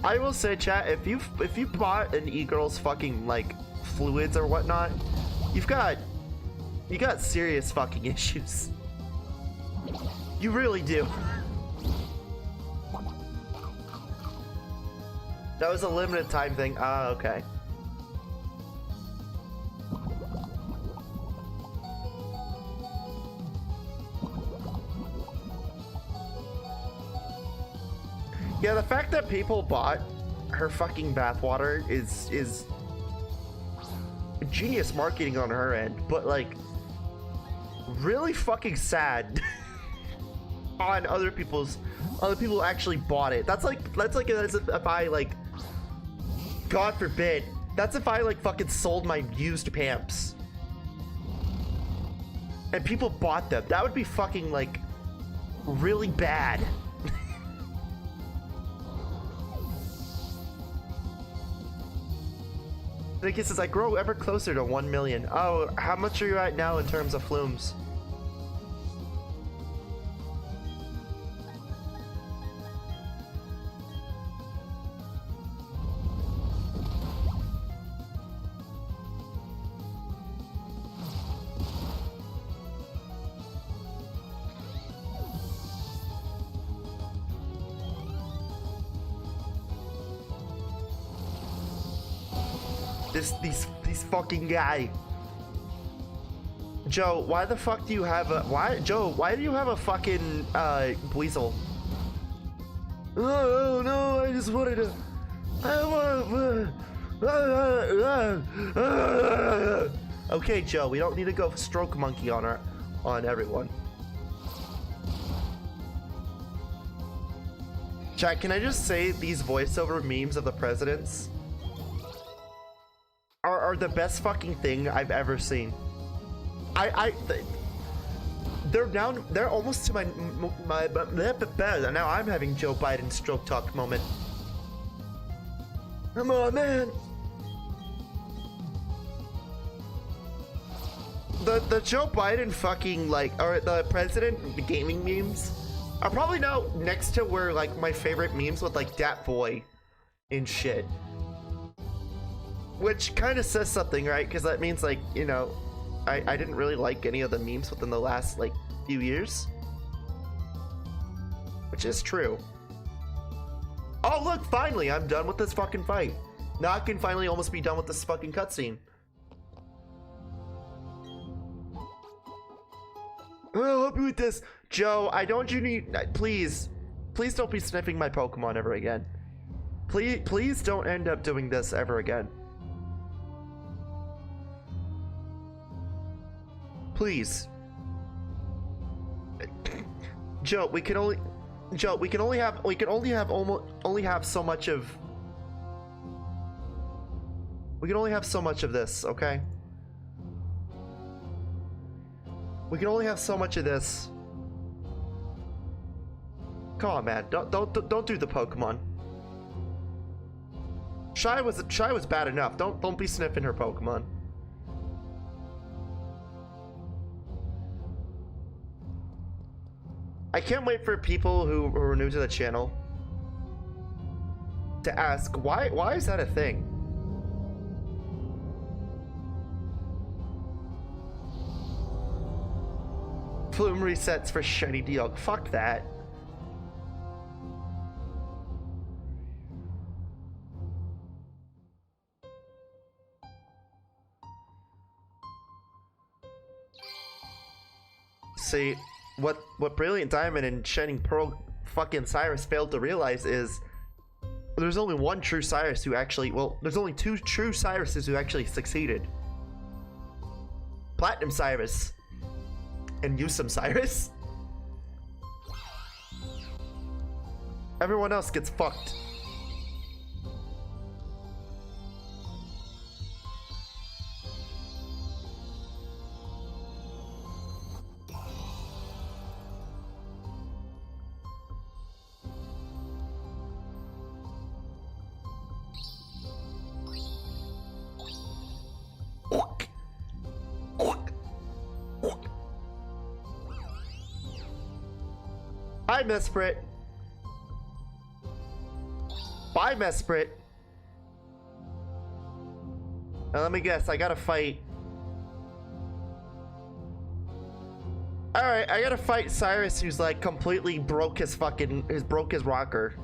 I will say, chat, if you bought an e-girl's fucking like fluids or whatnot, you got serious fucking issues. You really do. That was a limited time thing. Ah, okay. Yeah, the fact that people bought her fucking bathwater is genius marketing on her end, but like really fucking sad on other people actually bought it. That's like as if I like, God forbid, that's if I like fucking sold my used pamps and people bought them. That would be fucking like really bad. I think it says I grow ever closer to 1 million. Oh, how much are you at now in terms of flumes? These fucking guy. Joe, why the fuck do you have a why do you have a fucking weasel? Oh no, I just wanted to Okay, Joe, we don't need to go stroke monkey on everyone. Chat, can I just say these voiceover memes of the presidents are the best fucking thing I've ever seen. They're almost to my now I'm having Joe Biden stroke talk moment. Come on, man. The Joe Biden fucking like, or the president the gaming memes are probably now next to where like my favorite memes with like Dat Boy and shit. Which kind of says something, right? Because that means, like, you know, I didn't really like any of the memes within the last, like, few years. Which is true. Oh, look, finally, I'm done with this fucking fight. Now I can finally almost be done with this fucking cutscene. Oh, I'll help you with this. Joe, please don't be sniffing my Pokemon ever again. Please don't end up doing this ever again. Please. Joe, we can only have so much of this, okay? We can only have so much of this. Come on, man. Don't do the Pokemon. Shy was bad enough. Don't be sniffing her Pokemon. I can't wait for people who are new to the channel to ask, why is that a thing? Flume resets for shiny Dialga. Fuck that. See, what Brilliant Diamond and Shining Pearl fucking Cyrus failed to realize is there's only one true Cyrus who actually, well, there's only two true Cyruses who actually succeeded. Platinum Cyrus. And you some Cyrus. Everyone else gets fucked. Hi, Mesprit. Bye, Mesprit. Now let me guess, I gotta fight. Alright, I gotta fight Cyrus, who's like completely broke his rocker.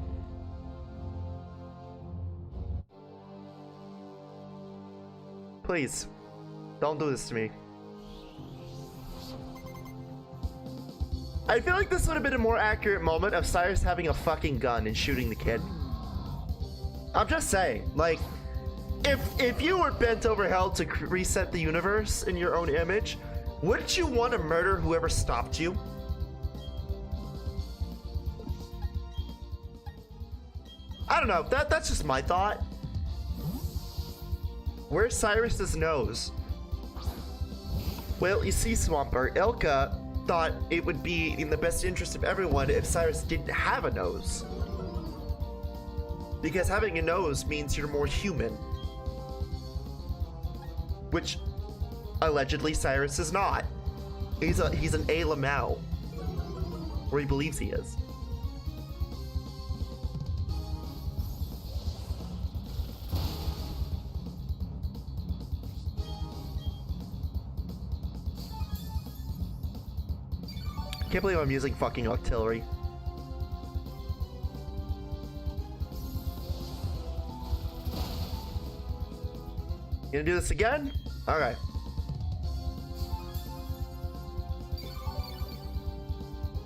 Please, don't do this to me. I feel like this would have been a more accurate moment of Cyrus having a fucking gun and shooting the kid. I'm just saying, like, if you were bent over hell to reset the universe in your own image, wouldn't you want to murder whoever stopped you? I don't know, that's just my thought. Where's Cyrus's nose? Well, you see, Swampert, Ilka thought it would be in the best interest of everyone if Cyrus didn't have a nose. Because having a nose means you're more human. Which, allegedly, Cyrus is not. He's an A. Lamau. Or he believes he is. Can't believe I'm using fucking artillery. You gonna do this again? Alright.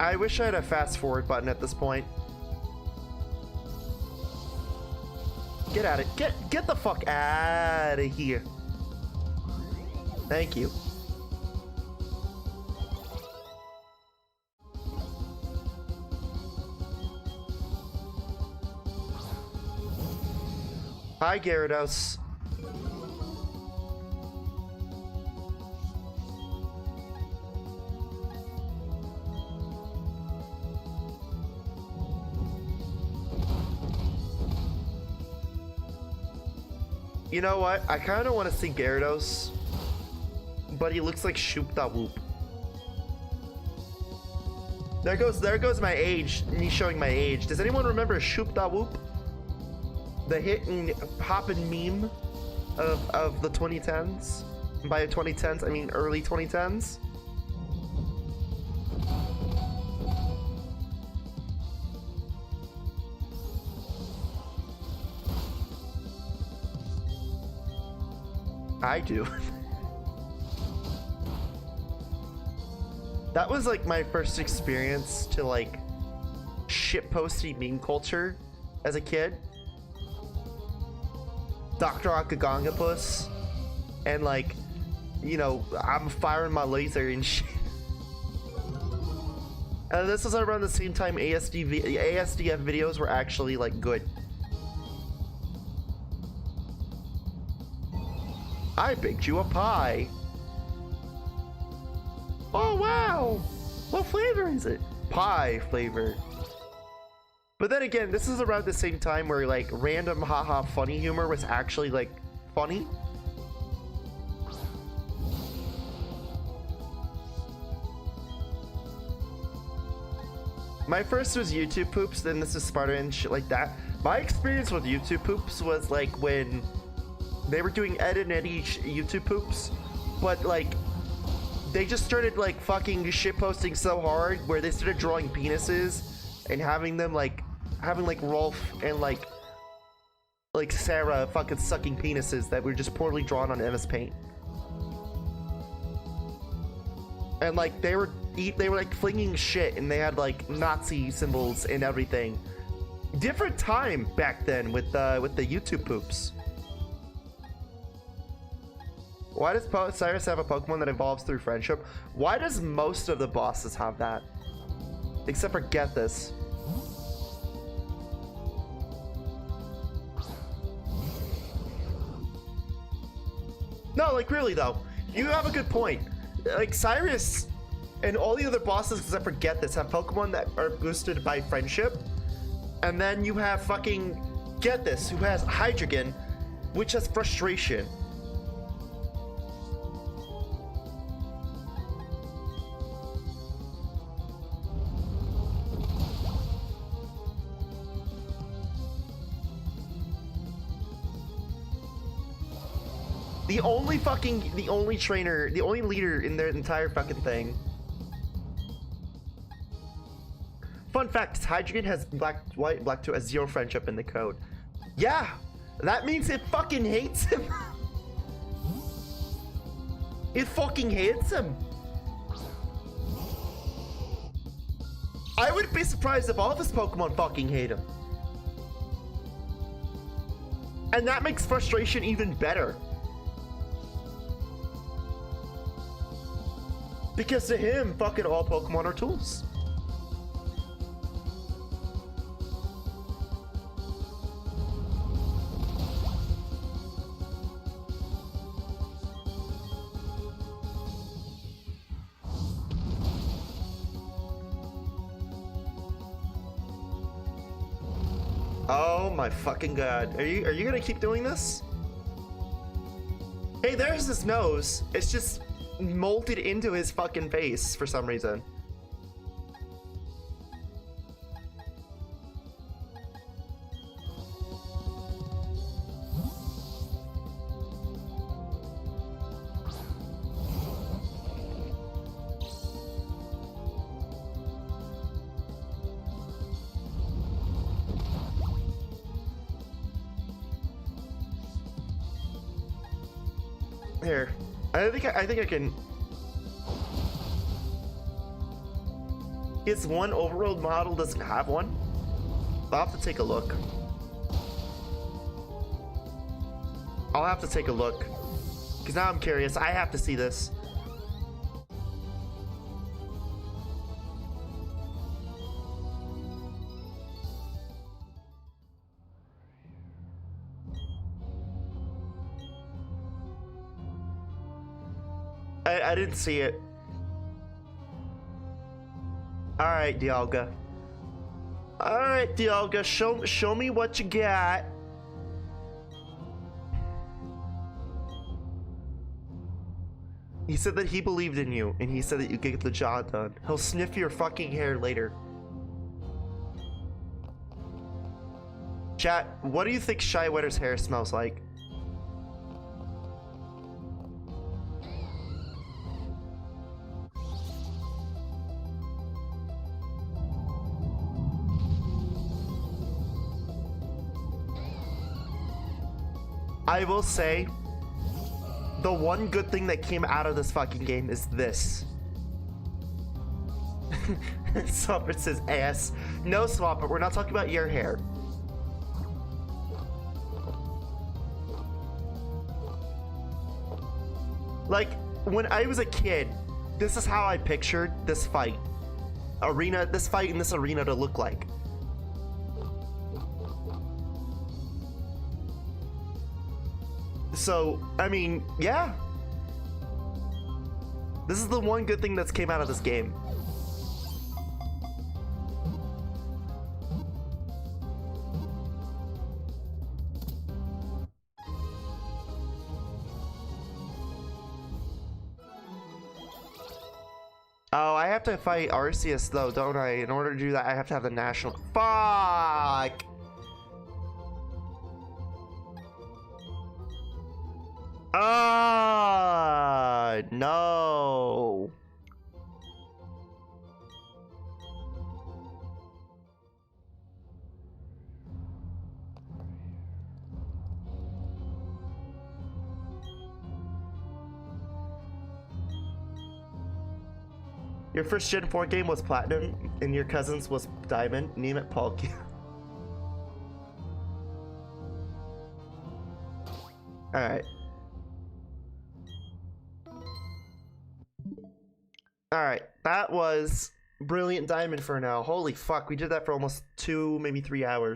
I wish I had a fast forward button at this point. Get at it. Get the fuck out of here. Thank you. Hi, Gyarados. You know what? I kind of want to see Gyarados, but he looks like Shoop Da Whoop. There goes my age. Me showing my age. Does anyone remember Shoop Da Whoop? The hit and poppin' meme of the 2010s. And by 2010s, I mean early 2010s. I do. That was like my first experience to like shitposty meme culture as a kid. Dr. Akagangapus, and like, you know, I'm firing my laser and shit. And this was around the same time ASDF videos were actually like good. I baked you a pie. Oh wow! What flavor is it? Pie flavor. But then again, this is around the same time where like random haha funny humor was actually like funny. My first was YouTube Poops, then this is Sparta and shit like that. My experience with YouTube Poops was like when they were doing Ed and Eddie YouTube Poops, but like they just started like fucking shit posting so hard where they started drawing penises and having them like Rolf and like Sarah fucking sucking penises that were just poorly drawn on MS Paint. And like they were like flinging shit and they had like Nazi symbols and everything. Different time back then with the YouTube Poops. Why does Cyrus have a Pokemon that evolves through friendship? Why does most of the bosses have that? Except for Get This. No, like really though, you have a good point. Like Cyrus and all the other bosses except for Get This have Pokemon that are boosted by friendship. And then you have fucking Get This, who has Hydreigon, which has frustration. The only trainer, the only leader in their entire fucking thing. Fun fact, Hydreigon has White, Black 2 has 0 friendship in the code. Yeah, that means it fucking hates him. It fucking hates him. I wouldn't be surprised if all of his Pokemon fucking hate him. And that makes frustration even better. Because to him, fucking all Pokemon are tools. Oh my fucking god. Are you gonna keep doing this? Hey, there's his nose. It's just molded into his fucking face for some reason. Here, I think I can. His one overworld model doesn't have one. I'll have to take a look. I'll have to take a look, because now I'm curious. I have to see this. I didn't see it. Alright, Dialga. Alright, Dialga, show me what you got. He said that he believed in you, and he said that you get the job done. He'll sniff your fucking hair later. Chat, what do you think Shy Wetter's hair smells like? I will say, the one good thing that came out of this fucking game is this. Swampert says ass. No, Swampert, we're not talking about your hair. Like, when I was a kid, this is how I pictured this fight. This fight in this arena to look like. So, I mean, yeah. This is the one good thing that's came out of this game. Oh, I have to fight Arceus though, don't I? In order to do that, I have to have the national... Fuck! No. Your first Gen 4 game was Platinum, and your cousin's was Diamond. Name it Palkia. Alright. Alright, that was Brilliant Diamond for now. Holy fuck, we did that for almost 2, maybe 3 hours.